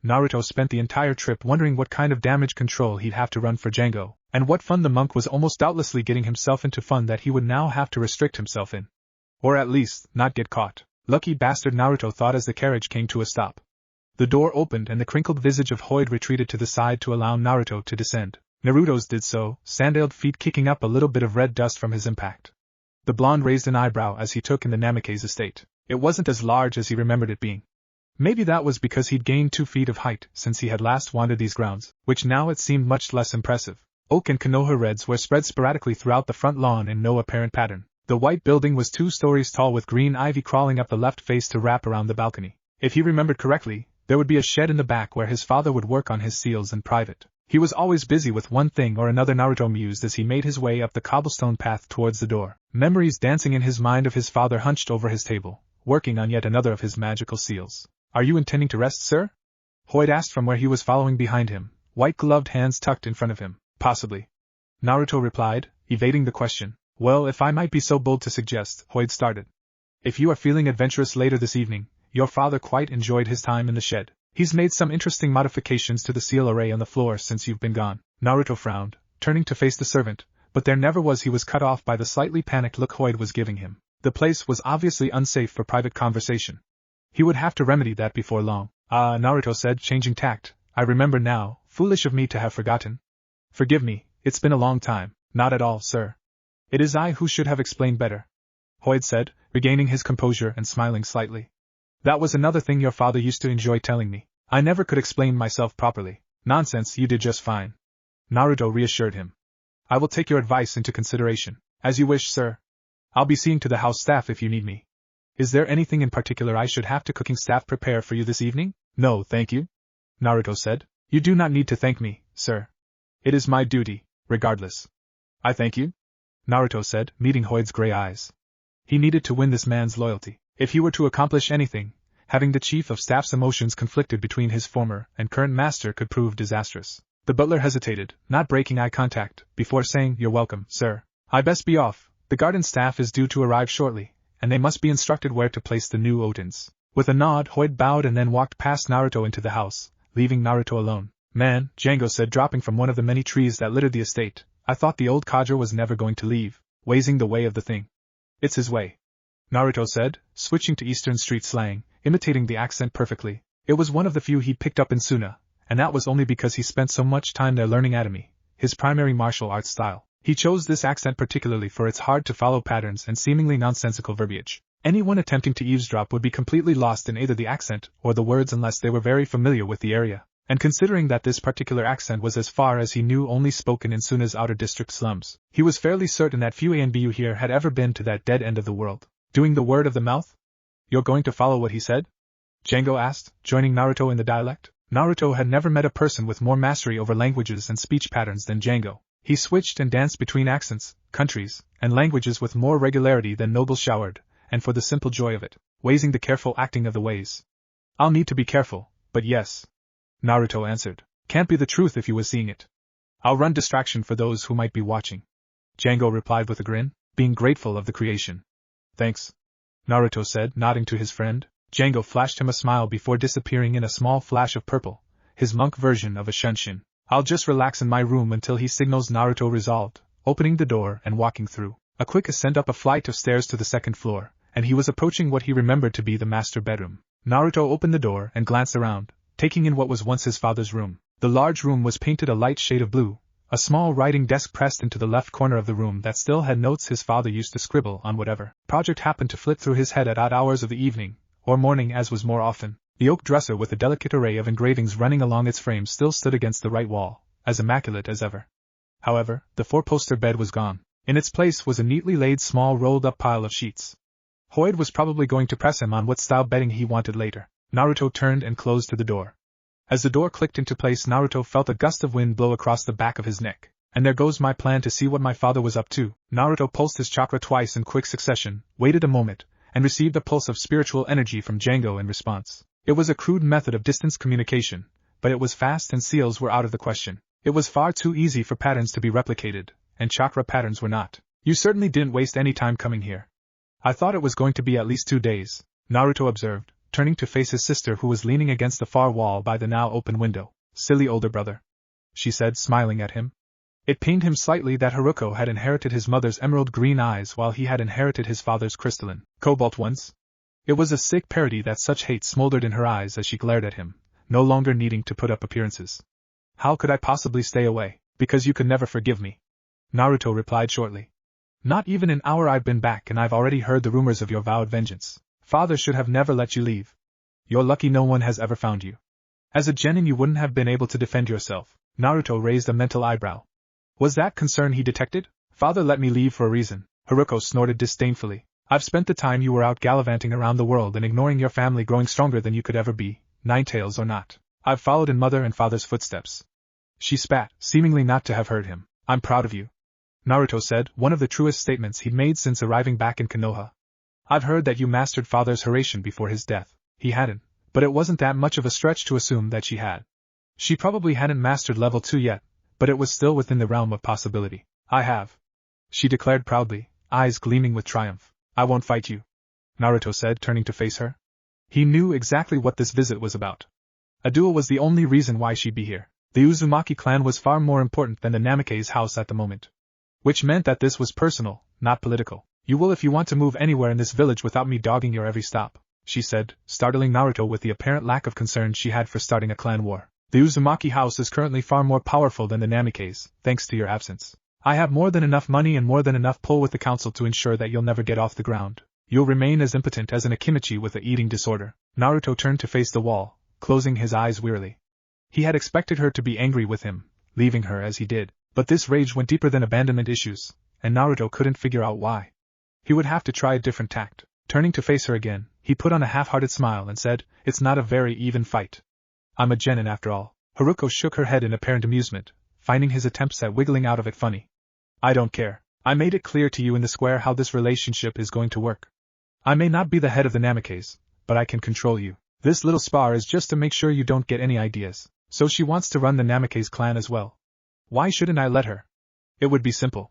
Naruto spent the entire trip wondering what kind of damage control he'd have to run for Django, and what fun the monk was almost doubtlessly getting himself into, fun that he would now have to restrict himself in. Or at least, not get caught. Lucky bastard, Naruto thought as the carriage came to a stop. The door opened and the crinkled visage of Hoid retreated to the side to allow Naruto to descend. Naruto's did so, sandaled feet kicking up a little bit of red dust from his impact. The blonde raised an eyebrow as he took in the Namikaze estate. It wasn't as large as he remembered it being. Maybe that was because he'd gained 2 feet of height since he had last wandered these grounds, which now it seemed much less impressive. Oak and Konoha reds were spread sporadically throughout the front lawn in no apparent pattern. The white building was 2 stories tall with green ivy crawling up the left face to wrap around the balcony. If he remembered correctly, there would be a shed in the back where his father would work on his seals in private. He was always busy with one thing or another, Naruto mused as he made his way up the cobblestone path towards the door, memories dancing in his mind of his father hunched over his table, working on yet another of his magical seals. Are you intending to rest, sir? Hoid asked from where he was following behind him, white-gloved hands tucked in front of him. Possibly. Naruto replied, evading the question. Well, if I might be so bold to suggest, Hoid started. If you are feeling adventurous later this evening, your father quite enjoyed his time in the shed. He's made some interesting modifications to the seal array on the floor since you've been gone. Naruto frowned, turning to face the servant, but there never was. He was cut off by the slightly panicked look Hoid was giving him. The place was obviously unsafe for private conversation. He would have to remedy that before long. Naruto said, changing tact. I remember now, foolish of me to have forgotten. Forgive me, it's been a long time. Not at all, sir. It is I who should have explained better. Hoid said, regaining his composure and smiling slightly. That was another thing your father used to enjoy telling me. I never could explain myself properly. Nonsense, you did just fine. Naruto reassured him. I will take your advice into consideration. As you wish, sir. I'll be seeing to the house staff if you need me. Is there anything in particular I should have to cooking staff prepare for you this evening? No, thank you. Naruto said. You do not need to thank me, sir. It is my duty, regardless. I thank you? Naruto said, meeting Hoid's gray eyes. He needed to win this man's loyalty. If he were to accomplish anything, having the chief of staff's emotions conflicted between his former and current master could prove disastrous. The butler hesitated, not breaking eye contact, before saying, You're welcome, sir. I best be off. The garden staff is due to arrive shortly, and they must be instructed where to place the new Otins. With a nod, Hoid bowed and then walked past Naruto into the house, leaving Naruto alone. Man, Django said, dropping from one of the many trees that littered the estate, I thought the old codger was never going to leave, wazing the way of the thing. It's his way. Naruto said, switching to Eastern Street slang, imitating the accent perfectly. It was one of the few he'd picked up in Suna, and that was only because he spent so much time there learning Atami, his primary martial arts style. He chose this accent particularly for its hard-to-follow patterns and seemingly nonsensical verbiage. Anyone attempting to eavesdrop would be completely lost in either the accent or the words unless they were very familiar with the area. And considering that this particular accent was as far as he knew only spoken in Suna's outer district slums, he was fairly certain that few ANBU here had ever been to that dead end of the world. Doing the word of the mouth? You're going to follow what he said? Django asked, joining Naruto in the dialect. Naruto had never met a person with more mastery over languages and speech patterns than Django. He switched and danced between accents, countries, and languages with more regularity than Noble showered, and for the simple joy of it, wazing the careful acting of the ways. I'll need to be careful, but yes. Naruto answered. Can't be the truth if you was seeing it. I'll run distraction for those who might be watching. Django replied with a grin, being grateful of the creation. Thanks. Naruto said, nodding to his friend. Django flashed him a smile before disappearing in a small flash of purple, his monk version of a shunshin. I'll just relax in my room until he signals, Naruto resolved, opening the door and walking through. A quick ascent up a flight of stairs to the second floor, and he was approaching what he remembered to be the master bedroom. Naruto opened the door and glanced around, taking in what was once his father's room. The large room was painted a light shade of blue, a small writing desk pressed into the left corner of the room that still had notes his father used to scribble on whatever project happened to flit through his head at odd hours of the evening, or morning as was more often. The oak dresser with a delicate array of engravings running along its frame still stood against the right wall, as immaculate as ever. However, the four-poster bed was gone. In its place was a neatly laid small rolled-up pile of sheets. Hoid was probably going to press him on what style bedding he wanted later. Naruto turned and closed to the door. As the door clicked into place, Naruto felt a gust of wind blow across the back of his neck. And there goes my plan to see what my father was up to. Naruto pulsed his chakra twice in quick succession, waited a moment, and received a pulse of spiritual energy from Django in response. It was a crude method of distance communication, but it was fast and seals were out of the question. It was far too easy for patterns to be replicated, and chakra patterns were not. You certainly didn't waste any time coming here. I thought it was going to be at least 2 days, Naruto observed, turning to face his sister who was leaning against the far wall by the now open window. Silly older brother, she said, smiling at him. It pained him slightly that Haruko had inherited his mother's emerald green eyes while he had inherited his father's crystalline, cobalt ones. It was a sick parody that such hate smoldered in her eyes as she glared at him, no longer needing to put up appearances. How could I possibly stay away? Because you could never forgive me. Naruto replied shortly. Not even an hour I've been back and I've already heard the rumors of your vowed vengeance. Father should have never let you leave. You're lucky no one has ever found you. As a genin you wouldn't have been able to defend yourself. Naruto raised a mental eyebrow. Was that concern he detected? Father let me leave for a reason. Haruko snorted disdainfully. I've spent the time you were out gallivanting around the world and ignoring your family growing stronger than you could ever be, Ninetales or not. I've followed in mother and father's footsteps. She spat, seemingly not to have heard him. I'm proud of you, Naruto said, one of the truest statements he'd made since arriving back in Konoha. I've heard that you mastered Father's Hiraishin before his death. He hadn't, but it wasn't that much of a stretch to assume that she had. She probably hadn't mastered level 2 yet, but it was still within the realm of possibility. I have, she declared proudly, eyes gleaming with triumph. I won't fight you, Naruto said, turning to face her. He knew exactly what this visit was about. A duel was the only reason why she'd be here. The Uzumaki clan was far more important than the Namikaze house at the moment. Which meant that this was personal, not political. You will if you want to move anywhere in this village without me dogging your every stop, she said, startling Naruto with the apparent lack of concern she had for starting a clan war. The Uzumaki house is currently far more powerful than the Namikaze, thanks to your absence. I have more than enough money and more than enough pull with the council to ensure that you'll never get off the ground. You'll remain as impotent as an Akimichi with an eating disorder. Naruto turned to face the wall, closing his eyes wearily. He had expected her to be angry with him, leaving her as he did, but this rage went deeper than abandonment issues, and Naruto couldn't figure out why. He would have to try a different tact. Turning to face her again, he put on a half-hearted smile and said, It's not a very even fight. I'm a genin after all. Haruko shook her head in apparent amusement, finding his attempts at wiggling out of it funny. I don't care. I made it clear to you in the square how this relationship is going to work. I may not be the head of the Namikaze, but I can control you. This little spar is just to make sure you don't get any ideas. So she wants to run the Namikaze clan as well. Why shouldn't I let her? It would be simple.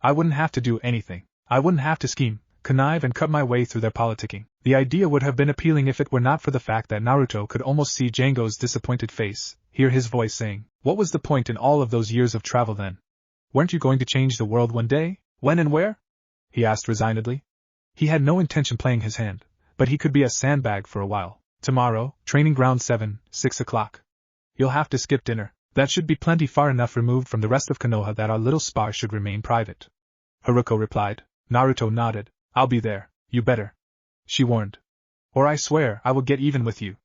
I wouldn't have to do anything. I wouldn't have to scheme, connive and cut my way through their politicking. The idea would have been appealing if it were not for the fact that Naruto could almost see Django's disappointed face, hear his voice saying, What was the point in all of those years of travel then? Weren't you going to change the world one day? When and where? He asked resignedly. He had no intention playing his hand, but he could be a sandbag for a while. Tomorrow, training ground 7, 6 o'clock. You'll have to skip dinner. That should be plenty far enough removed from the rest of Konoha that our little spar should remain private. Haruko replied. Naruto nodded. I'll be there. You better, she warned. Or I swear I will get even with you.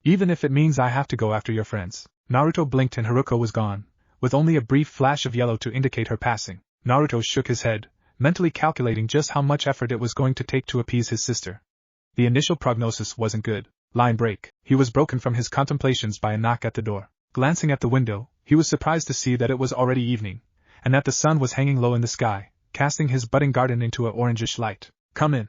Even if it means I have to go after your friends. Naruto blinked and Haruko was gone, with only a brief flash of yellow to indicate her passing. Naruto shook his head, mentally calculating just how much effort it was going to take to appease his sister. The initial prognosis wasn't good. Line break. He was broken from his contemplations by a knock at the door. Glancing at the window, he was surprised to see that it was already evening, and that the sun was hanging low in the sky, casting his budding garden into a orangish light. Come in,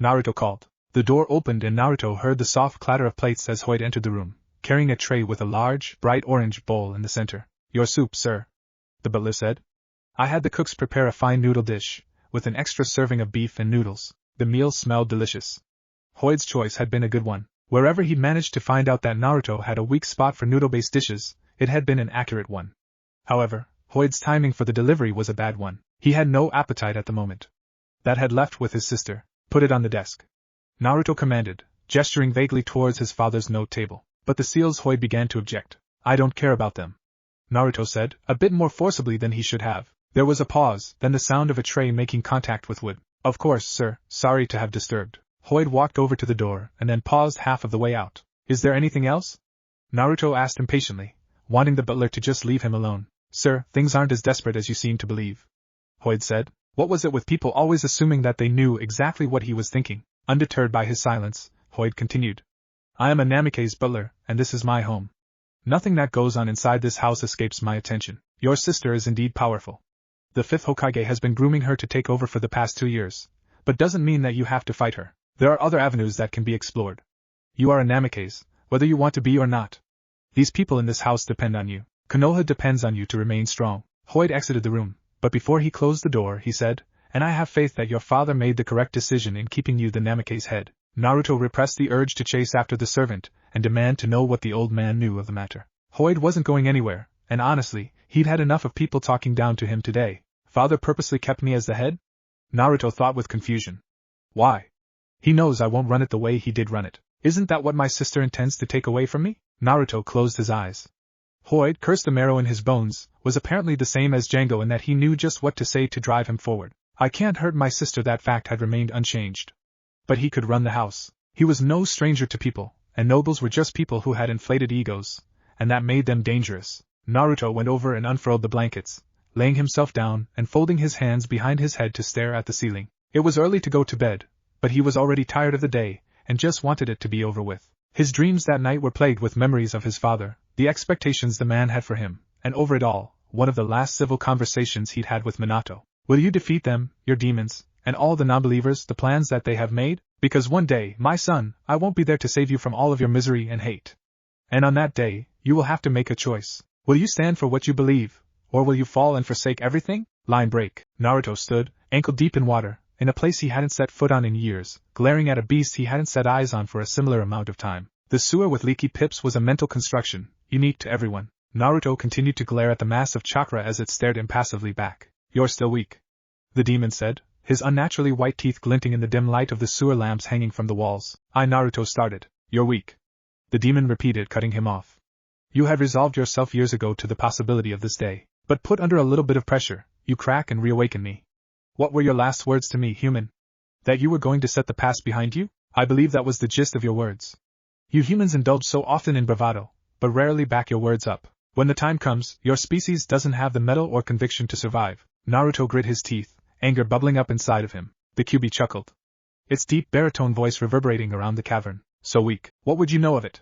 Naruto called. The door opened and Naruto heard the soft clatter of plates as Hoid entered the room, carrying a tray with a large, bright orange bowl in the center. Your soup, sir, the butler said. I had the cooks prepare a fine noodle dish, with an extra serving of beef and noodles. The meal smelled delicious. Hoid's choice had been a good one. Wherever he'd managed to find out that Naruto had a weak spot for noodle-based dishes, it had been an accurate one. However, Hoid's timing for the delivery was a bad one. He had no appetite at the moment. That had left with his sister. Put it on the desk, Naruto commanded, gesturing vaguely towards his father's note table. But the seals. Hoid began to object. I don't care about them, Naruto said, a bit more forcibly than he should have. There was a pause, then the sound of a tray making contact with wood. Of course, sir, sorry to have disturbed. Hoid walked over to the door and then paused half of the way out. Is there anything else? Naruto asked impatiently, wanting the butler to just leave him alone. Sir, things aren't as desperate as you seem to believe, Hoid said. What was it with people always assuming that they knew exactly what he was thinking? Undeterred by his silence, Hoid continued. I am a Namikaze butler, and this is my home. Nothing that goes on inside this house escapes my attention. Your sister is indeed powerful. The 5th Hokage has been grooming her to take over for the past 2 years, but doesn't mean that you have to fight her. There are other avenues that can be explored. You are a Namikaze, whether you want to be or not. These people in this house depend on you. Konoha depends on you to remain strong. Hoid exited the room, but before he closed the door he said, and I have faith that your father made the correct decision in keeping you the Namikaze head. Naruto repressed the urge to chase after the servant and demand to know what the old man knew of the matter. Hoid wasn't going anywhere, and honestly, he'd had enough of people talking down to him today. Father purposely kept me as the head? Naruto thought with confusion. Why? He knows I won't run it the way he did run it. Isn't that what my sister intends to take away from me? Naruto closed his eyes. Hoid, cursed the marrow in his bones, was apparently the same as Django in that he knew just what to say to drive him forward. I can't hurt my sister. That fact had remained unchanged. But he could run the house. He was no stranger to people, and nobles were just people who had inflated egos, and that made them dangerous. Naruto went over and unfurled the blankets, laying himself down and folding his hands behind his head to stare at the ceiling. It was early to go to bed, but he was already tired of the day, and just wanted it to be over with. His dreams that night were plagued with memories of his father, the expectations the man had for him, and over it all, one of the last civil conversations he'd had with Minato. Will you defeat them, your demons, and all the non-believers, the plans that they have made? Because one day, my son, I won't be there to save you from all of your misery and hate. And on that day, you will have to make a choice. Will you stand for what you believe, or will you fall and forsake everything? Line break. Naruto stood, ankle deep in water, in a place he hadn't set foot on in years, glaring at a beast he hadn't set eyes on for a similar amount of time. The sewer with leaky pipes was a mental construction, unique to everyone. Naruto continued to glare at the mass of chakra as it stared impassively back. You're still weak, the demon said, his unnaturally white teeth glinting in the dim light of the sewer lamps hanging from the walls. Naruto started. You're weak, the demon repeated, cutting him off. You had resolved yourself years ago to the possibility of this day, but put under a little bit of pressure, you crack and reawaken me. What were your last words to me, human? That you were going to set the past behind you? I believe that was the gist of your words. You humans indulge so often in bravado, but rarely back your words up. When the time comes, your species doesn't have the mettle or conviction to survive. Naruto grit his teeth, anger bubbling up inside of him. The Kyuubi chuckled, its deep baritone voice reverberating around the cavern. So weak, what would you know of it?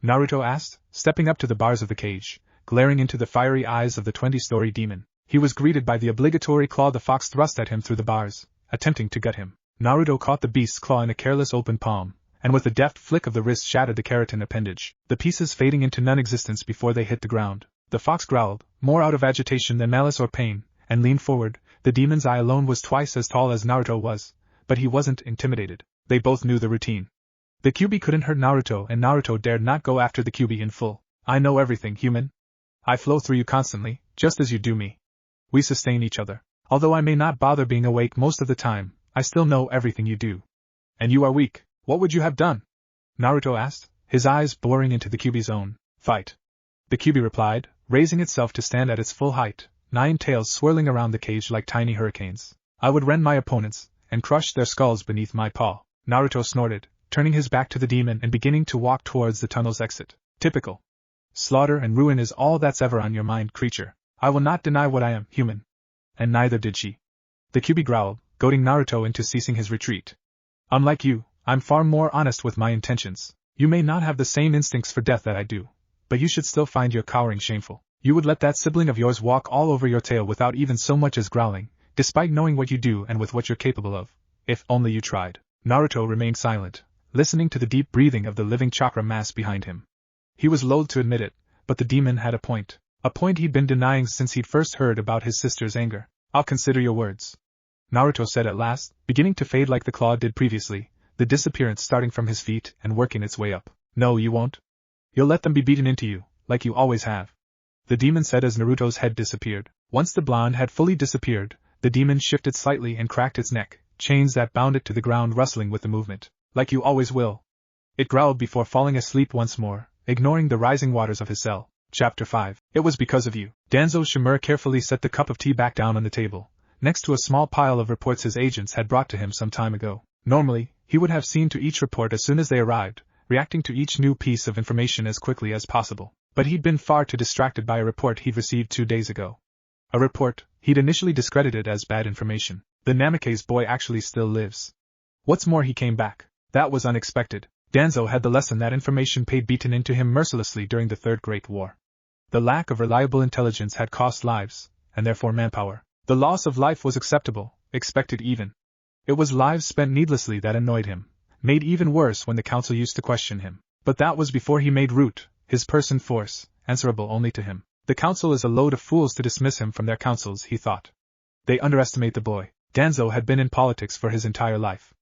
Naruto asked, stepping up to the bars of the cage, glaring into the fiery eyes of the 20-story demon. He was greeted by the obligatory claw the fox thrust at him through the bars, attempting to gut him. Naruto caught the beast's claw in a careless open palm, and with a deft flick of the wrist shattered the keratin appendage, the pieces fading into non-existence before they hit the ground. The fox growled, more out of agitation than malice or pain, and leaned forward. The demon's eye alone was twice as tall as Naruto was, but he wasn't intimidated. They both knew the routine. The Kyuubi couldn't hurt Naruto, and Naruto dared not go after the Kyuubi in full. I know everything, human. I flow through you constantly, just as you do me. We sustain each other. Although I may not bother being awake most of the time, I still know everything you do. And you are weak. What would you have done? Naruto asked, his eyes boring into the Kyuubi's own. Fight. The Kyuubi replied, raising itself to stand at its full height, 9 tails swirling around the cage like tiny hurricanes. I would rend my opponents, and crush their skulls beneath my paw. Naruto snorted, turning his back to the demon and beginning to walk towards the tunnel's exit. Typical. Slaughter and ruin is all that's ever on your mind, creature. I will not deny what I am, human. And neither did she. The Kyuubi growled, goading Naruto into ceasing his retreat. Unlike you, I'm far more honest with my intentions. You may not have the same instincts for death that I do, but you should still find your cowering shameful. You would let that sibling of yours walk all over your tail without even so much as growling, despite knowing what you do and with what you're capable of. If only you tried. Naruto remained silent, listening to the deep breathing of the living chakra mass behind him. He was loath to admit it, but the demon had a point he'd been denying since he'd first heard about his sister's anger. I'll consider your words, Naruto said at last, beginning to fade like the claw did previously, the disappearance starting from his feet and working its way up. No, you won't. You'll let them be beaten into you, like you always have, the demon said as Naruto's head disappeared. Once the blonde had fully disappeared, the demon shifted slightly and cracked its neck, chains that bound it to the ground rustling with the movement. Like you always will. It growled before falling asleep once more, ignoring the rising waters of his cell. Chapter 5. It was because of you. Danzo Shimura carefully set the cup of tea back down on the table, next to a small pile of reports his agents had brought to him some time ago. Normally, he would have seen to each report as soon as they arrived, reacting to each new piece of information as quickly as possible. But he'd been far too distracted by a report he'd received 2 days ago. A report he'd initially discredited as bad information. The Namikaze boy actually still lives. What's more, he came back. That was unexpected. Danzo had the lesson that information paid beaten into him mercilessly during the Third Great War. The lack of reliable intelligence had cost lives, and therefore manpower. The loss of life was acceptable, expected even. It was lives spent needlessly that annoyed him, made even worse when the council used to question him. But that was before he made Root, his person force, answerable only to him. The council is a load of fools to dismiss him from their councils, he thought. They underestimate the boy. Danzo had been in politics for his entire life.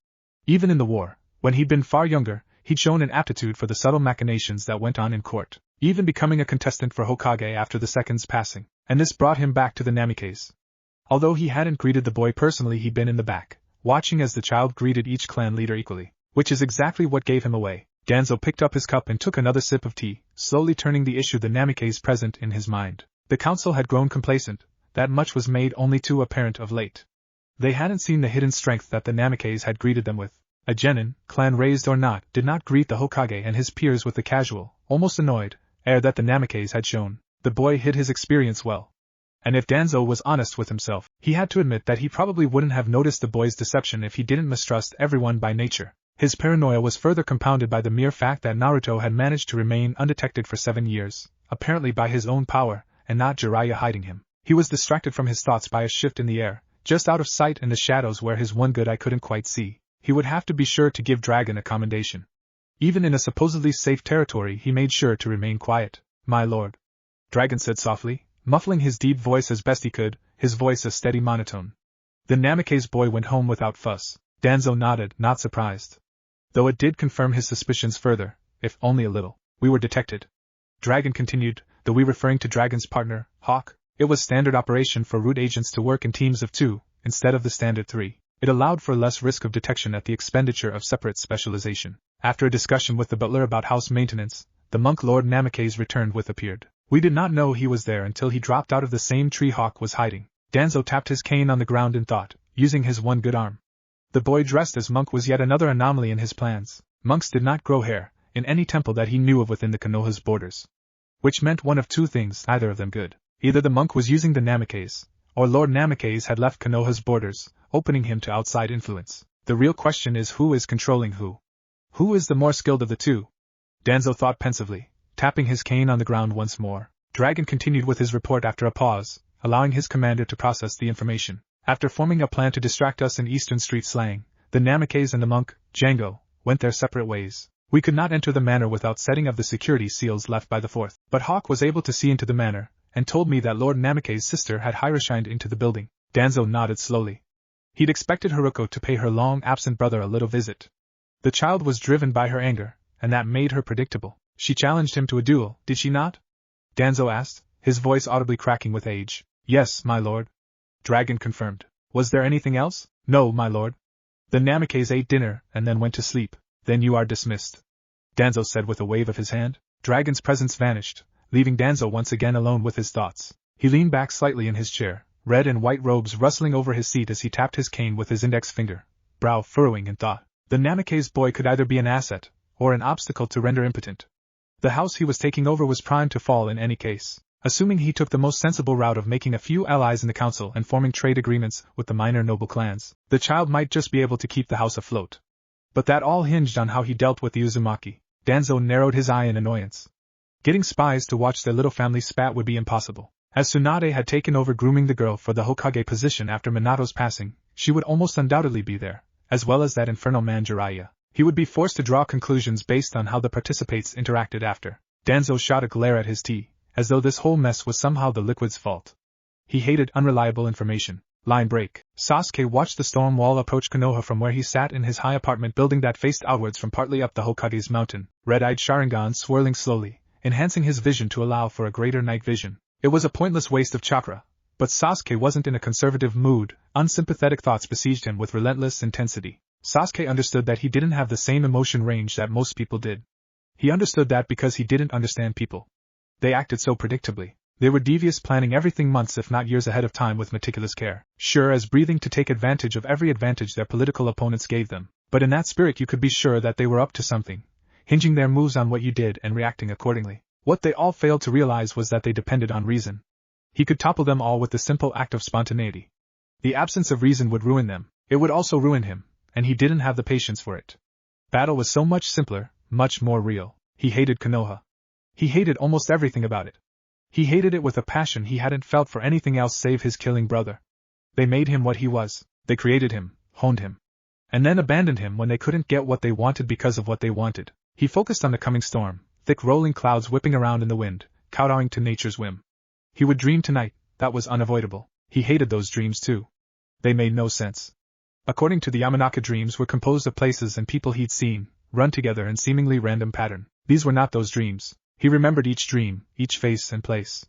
Even in the war, when he'd been far younger, he'd shown an aptitude for the subtle machinations that went on in court, even becoming a contestant for Hokage after the second's passing, and this brought him back to the Namikaze. Although he hadn't greeted the boy personally, he'd been in the back, watching as the child greeted each clan leader equally, which is exactly what gave him away. Danzo picked up his cup and took another sip of tea, slowly turning the issue the Namikaze present in his mind. The council had grown complacent, that much was made only too apparent of late. They hadn't seen the hidden strength that the Namikaze had greeted them with. A genin, clan raised or not, did not greet the Hokage and his peers with the casual, almost annoyed, air that the Namikaze had shown. The boy hid his experience well. And if Danzo was honest with himself, he had to admit that he probably wouldn't have noticed the boy's deception if he didn't mistrust everyone by nature. His paranoia was further compounded by the mere fact that Naruto had managed to remain undetected for 7 years, apparently by his own power, and not Jiraiya hiding him. He was distracted from his thoughts by a shift in the air, just out of sight in the shadows where his one good eye couldn't quite see. He would have to be sure to give Dragon a commendation. Even in a supposedly safe territory, he made sure to remain quiet. "My lord," Dragon said softly, muffling his deep voice as best he could, his voice a steady monotone. "The Namikaze boy went home without fuss." Danzo nodded, not surprised. Though it did confirm his suspicions further, if only a little. "We were detected," Dragon continued, the "we" referring to Dragon's partner, Hawk. It was standard operation for root agents to work in teams of 2, instead of the standard 3. It allowed for less risk of detection at the expenditure of separate specialization. After a discussion with the butler about house maintenance, the monk Lord Namikaze returned with appeared. "We did not know he was there until he dropped out of the same tree Hawk was hiding." Danzo tapped his cane on the ground in thought, using his one good arm. The boy dressed as monk was yet another anomaly in his plans. Monks did not grow hair, in any temple that he knew of within the Konoha's borders. Which meant one of two things, neither of them good. Either the monk was using the Namikaze, or Lord Namikaze had left Konoha's borders, opening him to outside influence. The real question is who is controlling who? Who is the more skilled of the two? Danzo thought pensively, tapping his cane on the ground once more. Dragon continued with his report after a pause, allowing his commander to process the information. "After forming a plan to distract us in Eastern Street slang, the Namikaze and the monk, Django, went their separate ways. We could not enter the manor without setting of the security seals left by the fourth. But Hawk was able to see into the manor, and told me that Lord Namikaze's sister had hiroshined into the building." Danzo nodded slowly. He'd expected Haruko to pay her long-absent brother a little visit. The child was driven by her anger, and that made her predictable. "She challenged him to a duel, did she not?" Danzo asked, his voice audibly cracking with age. "Yes, my lord," Dragon confirmed. "Was there anything else?" "No, my lord. The Namikaze ate dinner and then went to sleep." "Then you are dismissed," Danzo said with a wave of his hand. Dragon's presence vanished, leaving Danzo once again alone with his thoughts. He leaned back slightly in his chair, red and white robes rustling over his seat as he tapped his cane with his index finger, brow furrowing in thought. The Namikaze boy could either be an asset, or an obstacle to render impotent. The house he was taking over was primed to fall in any case. Assuming he took the most sensible route of making a few allies in the council and forming trade agreements with the minor noble clans, the child might just be able to keep the house afloat. But that all hinged on how he dealt with the Uzumaki. Danzo narrowed his eye in annoyance. Getting spies to watch their little family spat would be impossible. As Tsunade had taken over grooming the girl for the Hokage position after Minato's passing, she would almost undoubtedly be there, as well as that infernal man Jiraiya. He would be forced to draw conclusions based on how the participants interacted after. Danzo shot a glare at his tea, as though this whole mess was somehow the liquid's fault. He hated unreliable information. Line break. Sasuke watched the storm wall approach Konoha from where he sat in his high apartment building that faced outwards from partly up the Hokage's mountain, red-eyed Sharingan swirling slowly, enhancing his vision to allow for a greater night vision. It was a pointless waste of chakra, but Sasuke wasn't in a conservative mood. Unsympathetic thoughts besieged him with relentless intensity. Sasuke understood that he didn't have the same emotion range that most people did. He understood that because he didn't understand people. They acted so predictably. They were devious, planning everything months if not years ahead of time with meticulous care, sure as breathing to take advantage of every advantage their political opponents gave them. But in that spirit you could be sure that they were up to something, hinging their moves on what you did and reacting accordingly. What they all failed to realize was that they depended on reason. He could topple them all with the simple act of spontaneity. The absence of reason would ruin them. It would also ruin him, and he didn't have the patience for it. Battle was so much simpler, much more real. He hated Konoha. He hated almost everything about it. He hated it with a passion he hadn't felt for anything else save his killing brother. They made him what he was. They created him, honed him, and then abandoned him when they couldn't get what they wanted because of what they wanted. He focused on the coming storm, thick rolling clouds whipping around in the wind, kowtowing to nature's whim. He would dream tonight, that was unavoidable. He hated those dreams too. They made no sense. According to the Yamanaka, dreams were composed of places and people he'd seen, run together in seemingly random pattern. These were not those dreams. He remembered each dream, each face and place.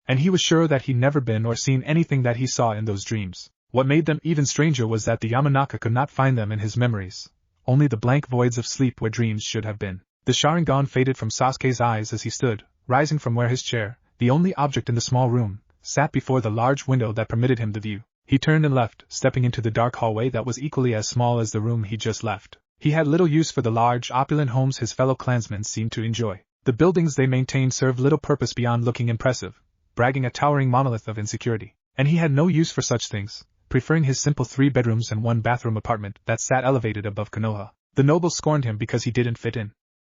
And he was sure that he'd never been or seen anything that he saw in those dreams. What made them even stranger was that the Yamanaka could not find them in his memories, only the blank voids of sleep where dreams should have been. The Sharingan faded from Sasuke's eyes as he stood, rising from where his chair, the only object in the small room, sat before the large window that permitted him the view. He turned and left, stepping into the dark hallway that was equally as small as the room he'd just left. He had little use for the large, opulent homes his fellow clansmen seemed to enjoy. The buildings they maintained served little purpose beyond looking impressive, bragging a towering monolith of insecurity. And he had no use for such things, preferring his simple 3 bedrooms and 1 bathroom apartment that sat elevated above Konoha. The nobles scorned him because he didn't fit in.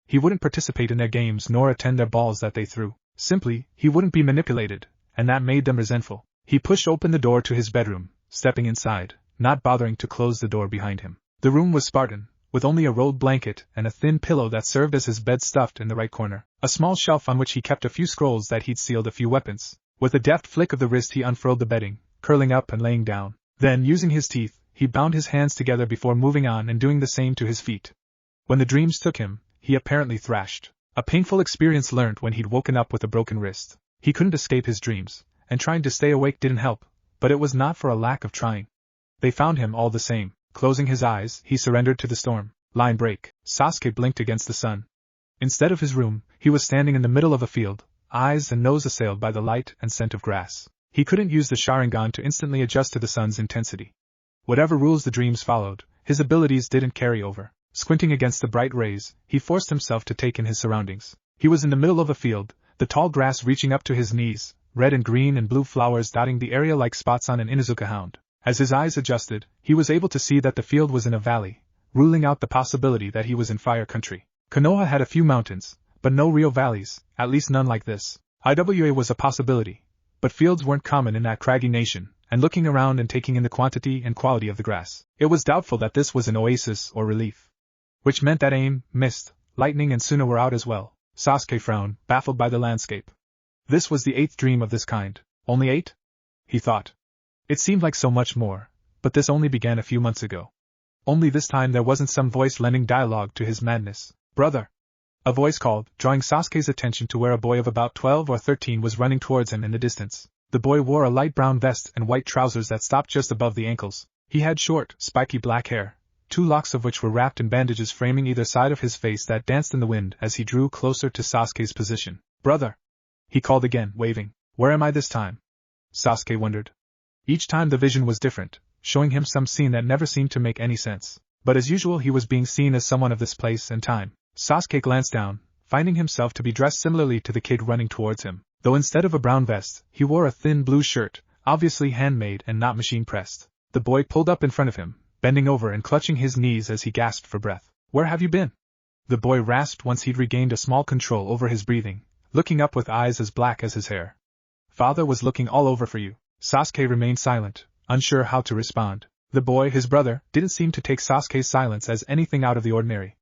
He wouldn't participate in their games nor attend their balls that they threw. Simply, he wouldn't be manipulated, and that made them resentful. He pushed open the door to his bedroom, stepping inside, not bothering to close the door behind him. The room was Spartan, with only a rolled blanket and a thin pillow that served as his bed stuffed in the right corner. A small shelf on which he kept a few scrolls that he'd sealed a few weapons. With a deft flick of the wrist he unfurled the bedding, curling up and laying down. Then, using his teeth, he bound his hands together before moving on and doing the same to his feet. When the dreams took him, he apparently thrashed. A painful experience learned when he'd woken up with a broken wrist. He couldn't escape his dreams, and trying to stay awake didn't help, but it was not for a lack of trying. They found him all the same. Closing his eyes, he surrendered to the storm. Line break. Sasuke blinked against the sun. Instead of his room, he was standing in the middle of a field, eyes and nose assailed by the light and scent of grass. He couldn't use the Sharingan to instantly adjust to the sun's intensity. Whatever rules the dreams followed, his abilities didn't carry over. Squinting against the bright rays, he forced himself to take in his surroundings. He was in the middle of a field, the tall grass reaching up to his knees, red and green and blue flowers dotting the area like spots on an Inuzuka hound. As his eyes adjusted, he was able to see that the field was in a valley, ruling out the possibility that he was in fire country. Konoha had a few mountains, but no real valleys, at least none like this. Iwa was a possibility, but fields weren't common in that craggy nation, and looking around and taking in the quantity and quality of the grass, it was doubtful that this was an oasis or relief. Which meant that aim, mist, lightning and Suna were out as well. Sasuke frowned, baffled by the landscape. This was the 8th dream of this kind. Only 8? He thought. It seemed like so much more, but this only began a few months ago. Only this time there wasn't some voice lending dialogue to his madness. Brother! A voice called, drawing Sasuke's attention to where a boy of about 12 or 13 was running towards him in the distance. The boy wore a light brown vest and white trousers that stopped just above the ankles. He had short, spiky black hair, 2 locks of which were wrapped in bandages framing either side of his face that danced in the wind as he drew closer to Sasuke's position. Brother! He called again, waving. Where am I this time? Sasuke wondered. Each time the vision was different, showing him some scene that never seemed to make any sense. But as usual he was being seen as someone of this place and time. Sasuke glanced down, finding himself to be dressed similarly to the kid running towards him, though instead of a brown vest, he wore a thin blue shirt, obviously handmade and not machine-pressed. The boy pulled up in front of him, bending over and clutching his knees as he gasped for breath. Where have you been? The boy rasped once he'd regained a small control over his breathing, looking up with eyes as black as his hair. Father was looking all over for you. Sasuke remained silent, unsure how to respond. The boy, his brother, didn't seem to take Sasuke's silence as anything out of the ordinary.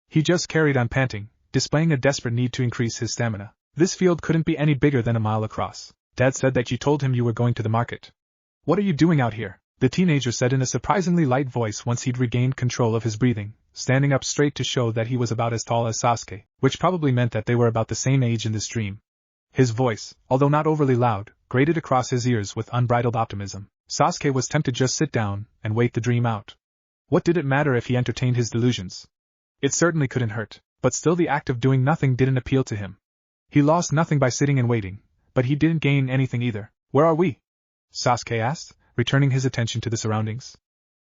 He just carried on panting, displaying a desperate need to increase his stamina. This field couldn't be any bigger than a mile across. Dad said that you told him you were going to the market. What are you doing out here? The teenager said in a surprisingly light voice once he'd regained control of his breathing, standing up straight to show that he was about as tall as Sasuke, which probably meant that they were about the same age in this dream. His voice, although not overly loud, grated across his ears with unbridled optimism. Sasuke was tempted to just sit down and wait the dream out. What did it matter if he entertained his delusions? It certainly couldn't hurt, but still the act of doing nothing didn't appeal to him. He lost nothing by sitting and waiting, but he didn't gain anything either. Where are we? Sasuke asked, returning his attention to the surroundings.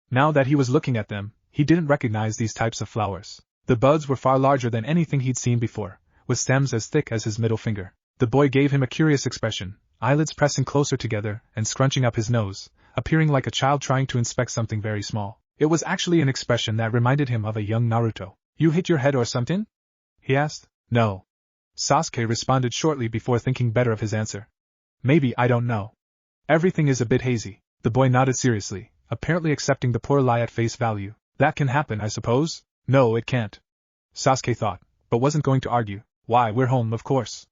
Now that he was looking at them, he didn't recognize these types of flowers. The buds were far larger than anything he'd seen before, with stems as thick as his middle finger. The boy gave him a curious expression, eyelids pressing closer together and scrunching up his nose, appearing like a child trying to inspect something very small. It was actually an expression that reminded him of a young Naruto. You hit your head or something? He asked. No. Sasuke responded shortly before thinking better of his answer. Maybe, I don't know. Everything is a bit hazy. The boy nodded seriously, apparently accepting the poor lie at face value. That can happen, I suppose? No, it can't. Sasuke thought, but wasn't going to argue. Why, we're home, of course.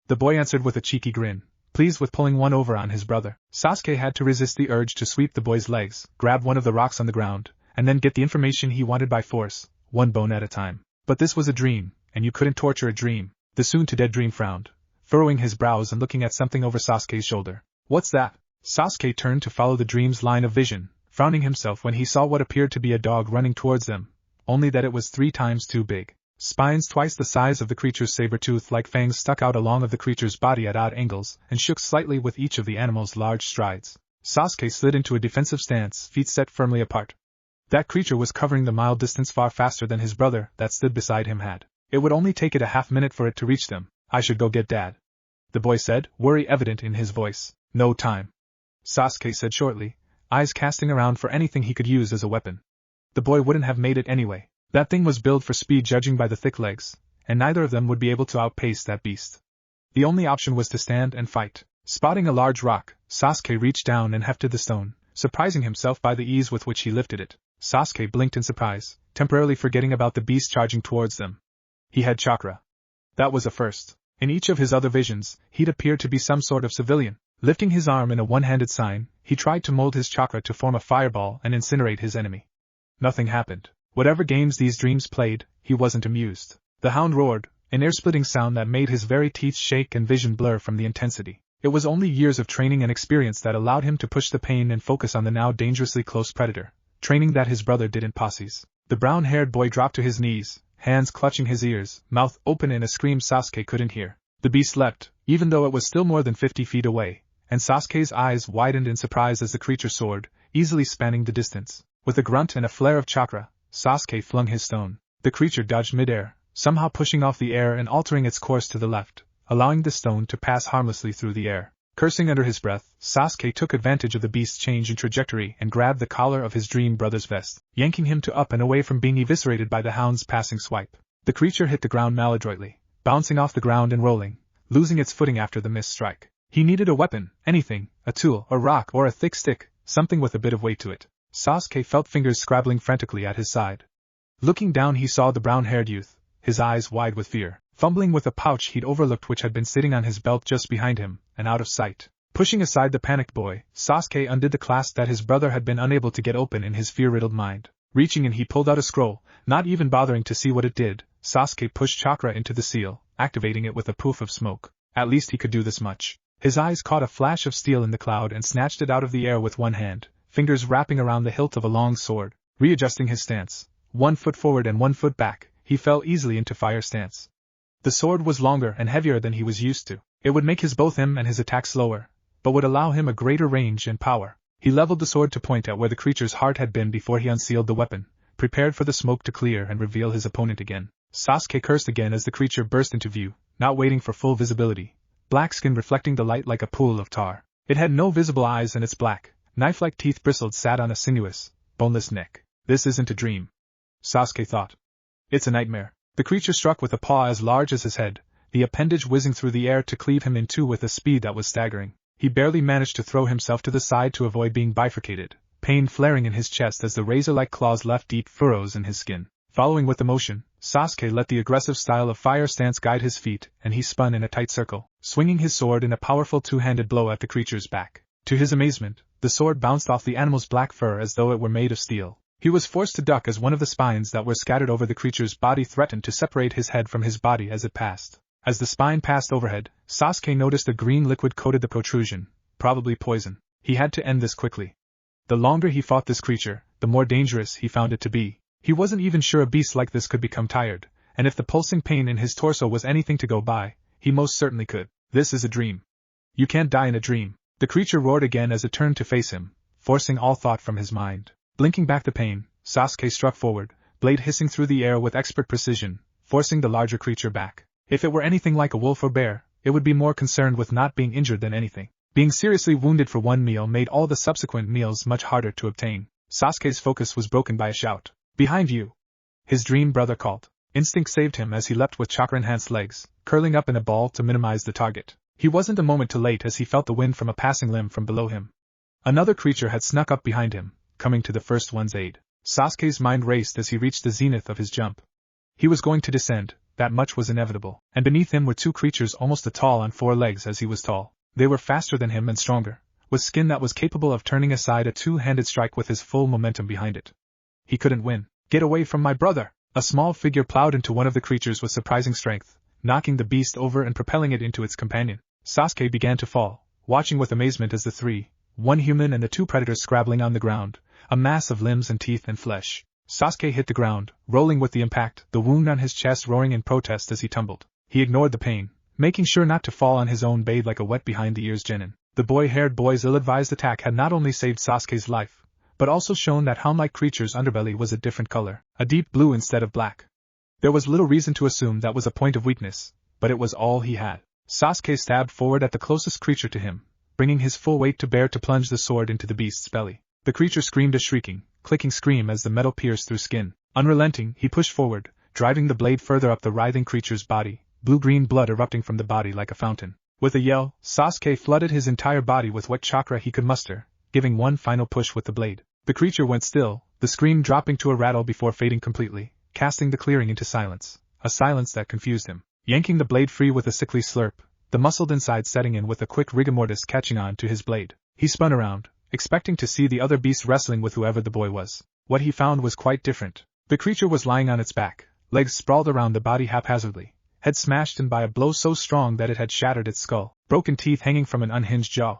The boy answered with a cheeky grin, pleased with pulling one over on his brother. Sasuke had to resist the urge to sweep the boy's legs, grab one of the rocks on the ground, and then get the information he wanted by force, one bone at a time. But this was a dream, and you couldn't torture a dream. The soon-to-dead dream frowned, furrowing his brows and looking at something over Sasuke's shoulder. What's that? Sasuke turned to follow the dream's line of vision, frowning himself when he saw what appeared to be a dog running towards them, only that it was 3 times too big. Spines twice the size of the creature's saber-tooth-like fangs stuck out along of the creature's body at odd angles and shook slightly with each of the animal's large strides. Sasuke slid into a defensive stance, feet set firmly apart. That creature was covering the mile distance far faster than his brother that stood beside him had. It would only take it a half-minute for it to reach them. I should go get Dad, the boy said, worry evident in his voice. No time, Sasuke said shortly, eyes casting around for anything he could use as a weapon. The boy wouldn't have made it anyway. That thing was built for speed judging by the thick legs, and neither of them would be able to outpace that beast. The only option was to stand and fight. Spotting a large rock, Sasuke reached down and hefted the stone, surprising himself by the ease with which he lifted it. Sasuke blinked in surprise, temporarily forgetting about the beast charging towards them. He had chakra. That was a first. In each of his other visions, he'd appeared to be some sort of civilian. Lifting his arm in a one-handed sign, he tried to mold his chakra to form a fireball and incinerate his enemy. Nothing happened. Whatever games these dreams played, he wasn't amused. The hound roared, an ear-splitting sound that made his very teeth shake and vision blur from the intensity. It was only years of training and experience that allowed him to push the pain and focus on the now dangerously close predator, training that his brother did in posses. The brown-haired boy dropped to his knees, hands clutching his ears, mouth open in a scream Sasuke couldn't hear. The beast leapt, even though it was still more than 50 feet away, and Sasuke's eyes widened in surprise as the creature soared, easily spanning the distance. With a grunt and a flare of chakra, Sasuke flung his stone. The creature dodged midair, somehow pushing off the air and altering its course to the left, allowing the stone to pass harmlessly through the air. Cursing under his breath, Sasuke took advantage of the beast's change in trajectory and grabbed the collar of his dream brother's vest, yanking him to up and away from being eviscerated by the hound's passing swipe. The creature hit the ground maladroitly, bouncing off the ground and rolling, losing its footing after the missed strike. He needed a weapon, anything, a tool, a rock, or a thick stick, something with a bit of weight to it. Sasuke felt fingers scrabbling frantically at his side. Looking down he saw the brown-haired youth, his eyes wide with fear, fumbling with a pouch he'd overlooked which had been sitting on his belt just behind him, and out of sight. Pushing aside the panicked boy, Sasuke undid the clasp that his brother had been unable to get open in his fear-riddled mind. Reaching in he pulled out a scroll, not even bothering to see what it did. Sasuke pushed chakra into the seal, activating it with a poof of smoke. At least he could do this much. His eyes caught a flash of steel in the cloud and snatched it out of the air with one hand, fingers wrapping around the hilt of a long sword. Readjusting his stance, 1 foot forward and 1 foot back, he fell easily into fire stance. The sword was longer and heavier than he was used to. It would make both him and his attack slower, but would allow him a greater range and power. He leveled the sword to point at where the creature's heart had been before he unsealed the weapon, prepared for the smoke to clear and reveal his opponent again. Sasuke cursed again as the creature burst into view, not waiting for full visibility, black skin reflecting the light like a pool of tar. It had no visible eyes and its black, knife-like teeth bristled sat on a sinuous, boneless neck. This isn't a dream, Sasuke thought. It's a nightmare. The creature struck with a paw as large as his head, the appendage whizzing through the air to cleave him in two with a speed that was staggering. He barely managed to throw himself to the side to avoid being bifurcated, pain flaring in his chest as the razor-like claws left deep furrows in his skin. Following with the motion, Sasuke let the aggressive style of fire stance guide his feet, and he spun in a tight circle, swinging his sword in a powerful two-handed blow at the creature's back. To his amazement, the sword bounced off the animal's black fur as though it were made of steel. He was forced to duck as one of the spines that were scattered over the creature's body threatened to separate his head from his body as it passed. As the spine passed overhead, Sasuke noticed a green liquid coated the protrusion, probably poison. He had to end this quickly. The longer he fought this creature, the more dangerous he found it to be. He wasn't even sure a beast like this could become tired, and if the pulsing pain in his torso was anything to go by, he most certainly could. This is a dream. You can't die in a dream. The creature roared again as it turned to face him, forcing all thought from his mind. Blinking back the pain, Sasuke struck forward, blade hissing through the air with expert precision, forcing the larger creature back. If it were anything like a wolf or bear, it would be more concerned with not being injured than anything. Being seriously wounded for one meal made all the subsequent meals much harder to obtain. Sasuke's focus was broken by a shout. "Behind you!" His dream brother called. Instinct saved him as he leapt with chakra-enhanced legs, curling up in a ball to minimize the target. He wasn't a moment too late as he felt the wind from a passing limb from below him. Another creature had snuck up behind him, coming to the first one's aid. Sasuke's mind raced as he reached the zenith of his jump. He was going to descend, that much was inevitable, and beneath him were two creatures almost as tall on four legs as he was tall. They were faster than him and stronger, with skin that was capable of turning aside a two-handed strike with his full momentum behind it. He couldn't win. "Get away from my brother!" A small figure plowed into one of the creatures with surprising strength, knocking the beast over and propelling it into its companion. Sasuke began to fall, watching with amazement as the three, one human and the two predators scrabbling on the ground, a mass of limbs and teeth and flesh. Sasuke hit the ground, rolling with the impact, the wound on his chest roaring in protest as he tumbled. He ignored the pain, making sure not to fall on his own blade like a wet behind-the-ears genin. The boy-haired boy's ill-advised attack had not only saved Sasuke's life, but also shown that hound-like creature's underbelly was a different color, a deep blue instead of black. There was little reason to assume that was a point of weakness, but it was all he had. Sasuke stabbed forward at the closest creature to him, bringing his full weight to bear to plunge the sword into the beast's belly. The creature screamed a shrieking, clicking scream as the metal pierced through skin. Unrelenting, he pushed forward, driving the blade further up the writhing creature's body, blue-green blood erupting from the body like a fountain. With a yell, Sasuke flooded his entire body with what chakra he could muster, giving one final push with the blade. The creature went still, the scream dropping to a rattle before fading completely, casting the clearing into silence, a silence that confused him. Yanking the blade free with a sickly slurp, the muscled inside setting in with a quick rigor mortis catching on to his blade. He spun around, expecting to see the other beast wrestling with whoever the boy was. What he found was quite different. The creature was lying on its back, legs sprawled around the body haphazardly, head smashed in by a blow so strong that it had shattered its skull, broken teeth hanging from an unhinged jaw.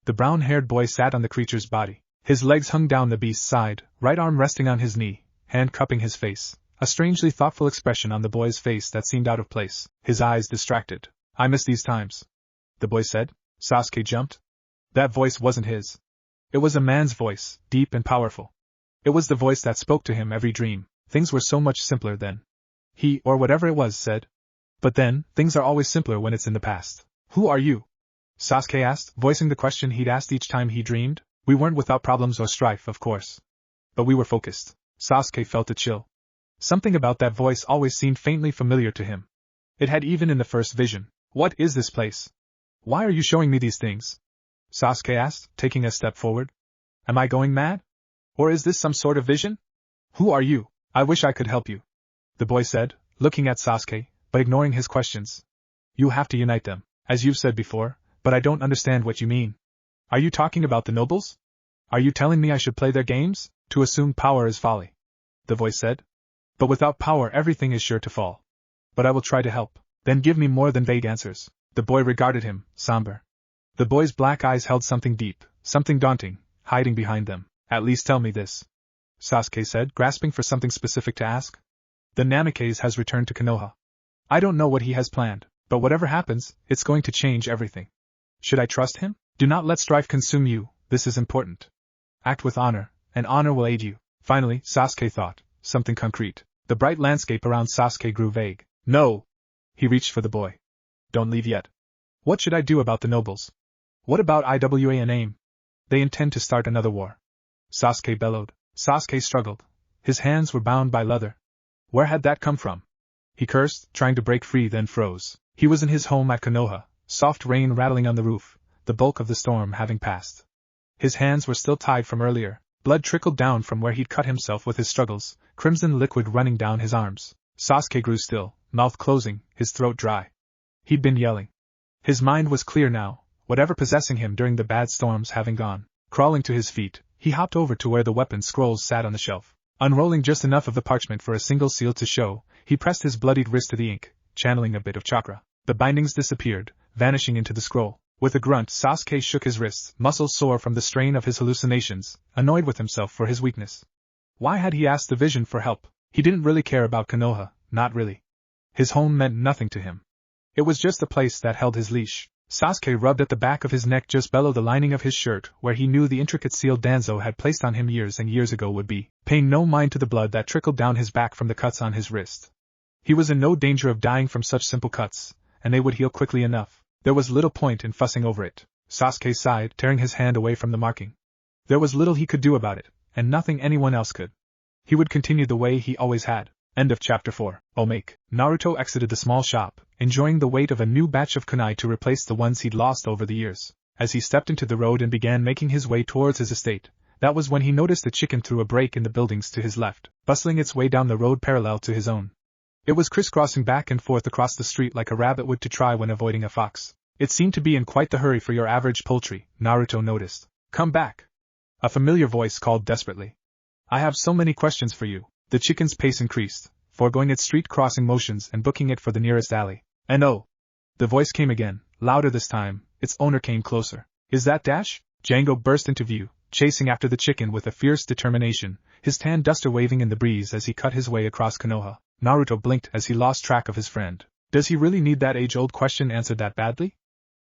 The brown-haired boy sat on the creature's body. His legs hung down the beast's side, right arm resting on his knee, hand cupping his face, a strangely thoughtful expression on the boy's face that seemed out of place, his eyes distracted. "I miss these times," the boy said. Sasuke jumped. That voice wasn't his. It was a man's voice, deep and powerful. It was the voice that spoke to him every dream. Things were so much simpler then. He, or whatever it was, said. But then, things are always simpler when it's in the past. "Who are you?" Sasuke asked, voicing the question he'd asked each time he dreamed. "We weren't without problems or strife, of course. But we were focused." Sasuke felt a chill. Something about that voice always seemed faintly familiar to him. It had even in the first vision. "What is this place? Why are you showing me these things?" Sasuke asked, taking a step forward. "Am I going mad? Or is this some sort of vision? Who are you? I wish I could help you," the boy said, looking at Sasuke, but ignoring his questions. "You have to unite them, as you've said before, but I don't understand what you mean. Are you talking about the nobles? Are you telling me I should play their games? To assume power is folly," the voice said. "But without power everything is sure to fall. But I will try to help." "Then give me more than vague answers." The boy regarded him, somber. The boy's black eyes held something deep, something daunting, hiding behind them. "At least tell me this," Sasuke said, grasping for something specific to ask. "The Namikaze has returned to Konoha. I don't know what he has planned, but whatever happens, it's going to change everything. Should I trust him? Do not let strife consume you, this is important. Act with honor, and honor will aid you." Finally, Sasuke thought, something concrete. The bright landscape around Sasuke grew vague. "No!" He reached for the boy. "Don't leave yet. What should I do about the nobles? What about Iwa and AIM? They intend to start another war." Sasuke bellowed. Sasuke struggled. His hands were bound by leather. Where had that come from? He cursed, trying to break free, then froze. He was in his home at Konoha, soft rain rattling on the roof, the bulk of the storm having passed. His hands were still tied from earlier. Blood trickled down from where he'd cut himself with his struggles, crimson liquid running down his arms. Sasuke grew still, mouth closing, his throat dry. He'd been yelling. His mind was clear now, whatever possessing him during the bad storms having gone. Crawling to his feet, he hopped over to where the weapon scrolls sat on the shelf. Unrolling just enough of the parchment for a single seal to show, he pressed his bloodied wrist to the ink, channeling a bit of chakra. The bindings disappeared, vanishing into the scroll. With a grunt, Sasuke shook his wrists, muscles sore from the strain of his hallucinations, annoyed with himself for his weakness. Why had he asked the vision for help? He didn't really care about Konoha, not really. His home meant nothing to him. It was just a place that held his leash. Sasuke rubbed at the back of his neck just below the lining of his shirt, where he knew the intricate seal Danzo had placed on him years and years ago would be, paying no mind to the blood that trickled down his back from the cuts on his wrist. He was in no danger of dying from such simple cuts, and they would heal quickly enough. There was little point in fussing over it. Sasuke sighed, tearing his hand away from the marking. There was little he could do about it, and nothing anyone else could. He would continue the way he always had. End of Chapter 4. Omake. Naruto exited the small shop, enjoying the weight of a new batch of kunai to replace the ones he'd lost over the years. As he stepped into the road and began making his way towards his estate, that was when he noticed a chicken through a break in the buildings to his left, bustling its way down the road parallel to his own. It was crisscrossing back and forth across the street like a rabbit would to try when avoiding a fox. It seemed to be in quite the hurry for your average poultry, Naruto noticed. "Come back!" A familiar voice called desperately. "I have so many questions for you." The chicken's pace increased, foregoing its street-crossing motions and booking it for the nearest alley. "And oh!" The voice came again, louder this time. Its owner came closer. "Is that Dash?" Django burst into view, chasing after the chicken with a fierce determination, his tan duster waving in the breeze as he cut his way across Konoha. Naruto blinked as he lost track of his friend. Does he really need that age-old question answered that badly?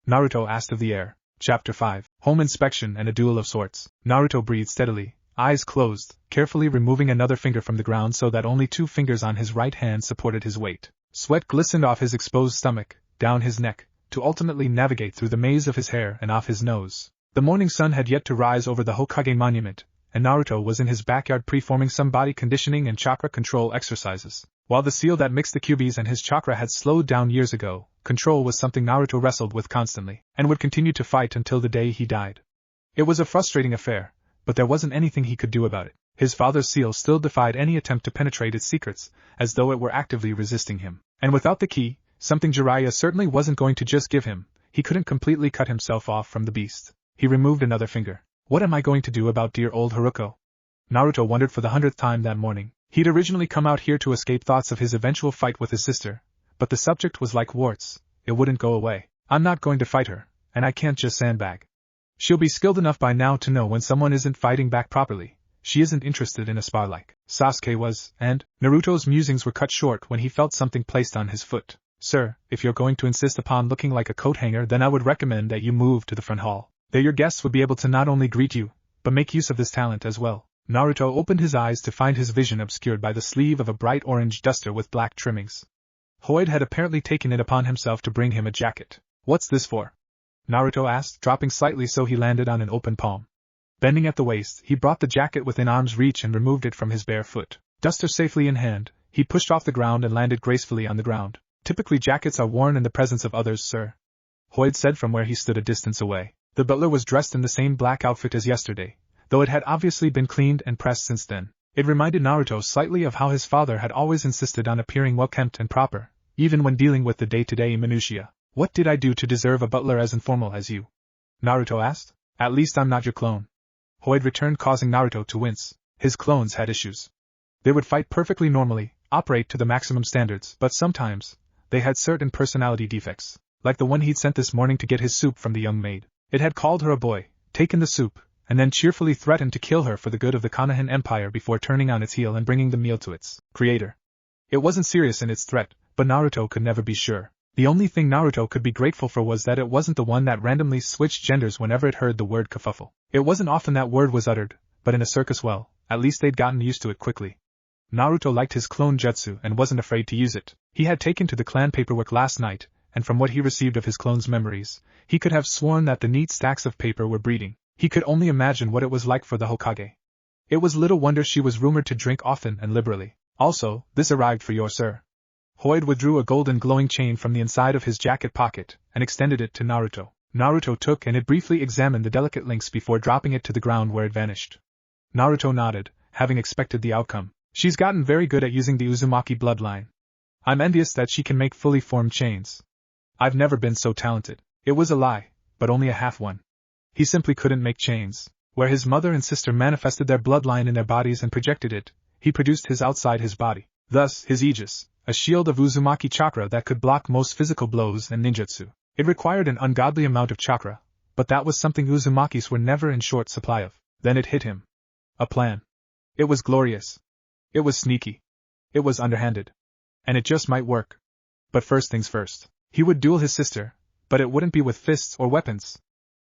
Naruto asked of the air. Chapter 5. Home inspection and a duel of sorts. Naruto breathed steadily, eyes closed, carefully removing another finger from the ground so that only 2 fingers on his right hand supported his weight. Sweat glistened off his exposed stomach, down his neck, to ultimately navigate through the maze of his hair and off his nose. The morning sun had yet to rise over the Hokage monument, and Naruto was in his backyard performing some body conditioning and chakra control exercises. While the seal that mixed the Kyubis and his chakra had slowed down years ago, control was something Naruto wrestled with constantly, and would continue to fight until the day he died. It was a frustrating affair, but there wasn't anything he could do about it. His father's seal still defied any attempt to penetrate its secrets, as though it were actively resisting him. And without the key, something Jiraiya certainly wasn't going to just give him, he couldn't completely cut himself off from the beast. He removed another finger. What am I going to do about dear old Haruko? Naruto wondered for the 100th time that morning. He'd originally come out here to escape thoughts of his eventual fight with his sister, but the subject was like warts, it wouldn't go away. I'm not going to fight her, and I can't just sandbag. She'll be skilled enough by now to know when someone isn't fighting back properly. She isn't interested in a spar like Sasuke was, and Naruto's musings were cut short when he felt something placed on his foot. Sir, if you're going to insist upon looking like a coat hanger, then I would recommend that you move to the front hall. There your guests would be able to not only greet you, but make use of this talent as well. Naruto opened his eyes to find his vision obscured by the sleeve of a bright orange duster with black trimmings. Hoid had apparently taken it upon himself to bring him a jacket. What's this for? Naruto asked, dropping slightly so he landed on an open palm. Bending at the waist, he brought the jacket within arm's reach and removed it from his bare foot. Duster safely in hand, he pushed off the ground and landed gracefully on the ground. Typically jackets are worn in the presence of others, sir, Hoid said from where he stood a distance away. The butler was dressed in the same black outfit as yesterday, though it had obviously been cleaned and pressed since then. It reminded Naruto slightly of how his father had always insisted on appearing well-kempt and proper, even when dealing with the day-to-day minutiae. What did I do to deserve a butler as informal as you? Naruto asked. At least I'm not your clone. Hoid returned, causing Naruto to wince. His clones had issues. They would fight perfectly normally, operate to the maximum standards, but sometimes, they had certain personality defects, like the one he'd sent this morning to get his soup from the young maid. It had called her a boy, taken the soup, and then cheerfully threatened to kill her for the good of the Konohan Empire before turning on its heel and bringing the meal to its creator. It wasn't serious in its threat, but Naruto could never be sure. The only thing Naruto could be grateful for was that it wasn't the one that randomly switched genders whenever it heard the word kerfuffle. It wasn't often that word was uttered, but in a circus, well, at least they'd gotten used to it quickly. Naruto liked his clone jutsu and wasn't afraid to use it. He had taken to the clan paperwork last night, and from what he received of his clone's memories, he could have sworn that the neat stacks of paper were breeding. He could only imagine what it was like for the Hokage. It was little wonder she was rumored to drink often and liberally. Also, this arrived for your sir. Hoid withdrew a golden glowing chain from the inside of his jacket pocket and extended it to Naruto. Naruto took and it briefly examined the delicate links before dropping it to the ground where it vanished. Naruto nodded, having expected the outcome. She's gotten very good at using the Uzumaki bloodline. I'm envious that she can make fully formed chains. I've never been so talented. It was a lie, but only a half one. He simply couldn't make chains. Where his mother and sister manifested their bloodline in their bodies and projected it, he produced his outside his body. Thus, his aegis, a shield of Uzumaki chakra that could block most physical blows and ninjutsu. It required an ungodly amount of chakra, but that was something Uzumakis were never in short supply of. Then it hit him. A plan. It was glorious. It was sneaky. It was underhanded. And it just might work. But first things first. He would duel his sister, but it wouldn't be with fists or weapons.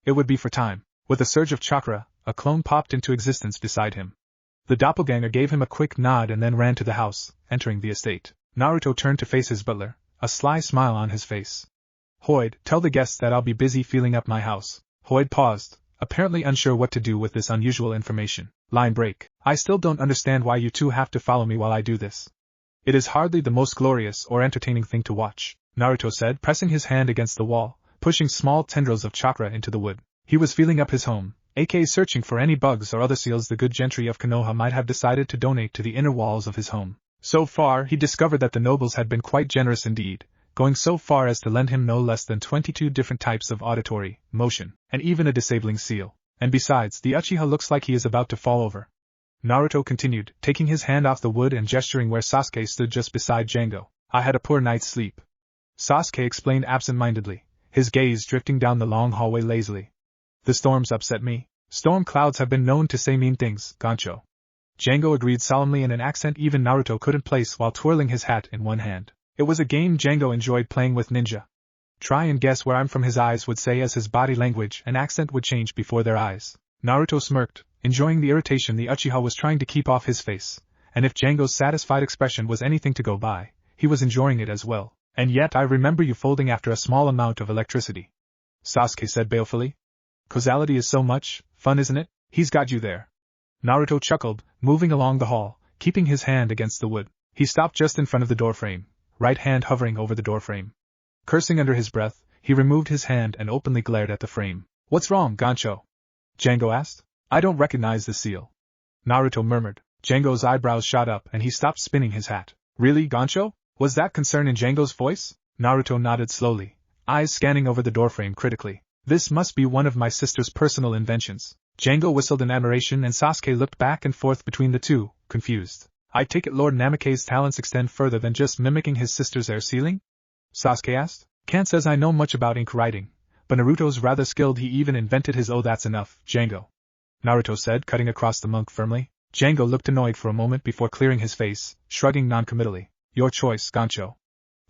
It would be for time. With a surge of chakra, a clone popped into existence beside him. The doppelganger gave him a quick nod and then ran to the house, entering the estate. Naruto turned to face his butler, a sly smile on his face. Hoid, tell the guests that I'll be busy feeling up my house. Hoid paused, apparently unsure what to do with this unusual information. Line break. I still don't understand why you two have to follow me while I do this. It is hardly the most glorious or entertaining thing to watch, Naruto said, pressing his hand against the wall, pushing small tendrils of chakra into the wood. He was feeling up his home, aka searching for any bugs or other seals the good gentry of Konoha might have decided to donate to the inner walls of his home. So far, he discovered that the nobles had been quite generous indeed, going so far as to lend him no less than 22 different types of auditory, motion, and even a disabling seal. And besides, the Uchiha looks like he is about to fall over. Naruto continued, taking his hand off the wood and gesturing where Sasuke stood just beside Django. I had a poor night's sleep. Sasuke explained absent-mindedly, his gaze drifting down the long hallway lazily. The storms upset me. Storm clouds have been known to say mean things, Gancho. Django agreed solemnly in an accent even Naruto couldn't place while twirling his hat in one hand. It was a game Django enjoyed playing with ninja. Try and guess where I'm from, his eyes would say as his body language and accent would change before their eyes. Naruto smirked, enjoying the irritation the Uchiha was trying to keep off his face, and if Django's satisfied expression was anything to go by, he was enjoying it as well. And yet I remember you folding after a small amount of electricity, Sasuke said balefully. Causality is so much fun, isn't it? He's got you there. Naruto chuckled, moving along the hall, keeping his hand against the wood. He stopped just in front of the doorframe, right hand hovering over the doorframe. Cursing under his breath, he removed his hand and openly glared at the frame. What's wrong, Gancho? Django asked. I don't recognize the seal. Naruto murmured. Django's eyebrows shot up and he stopped spinning his hat. Really, Gancho? Was that concern in Django's voice? Naruto nodded slowly, eyes scanning over the doorframe critically. This must be one of my sister's personal inventions. Django whistled in admiration and Sasuke looked back and forth between the two, confused. I take it Lord Namikaze's talents extend further than just mimicking his sister's air sealing? Sasuke asked. Can't says I know much about ink writing, but Naruto's rather skilled. He even invented his oh that's enough, Django. Naruto said, cutting across the monk firmly. Django looked annoyed for a moment before clearing his face, shrugging noncommittally. Your choice, Gancho.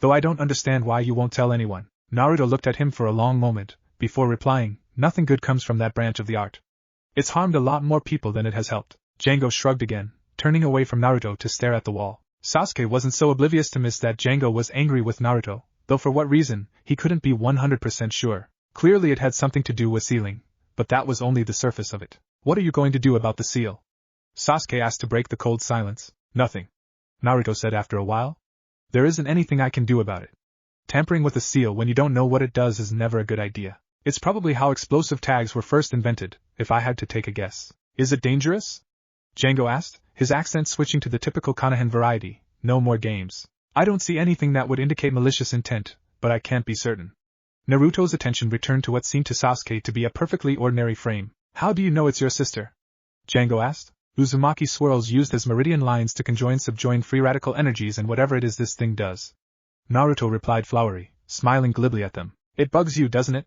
Though I don't understand why you won't tell anyone. Naruto looked at him for a long moment, before replying, nothing good comes from that branch of the art. It's harmed a lot more people than it has helped. Django shrugged again, turning away from Naruto to stare at the wall. Sasuke wasn't so oblivious to miss that Django was angry with Naruto, though for what reason, he couldn't be 100% sure. Clearly it had something to do with sealing, but that was only the surface of it. What are you going to do about the seal? Sasuke asked to break the cold silence. Nothing. Naruto said after a while. There isn't anything I can do about it. Tampering with a seal when you don't know what it does is never a good idea. It's probably how explosive tags were first invented, if I had to take a guess. Is it dangerous? Django asked, his accent switching to the typical Konohan variety. No more games. I don't see anything that would indicate malicious intent, but I can't be certain. Naruto's attention returned to what seemed to Sasuke to be a perfectly ordinary frame. How do you know it's your sister? Django asked. Uzumaki swirls used as meridian lines to subjoin free radical energies and whatever it is this thing does. Naruto replied flowery, smiling glibly at them. It bugs you, doesn't it?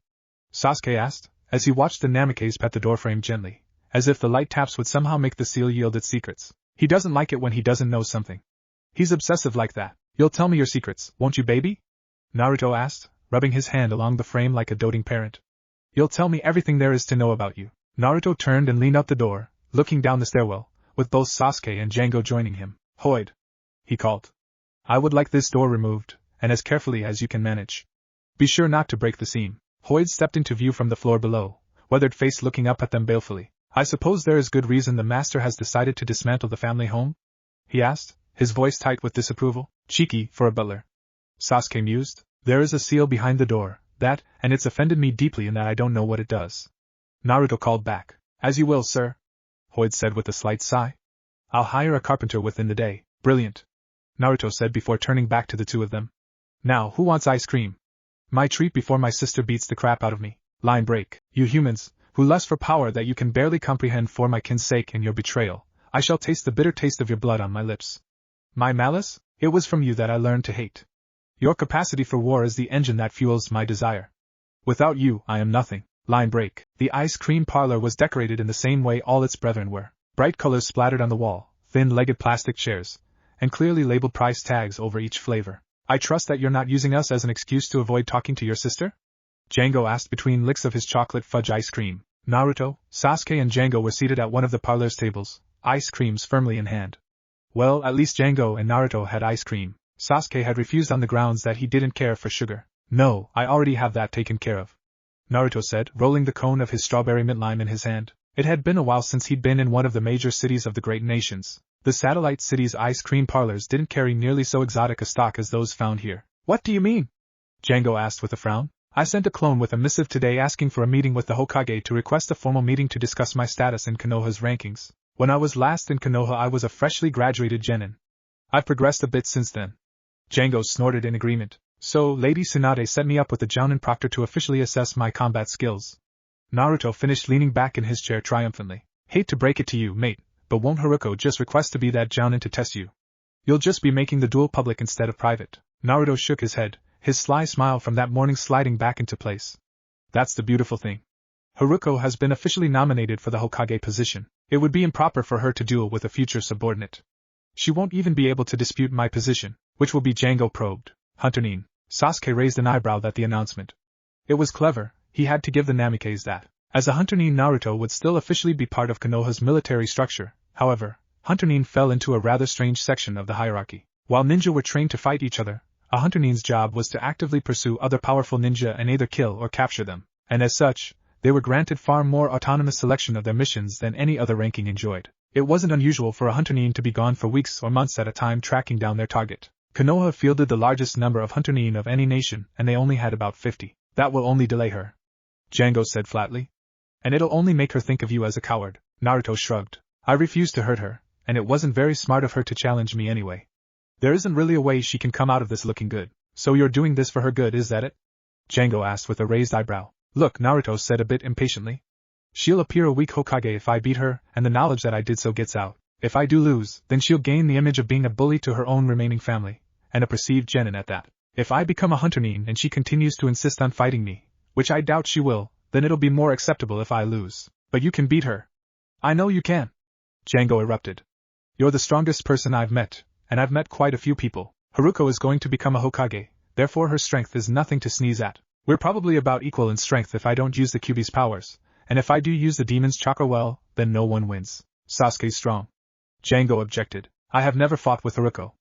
Sasuke asked, as he watched the Namikaze pet the doorframe gently, as if the light taps would somehow make the seal yield its secrets. He doesn't like it when he doesn't know something. He's obsessive like that. You'll tell me your secrets, won't you, baby? Naruto asked, rubbing his hand along the frame like a doting parent. You'll tell me everything there is to know about you. Naruto turned and leaned up the door, looking down the stairwell, with both Sasuke and Django joining him. Hoid! He called. I would like this door removed, and as carefully as you can manage. Be sure not to break the seam. Hoid stepped into view from the floor below, weathered face looking up at them balefully. I suppose there is good reason the master has decided to dismantle the family home? He asked, his voice tight with disapproval. Cheeky, for a butler. Sasuke mused. There is a seal behind the door, and it's offended me deeply in that I don't know what it does. Naruto called back. As you will, sir. Hoid said with a slight sigh. I'll hire a carpenter within the day. Brilliant. Naruto said before turning back to the two of them. Now, who wants ice cream? My treat before my sister beats the crap out of me. Line break. You humans, who lust for power that you can barely comprehend for my kin's sake and your betrayal, I shall taste the bitter taste of your blood on my lips. My malice? It was from you that I learned to hate. Your capacity for war is the engine that fuels my desire. Without you, I am nothing. Line break. The ice cream parlor was decorated in the same way all its brethren were. Bright colors splattered on the wall, thin-legged plastic chairs, and clearly labeled price tags over each flavor. I trust that you're not using us as an excuse to avoid talking to your sister? Django asked between licks of his chocolate fudge ice cream. Naruto, Sasuke and Django were seated at one of the parlor's tables, ice creams firmly in hand. Well, at least Django and Naruto had ice cream. Sasuke had refused on the grounds that he didn't care for sugar. No, I already have that taken care of, Naruto said, rolling the cone of his strawberry mint lime in his hand. It had been a while since he'd been in one of the major cities of the great nations. The satellite cities' ice cream parlors didn't carry nearly so exotic a stock as those found here. What do you mean? Django asked with a frown. I sent a clone with a missive today asking for a meeting with the Hokage to request a formal meeting to discuss my status in Konoha's rankings. When I was last in Konoha I was a freshly graduated genin. I've progressed a bit since then. Django snorted in agreement. So, Lady Tsunade set me up with the Jounin proctor to officially assess my combat skills. Naruto finished leaning back in his chair triumphantly. Hate to break it to you, mate, but won't Haruko just request to be that Jounin to test you? You'll just be making the duel public instead of private. Naruto shook his head, his sly smile from that morning sliding back into place. That's the beautiful thing. Haruko has been officially nominated for the Hokage position. It would be improper for her to duel with a future subordinate. She won't even be able to dispute my position, which will be. Django probed. Hunterine. Sasuke raised an eyebrow at the announcement. It was clever, he had to give the Namikaze that. As a Hunterine, Naruto would still officially be part of Konoha's military structure. However, Hunterine fell into a rather strange section of the hierarchy. While ninja were trained to fight each other, a Hunterine's job was to actively pursue other powerful ninja and either kill or capture them, and as such, they were granted far more autonomous selection of their missions than any other ranking enjoyed. It wasn't unusual for a hunter nin to be gone for weeks or months at a time tracking down their target. Konoha fielded the largest number of hunter nin of any nation, and they only had about 50. That will only delay her, Django said flatly. And it'll only make her think of you as a coward, Naruto shrugged. I refused to hurt her, and it wasn't very smart of her to challenge me anyway. There isn't really a way she can come out of this looking good. So you're doing this for her good, is that it? Django asked with a raised eyebrow. Look, Naruto said a bit impatiently. She'll appear a weak Hokage if I beat her, and the knowledge that I did so gets out. If I do lose, then she'll gain the image of being a bully to her own remaining family, and a perceived genin at that. If I become a hunter nin and she continues to insist on fighting me, which I doubt she will, then it'll be more acceptable if I lose. But you can beat her. I know you can. Django erupted. You're the strongest person I've met, and I've met quite a few people. Haruko is going to become a Hokage, therefore her strength is nothing to sneeze at. We're probably about equal in strength if I don't use the Kyuubi's powers, and if I do use the demon's chakra well, then no one wins. Sasuke's strong. Django objected. I have never fought with Haruko.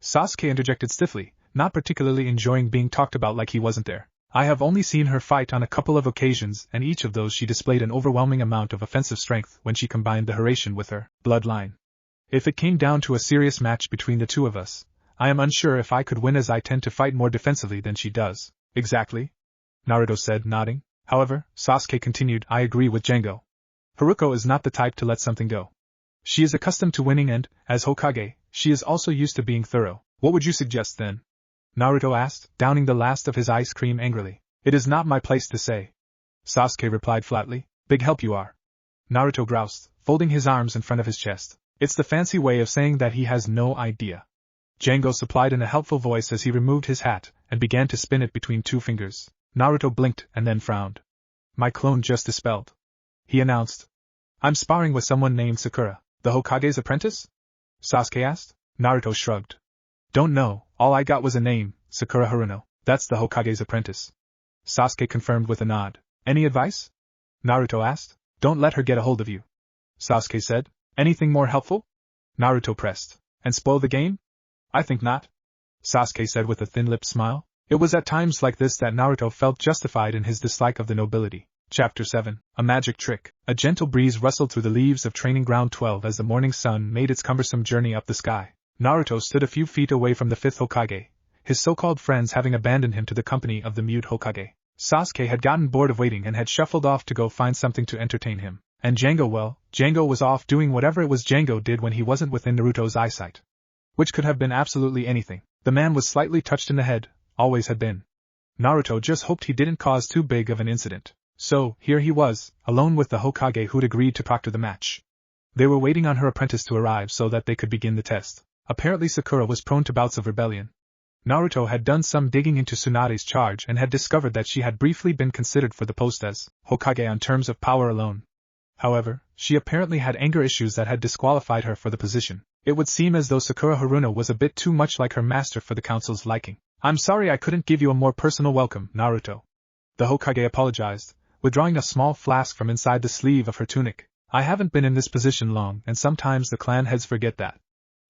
Sasuke interjected stiffly, not particularly enjoying being talked about like he wasn't there. I have only seen her fight on a couple of occasions, and each of those she displayed an overwhelming amount of offensive strength when she combined the Hiraishin with her bloodline. If it came down to a serious match between the two of us, I am unsure if I could win, as I tend to fight more defensively than she does. Exactly, Naruto said, nodding. However, Sasuke continued, I agree with Django. Haruko is not the type to let something go. She is accustomed to winning and, as Hokage, she is also used to being thorough. What would you suggest then? Naruto asked, downing the last of his ice cream angrily. It is not my place to say. Sasuke replied flatly. Big help you are. Naruto groused, folding his arms in front of his chest. It's the fancy way of saying that he has no idea. Django supplied in a helpful voice as he removed his hat and began to spin it between two fingers. Naruto blinked and then frowned. My clone just dispelled, he announced. I'm sparring with someone named Sakura. The Hokage's apprentice? Sasuke asked. Naruto shrugged. Don't know, all I got was a name, Sakura Haruno. That's the Hokage's apprentice. Sasuke confirmed with a nod. Any advice? Naruto asked. Don't let her get a hold of you, Sasuke said. Anything more helpful? Naruto pressed. And spoil the game? I think not, Sasuke said with a thin-lipped smile. It was at times like this that Naruto felt justified in his dislike of the nobility. Chapter 7. A Magic Trick. A gentle breeze rustled through the leaves of Training Ground 12 as the morning sun made its cumbersome journey up the sky. Naruto stood a few feet away from the fifth Hokage, his so-called friends having abandoned him to the company of the mute Hokage. Sasuke had gotten bored of waiting and had shuffled off to go find something to entertain him. And Django was off doing whatever it was Django did when he wasn't within Naruto's eyesight. Which could have been absolutely anything. The man was slightly touched in the head, always had been. Naruto just hoped he didn't cause too big of an incident. So, here he was, alone with the Hokage who'd agreed to proctor the match. They were waiting on her apprentice to arrive so that they could begin the test. Apparently Sakura was prone to bouts of rebellion. Naruto had done some digging into Tsunade's charge and had discovered that she had briefly been considered for the post as Hokage on terms of power alone. However, she apparently had anger issues that had disqualified her for the position. It would seem as though Sakura Haruno was a bit too much like her master for the council's liking. I'm sorry I couldn't give you a more personal welcome, Naruto. The Hokage apologized, withdrawing a small flask from inside the sleeve of her tunic. I haven't been in this position long, and sometimes the clan heads forget that.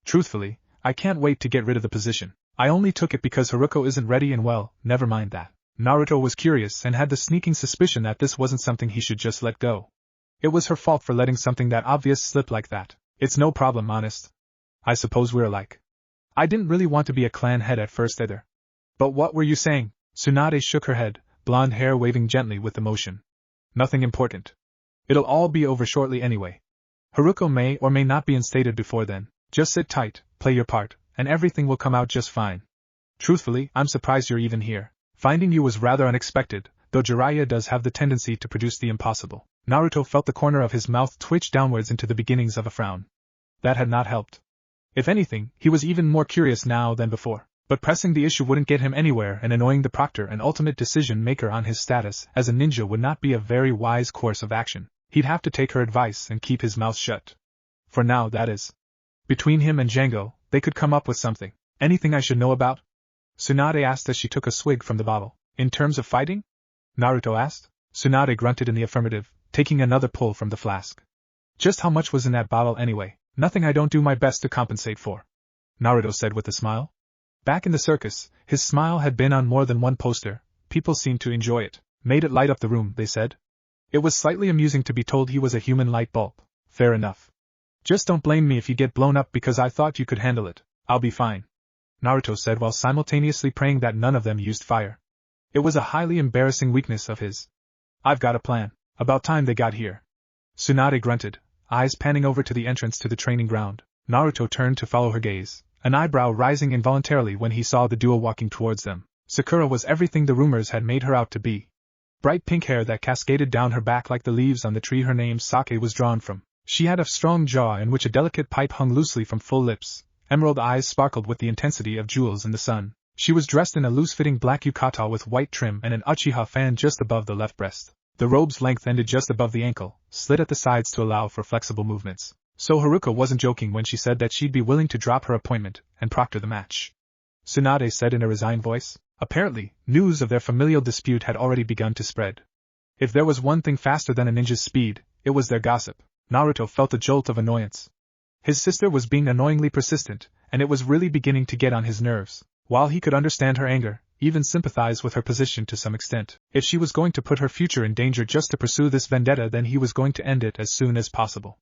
Truthfully, I can't wait to get rid of the position. I only took it because Haruko isn't ready and well, never mind that. Naruto was curious and had the sneaking suspicion that this wasn't something he should just let go. It was her fault for letting something that obvious slip like that. It's no problem, honest. I suppose we're alike. I didn't really want to be a clan head at first either. But what were you saying? Tsunade shook her head, blonde hair waving gently with emotion. Nothing important. It'll all be over shortly anyway. Haruko may or may not be instated before then. Just sit tight, play your part, and everything will come out just fine. Truthfully, I'm surprised you're even here. Finding you was rather unexpected, though Jiraiya does have the tendency to produce the impossible. Naruto felt the corner of his mouth twitch downwards into the beginnings of a frown. That had not helped. If anything, he was even more curious now than before. But pressing the issue wouldn't get him anywhere, and annoying the proctor and ultimate decision-maker on his status as a ninja would not be a very wise course of action. He'd have to take her advice and keep his mouth shut. For now, that is. Between him and Django, they could come up with something. Anything I should know about? Tsunade asked as she took a swig from the bottle. In terms of fighting? Naruto asked. Tsunade grunted in the affirmative, taking another pull from the flask. Just how much was in that bottle anyway? Nothing I don't do my best to compensate for, Naruto said with a smile. Back in the circus, his smile had been on more than one poster. People seemed to enjoy it. Made it light up the room, they said. It was slightly amusing to be told he was a human light bulb. Fair enough. Just don't blame me if you get blown up because I thought you could handle it. I'll be fine. Naruto said while simultaneously praying that none of them used fire. It was a highly embarrassing weakness of his. I've got a plan. About time they got here. Tsunade grunted, eyes panning over to the entrance to the training ground. Naruto turned to follow her gaze, an eyebrow rising involuntarily when he saw the duo walking towards them. Sakura was everything the rumors had made her out to be. Bright pink hair that cascaded down her back like the leaves on the tree her name Sasuke was drawn from. She had a strong jaw in which a delicate pipe hung loosely from full lips. Emerald eyes sparkled with the intensity of jewels in the sun. She was dressed in a loose-fitting black yukata with white trim and an Uchiha fan just above the left breast. The robe's length ended just above the ankle, slit at the sides to allow for flexible movements. So Haruko wasn't joking when she said that she'd be willing to drop her appointment and proctor the match. Tsunade said in a resigned voice. Apparently, news of their familial dispute had already begun to spread. If there was one thing faster than a ninja's speed, it was their gossip. Naruto felt a jolt of annoyance. His sister was being annoyingly persistent, and it was really beginning to get on his nerves. While he could understand her anger, even sympathize with her position to some extent, if she was going to put her future in danger just to pursue this vendetta, then he was going to end it as soon as possible.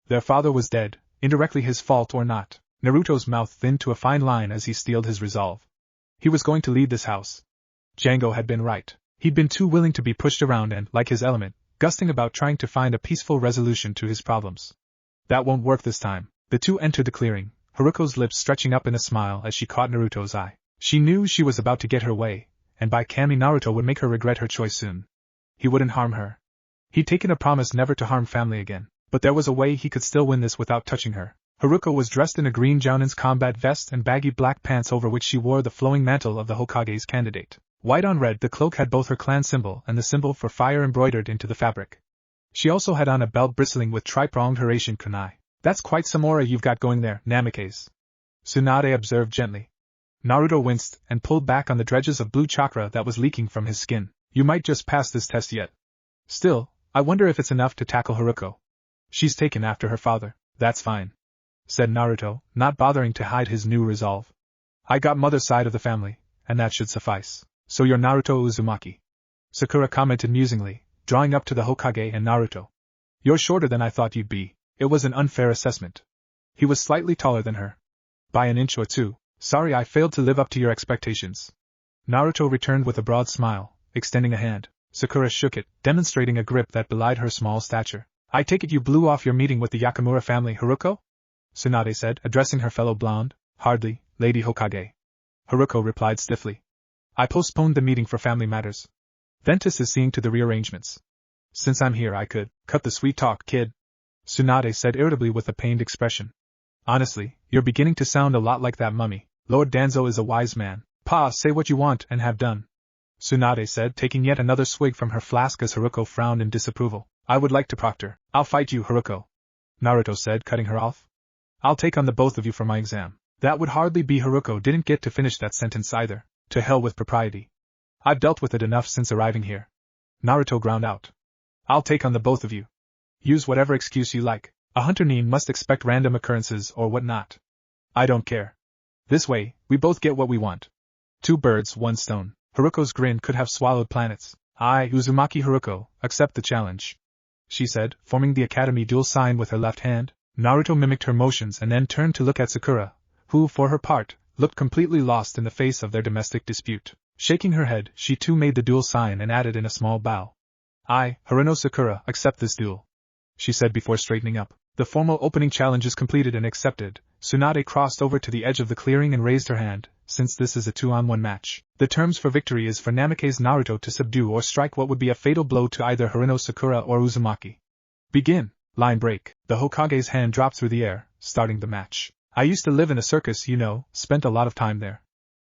Their father was dead, indirectly his fault or not. Naruto's mouth thinned to a fine line as he steeled his resolve. He was going to lead this house. Django had been right. He'd been too willing to be pushed around and, like his element, gusting about trying to find a peaceful resolution to his problems. That won't work this time. The two entered the clearing, Haruko's lips stretching up in a smile as she caught Naruto's eye. She knew she was about to get her way, and by Kami Naruto would make her regret her choice soon. He wouldn't harm her. He'd taken a promise never to harm family again, but there was a way he could still win this without touching her. Haruko was dressed in a green Jounin's combat vest and baggy black pants over which she wore the flowing mantle of the Hokage's candidate. White on red, the cloak had both her clan symbol and the symbol for fire embroidered into the fabric. She also had on a belt bristling with tri-pronged Horatian kunai. That's quite some aura you've got going there, Namikaze. Tsunade observed gently. Naruto winced and pulled back on the dredges of blue chakra that was leaking from his skin. You might just pass this test yet. Still, I wonder if it's enough to tackle Haruko. She's taken after her father. That's fine, said Naruto, not bothering to hide his new resolve. I got mother's side of the family, and that should suffice. So you're Naruto Uzumaki. Sakura commented musingly, drawing up to the Hokage and Naruto. You're shorter than I thought you'd be. It was an unfair assessment. He was slightly taller than her. By an inch or two. Sorry I failed to live up to your expectations. Naruto returned with a broad smile, extending a hand. Sakura shook it, demonstrating a grip that belied her small stature. I take it you blew off your meeting with the Yakamura family, Haruko? Tsunade said, addressing her fellow blonde. Hardly, Lady Hokage. Haruko replied stiffly. I postponed the meeting for family matters. Ventus is seeing to the rearrangements. Since I'm here I could cut the sweet talk, kid. Tsunade said irritably with a pained expression. Honestly, you're beginning to sound a lot like that mummy. Lord Danzo is a wise man. Pa, say what you want and have done. Tsunade said, taking yet another swig from her flask as Haruko frowned in disapproval. I would like to proctor. I'll fight you, Haruko. Naruto said, cutting her off. I'll take on the both of you for my exam. That would hardly be. Haruko didn't get to finish that sentence either. To hell with propriety. I've dealt with it enough since arriving here. Naruto ground out. I'll take on the both of you. Use whatever excuse you like. A hunter must expect random occurrences or whatnot. I don't care. This way, we both get what we want. Two birds, one stone. Haruko's grin could have swallowed planets. I, Uzumaki Haruko, accept the challenge, she said, forming the Academy duel sign with her left hand. Naruto mimicked her motions and then turned to look at Sakura, who, for her part, looked completely lost in the face of their domestic dispute. Shaking her head, she too made the duel sign and added in a small bow. I, Haruno Sakura, accept this duel, she said before straightening up. The formal opening challenge is completed and accepted. Tsunade crossed over to the edge of the clearing and raised her hand. Since this is a 2-on-1 match, the terms for victory is for Namikaze Naruto to subdue or strike what would be a fatal blow to either Haruno Sakura or Uzumaki. Begin. Line break. The Hokage's hand dropped through the air, starting the match. I used to live in a circus, you know, spent a lot of time there,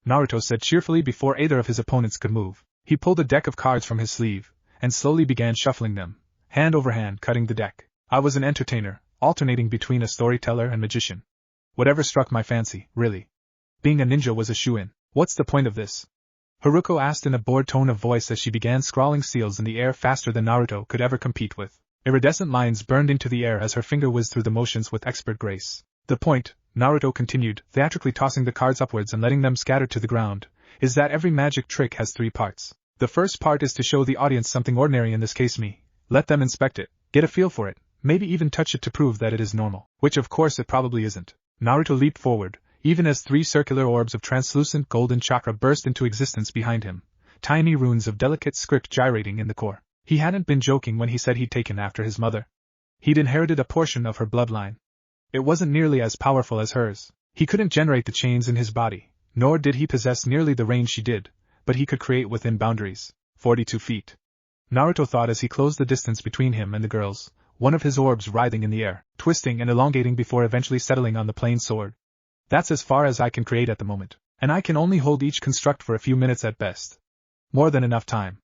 Naruto said cheerfully before either of his opponents could move. He pulled a deck of cards from his sleeve, and slowly began shuffling them, hand over hand cutting the deck. I was an entertainer, alternating between a storyteller and magician. Whatever struck my fancy, really. Being a ninja was a shoo-in. What's the point of this? Haruko asked in a bored tone of voice as she began scrawling seals in the air faster than Naruto could ever compete with. Iridescent lines burned into the air as her finger whizzed through the motions with expert grace. The point, Naruto continued, theatrically tossing the cards upwards and letting them scatter to the ground, is that every magic trick has 3 parts. The first part is to show the audience something ordinary, in this case me. Let them inspect it, get a feel for it, maybe even touch it to prove that it is normal, which of course it probably isn't. Naruto leaped forward, even as 3 circular orbs of translucent golden chakra burst into existence behind him, tiny runes of delicate script gyrating in the core. He hadn't been joking when he said he'd taken after his mother. He'd inherited a portion of her bloodline. It wasn't nearly as powerful as hers. He couldn't generate the chains in his body, nor did he possess nearly the range she did, but he could create within boundaries. 42 feet. Naruto thought as he closed the distance between him and the girls, one of his orbs writhing in the air, twisting and elongating before eventually settling on the plain sword. That's as far as I can create at the moment, and I can only hold each construct for a few minutes at best. More than enough time.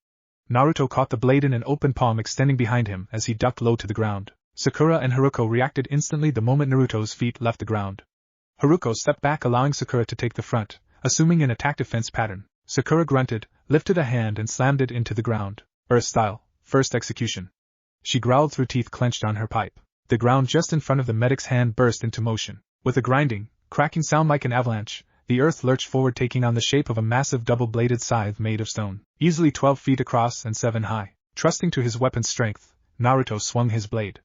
Naruto caught the blade in an open palm extending behind him as he ducked low to the ground. Sakura and Haruko reacted instantly the moment Naruto's feet left the ground. Haruko stepped back, allowing Sakura to take the front, assuming an attack defense pattern. Sakura grunted, lifted a hand and slammed it into the ground. Earth style, first execution. She growled through teeth clenched on her pipe. The ground just in front of the medic's hand burst into motion. With a grinding, cracking sound like an avalanche, the earth lurched forward, taking on the shape of a massive double-bladed scythe made of stone, easily 12 feet across and 7 high. Trusting to his weapon's strength, Naruto swung his blade.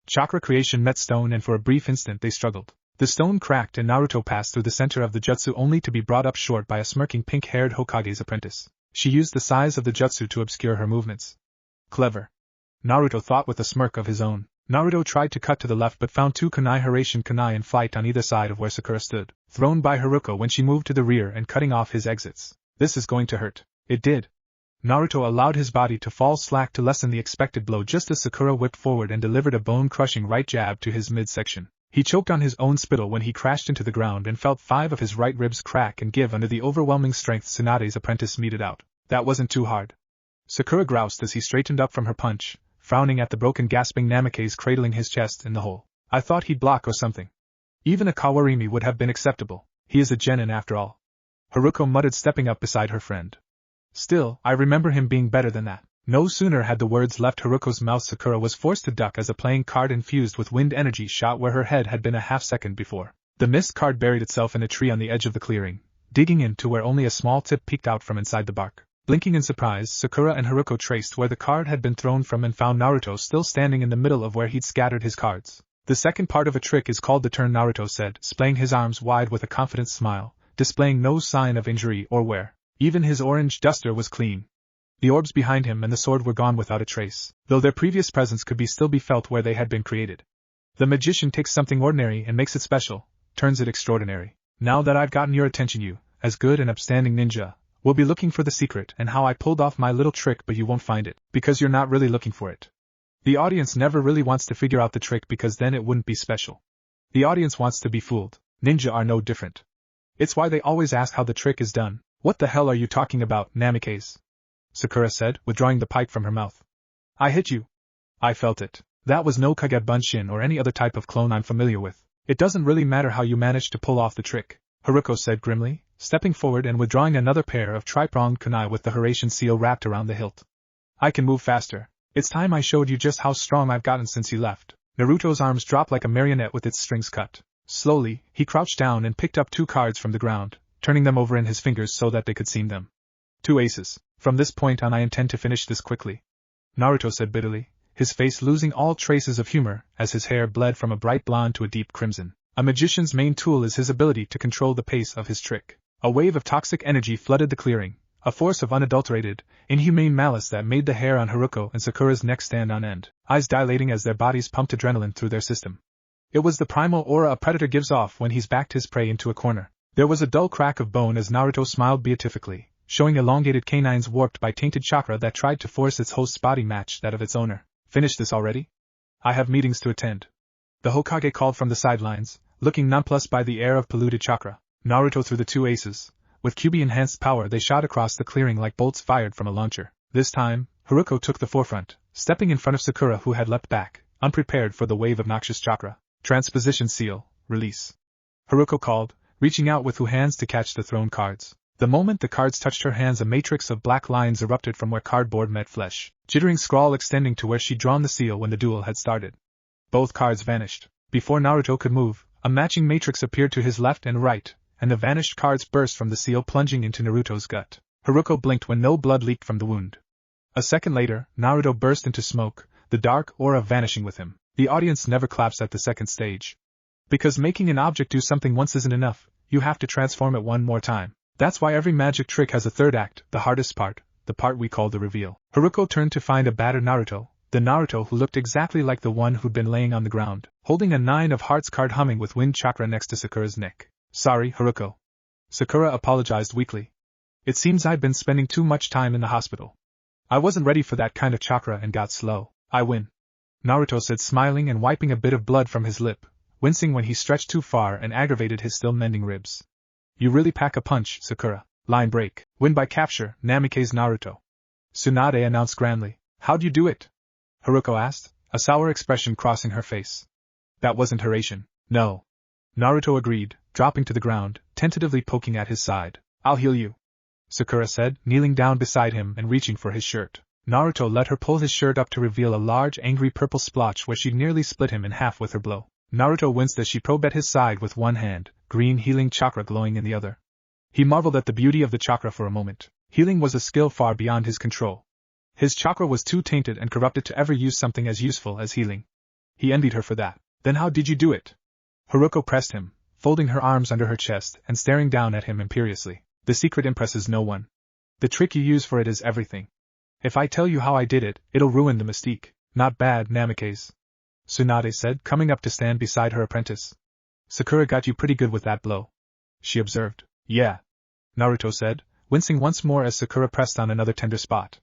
Chakra creation met stone, and for a brief instant they struggled. The stone cracked and Naruto passed through the center of the jutsu, only to be brought up short by a smirking pink-haired Hokage's apprentice. She used the size of the jutsu to obscure her movements. Clever. Naruto thought with a smirk of his own. Naruto tried to cut to the left but found 2 kunai Hiraishin kunai in flight on either side of where Sakura stood, thrown by Haruko when she moved to the rear and cutting off his exits. This is going to hurt. It did. Naruto allowed his body to fall slack to lessen the expected blow just as Sakura whipped forward and delivered a bone-crushing right jab to his midsection. He choked on his own spittle when he crashed into the ground and felt 5 of his right ribs crack and give under the overwhelming strength Tsunade's apprentice meted out. That wasn't too hard. Sakura groused as he straightened up from her punch, frowning at the broken gasping Namikaze cradling his chest in the hole. I thought he'd block or something. Even a Kawarimi would have been acceptable. He is a genin after all. Haruko muttered, stepping up beside her friend. Still, I remember him being better than that. No sooner had the words left Haruko's mouth, Sakura was forced to duck as a playing card infused with wind energy shot where her head had been a half-second before. The mist card buried itself in a tree on the edge of the clearing, digging in to where only a small tip peeked out from inside the bark. Blinking in surprise, Sakura and Haruko traced where the card had been thrown from and found Naruto still standing in the middle of where he'd scattered his cards. The second part of a trick is called the turn, Naruto said, splaying his arms wide with a confident smile, displaying no sign of injury or wear. Even his orange duster was clean. The orbs behind him and the sword were gone without a trace, though their previous presence could still be felt where they had been created. The magician takes something ordinary and makes it special, turns it extraordinary. Now that I've gotten your attention, you, as good and upstanding ninja, will be looking for the secret and how I pulled off my little trick, but you won't find it, because you're not really looking for it. The audience never really wants to figure out the trick because then it wouldn't be special. The audience wants to be fooled. Ninja are no different. It's why they alwaase ask how the trick is done. What the hell are you talking about, Namikaze? Sakura said, withdrawing the pipe from her mouth. I hit you. I felt it. That was no Kage Bunshin or any other type of clone I'm familiar with. It doesn't really matter how you managed to pull off the trick, Haruko said grimly, stepping forward and withdrawing another pair of tri-pronged kunai with the Hiraishin seal wrapped around the hilt. I can move faster. It's time I showed you just how strong I've gotten since you left. Naruto's arms dropped like a marionette with its strings cut. Slowly, he crouched down and picked up 2 cards from the ground, turning them over in his fingers so that they could seam them. 2 aces. From this point on I intend to finish this quickly, Naruto said bitterly, his face losing all traces of humor as his hair bled from a bright blonde to a deep crimson. A magician's main tool is his ability to control the pace of his trick. A wave of toxic energy flooded the clearing, a force of unadulterated, inhumane malice that made the hair on Haruko and Sakura's neck stand on end, eyes dilating as their bodies pumped adrenaline through their system. It was the primal aura a predator gives off when he's backed his prey into a corner. There was a dull crack of bone as Naruto smiled beatifically, showing elongated canines warped by tainted chakra that tried to force its host's body match that of its owner. Finish this already? I have meetings to attend. The Hokage called from the sidelines, looking nonplussed by the air of polluted chakra. Naruto threw the 2 aces. With QB-enhanced power they shot across the clearing like bolts fired from a launcher. This time, Haruko took the forefront, stepping in front of Sakura who had leapt back, unprepared for the wave of noxious chakra. Transposition seal, release. Haruko called, reaching out with 2 hands to catch the thrown cards. The moment the cards touched her hands, a matrix of black lines erupted from where cardboard met flesh, jittering scrawl extending to where she'd drawn the seal when the duel had started. Both cards vanished. Before Naruto could move, a matching matrix appeared to his left and right, and the vanished cards burst from the seal, plunging into Naruto's gut. Haruko blinked when no blood leaked from the wound. A second later, Naruto burst into smoke, the dark aura vanishing with him. The audience never claps at the second stage. Because making an object do something once isn't enough, you have to transform it one more time. That's why every magic trick has a third act, the hardest part, the part we call the reveal. Haruko turned to find a battered Naruto, the Naruto who looked exactly like the one who'd been laying on the ground, holding a 9 of hearts card humming with wind chakra next to Sakura's neck. Sorry, Haruko. Sakura apologized weakly. It seems I'd been spending too much time in the hospital. I wasn't ready for that kind of chakra and got slow. I win. Naruto said, smiling and wiping a bit of blood from his lip, wincing when he stretched too far and aggravated his still mending ribs. You really pack a punch, Sakura. Line break. Win by capture, Namikaze Naruto. Tsunade announced grandly. How'd you do it? Haruko asked, a sour expression crossing her face. That wasn't Haracian. No. Naruto agreed, dropping to the ground, tentatively poking at his side. I'll heal you, Sakura said, kneeling down beside him and reaching for his shirt. Naruto let her pull his shirt up to reveal a large angry purple splotch where she'd nearly split him in half with her blow. Naruto winced as she probed at his side with one hand, green healing chakra glowing in the other. He marveled at the beauty of the chakra for a moment. Healing was a skill far beyond his control. His chakra was too tainted and corrupted to ever use something as useful as healing. He envied her for that. Then how did you do it? Haruko pressed him, folding her arms under her chest and staring down at him imperiously. The secret impresses no one. The trick you use for it is everything. If I tell you how I did it, it'll ruin the mystique. Not bad, Namikaze, Tsunade said, coming up to stand beside her apprentice. Sakura got you pretty good with that blow, she observed. Yeah, Naruto said, wincing once more as Sakura pressed on another tender spot.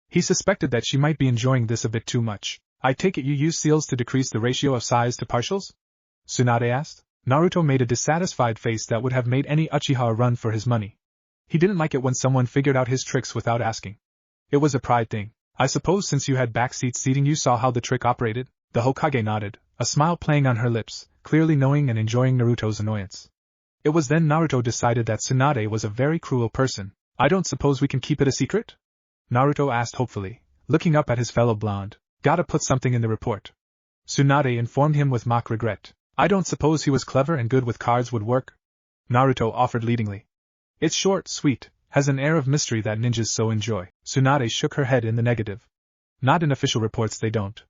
He suspected that she might be enjoying this a bit too much. I take it you use seals to decrease the ratio of size to partials? Tsunade asked. Naruto made a dissatisfied face that would have made any Uchiha run for his money. He didn't like it when someone figured out his tricks without asking. It was a pride thing. I suppose since you had backseat seating you saw how the trick operated? The Hokage nodded, a smile playing on her lips, clearly knowing and enjoying Naruto's annoyance. It was then Naruto decided that Tsunade was a very cruel person. I don't suppose we can keep it a secret? Naruto asked hopefully, looking up at his fellow blonde. Gotta put something in the report. Tsunade informed him with mock regret. I don't suppose he was clever and good with cards would work? Naruto offered leadingly. It's short, sweet, has an air of mystery that ninjas so enjoy. Tsunade shook her head in the negative. Not in official reports they don't.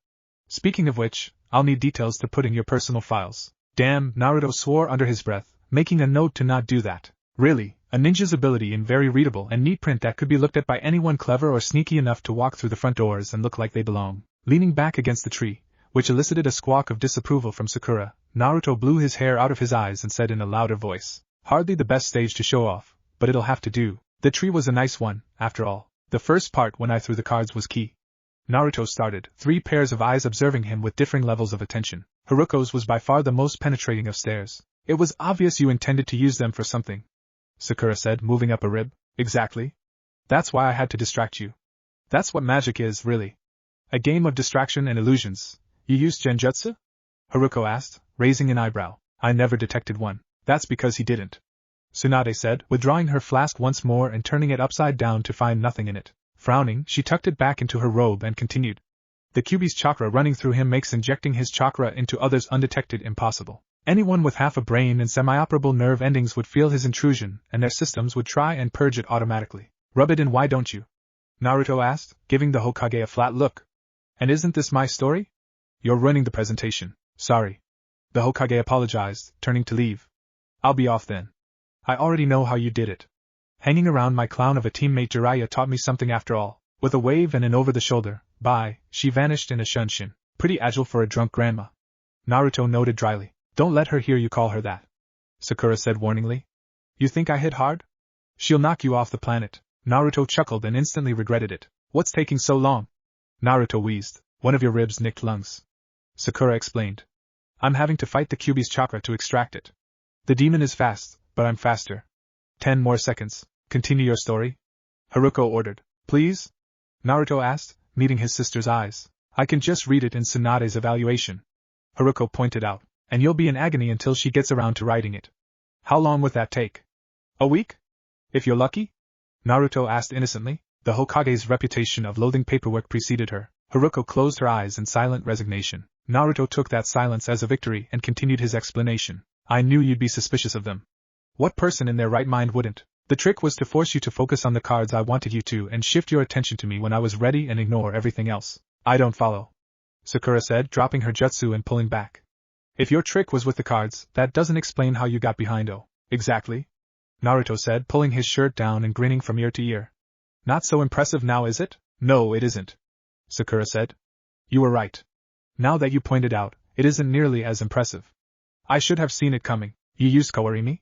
Speaking of which, I'll need details to put in your personal files. Damn, Naruto swore under his breath, making a note to not do that. Really, a ninja's ability in very readable and neat print that could be looked at by anyone clever or sneaky enough to walk through the front doors and look like they belong. Leaning back against the tree, which elicited a squawk of disapproval from Sakura, Naruto blew his hair out of his eyes and said in a louder voice. Hardly the best stage to show off, but it'll have to do. The tree was a nice one, after all. The first part when I threw the cards was key. Naruto started, 3 pairs of eyes observing him with differing levels of attention. Haruko's was by far the most penetrating of stares. It was obvious you intended to use them for something, Sakura said, moving up a rib. Exactly. That's why I had to distract you. That's what magic is, really. A game of distraction and illusions. You used genjutsu? Haruko asked, raising an eyebrow. I never detected one. That's because he didn't, Tsunade said, withdrawing her flask once more and turning it upside down to find nothing in it. Frowning, she tucked it back into her robe and continued. The Kyuubi's chakra running through him makes injecting his chakra into others undetected impossible. Anyone with half a brain and semi-operable nerve endings would feel his intrusion, and their systems would try and purge it automatically. Rub it in, why don't you? Naruto asked, giving the Hokage a flat look. And isn't this my story? You're ruining the presentation. Sorry. The Hokage apologized, turning to leave. I'll be off then. I already know how you did it. Hanging around my clown of a teammate Jiraiya taught me something after all. With a wave and an over-the-shoulder, bye, she vanished in a shunshin. Pretty agile for a drunk grandma. Naruto noted dryly. Don't let her hear you call her that, Sakura said warningly. You think I hit hard? She'll knock you off the planet. Naruto chuckled and instantly regretted it. What's taking so long? Naruto wheezed. One of your ribs nicked lungs. Sakura explained. I'm having to fight the Kyuubi's chakra to extract it. The demon is fast, but I'm faster. 10 more seconds. Continue your story? Haruko ordered. Please? Naruto asked, meeting his sister's eyes. I can just read it in Tsunade's evaluation. Haruko pointed out. And you'll be in agony until she gets around to writing it. How long would that take? A week? If you're lucky? Naruto asked innocently. The Hokage's reputation of loathing paperwork preceded her. Haruko closed her eyes in silent resignation. Naruto took that silence as a victory and continued his explanation. I knew you'd be suspicious of them. What person in their right mind wouldn't? The trick was to force you to focus on the cards I wanted you to and shift your attention to me when I was ready and ignore everything else. I don't follow. Sakura said, dropping her jutsu and pulling back. If your trick was with the cards, that doesn't explain how you got behind O. Exactly? Naruto said, pulling his shirt down and grinning from ear to ear. Not so impressive now, is it? No, it isn't. Sakura said. You were right. Now that you pointed out, it isn't nearly as impressive. I should have seen it coming. You used Kawarimi?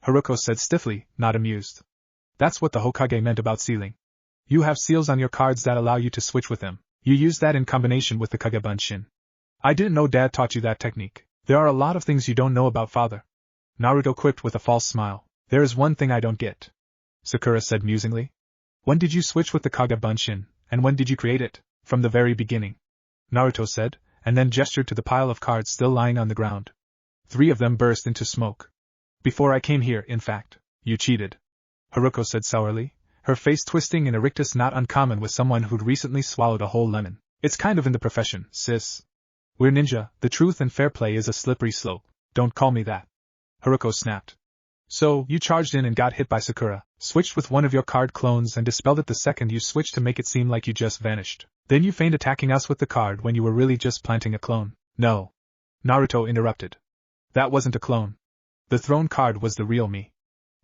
Haruko said stiffly, not amused. That's what the Hokage meant about sealing. You have seals on your cards that allow you to switch with them. You use that in combination with the Kagebunshin. I didn't know Dad taught you that technique. There are a lot of things you don't know about Father. Naruto quipped with a false smile. There is one thing I don't get. Sakura said musingly. When did you switch with the Kagebunshin, and when did you create it? From the very beginning. Naruto said, and then gestured to the pile of cards still lying on the ground. 3 of them burst into smoke. Before I came here, in fact. You cheated. Haruko said sourly, her face twisting in a rictus not uncommon with someone who'd recently swallowed a whole lemon. It's kind of in the profession, sis. We're ninja, the truth and fair play is a slippery slope. Don't call me that. Haruko snapped. So, you charged in and got hit by Sakura, switched with one of your card clones and dispelled it the second you switched to make it seem like you just vanished. Then you feigned attacking us with the card when you were really just planting a clone. No. Naruto interrupted. That wasn't a clone. The thrown card was the real me.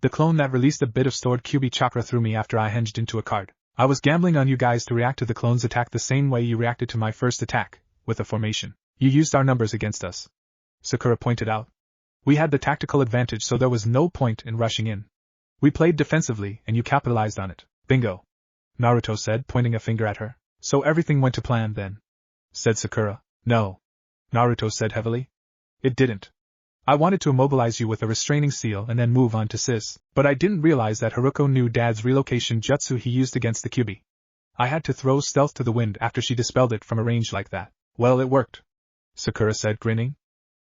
The clone that released a bit of stored Kyuubi chakra through me after I hinged into a card. I was gambling on you guys to react to the clone's attack the same way you reacted to my first attack, with a formation. You used our numbers against us. Sakura pointed out. We had the tactical advantage, so there was no point in rushing in. We played defensively, and you capitalized on it. Bingo. Naruto said, pointing a finger at her. So everything went to plan then? Said Sakura. No. Naruto said heavily. It didn't. I wanted to immobilize you with a restraining seal and then move on to Sis, but I didn't realize that Haruko knew Dad's relocation jutsu he used against the Kyuubi. I had to throw stealth to the wind after she dispelled it from a range like that. Well, it worked. Sakura said, grinning.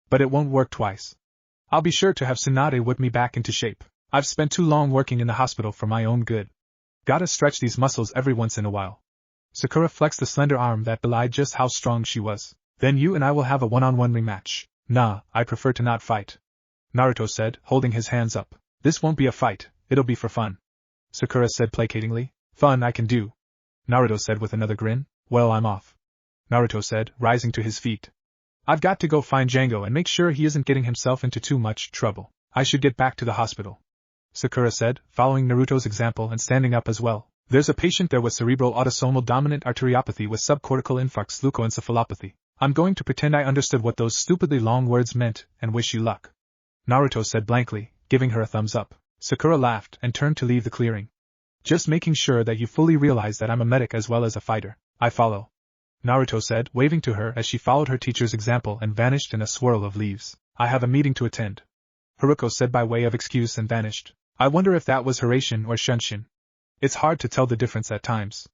But it won't work twice. I'll be sure to have Tsunade whip me back into shape. I've spent too long working in the hospital for my own good. Gotta stretch these muscles every once in a while. Sakura flexed the slender arm that belied just how strong she was. Then you and I will have a one-on-one rematch. Nah, I prefer to not fight. Naruto said, holding his hands up. This won't be a fight, it'll be for fun. Sakura said placatingly. Fun I can do. Naruto said with another grin. Well, I'm off. Naruto said, rising to his feet. I've got to go find Django and make sure he isn't getting himself into too much trouble. I should get back to the hospital. Sakura said, following Naruto's example and standing up as well. There's a patient there with cerebral autosomal dominant arteriopathy with subcortical infarct leukoencephalopathy. I'm going to pretend I understood what those stupidly long words meant and wish you luck. Naruto said blankly, giving her a thumbs up. Sakura laughed and turned to leave the clearing. Just making sure that you fully realize that I'm a medic as well as a fighter. I follow. Naruto said, waving to her as she followed her teacher's example and vanished in a swirl of leaves. I have a meeting to attend. Haruko said by way of excuse and vanished. I wonder if that was Hiraishin or Shunshin. It's hard to tell the difference at times.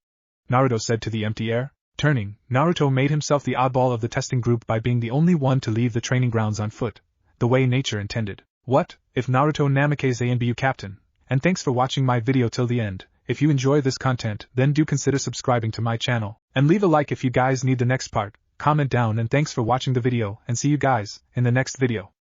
Naruto said to the empty air. Turning, Naruto made himself the oddball of the testing group by being the only one to leave the training grounds on foot, the way nature intended. What, if Naruto Namikaze ANBU Captain? And thanks for watching my video till the end. If you enjoy this content, then do consider subscribing to my channel, and leave a like if you guys need the next part, comment down and thanks for watching the video and see you guys in the next video.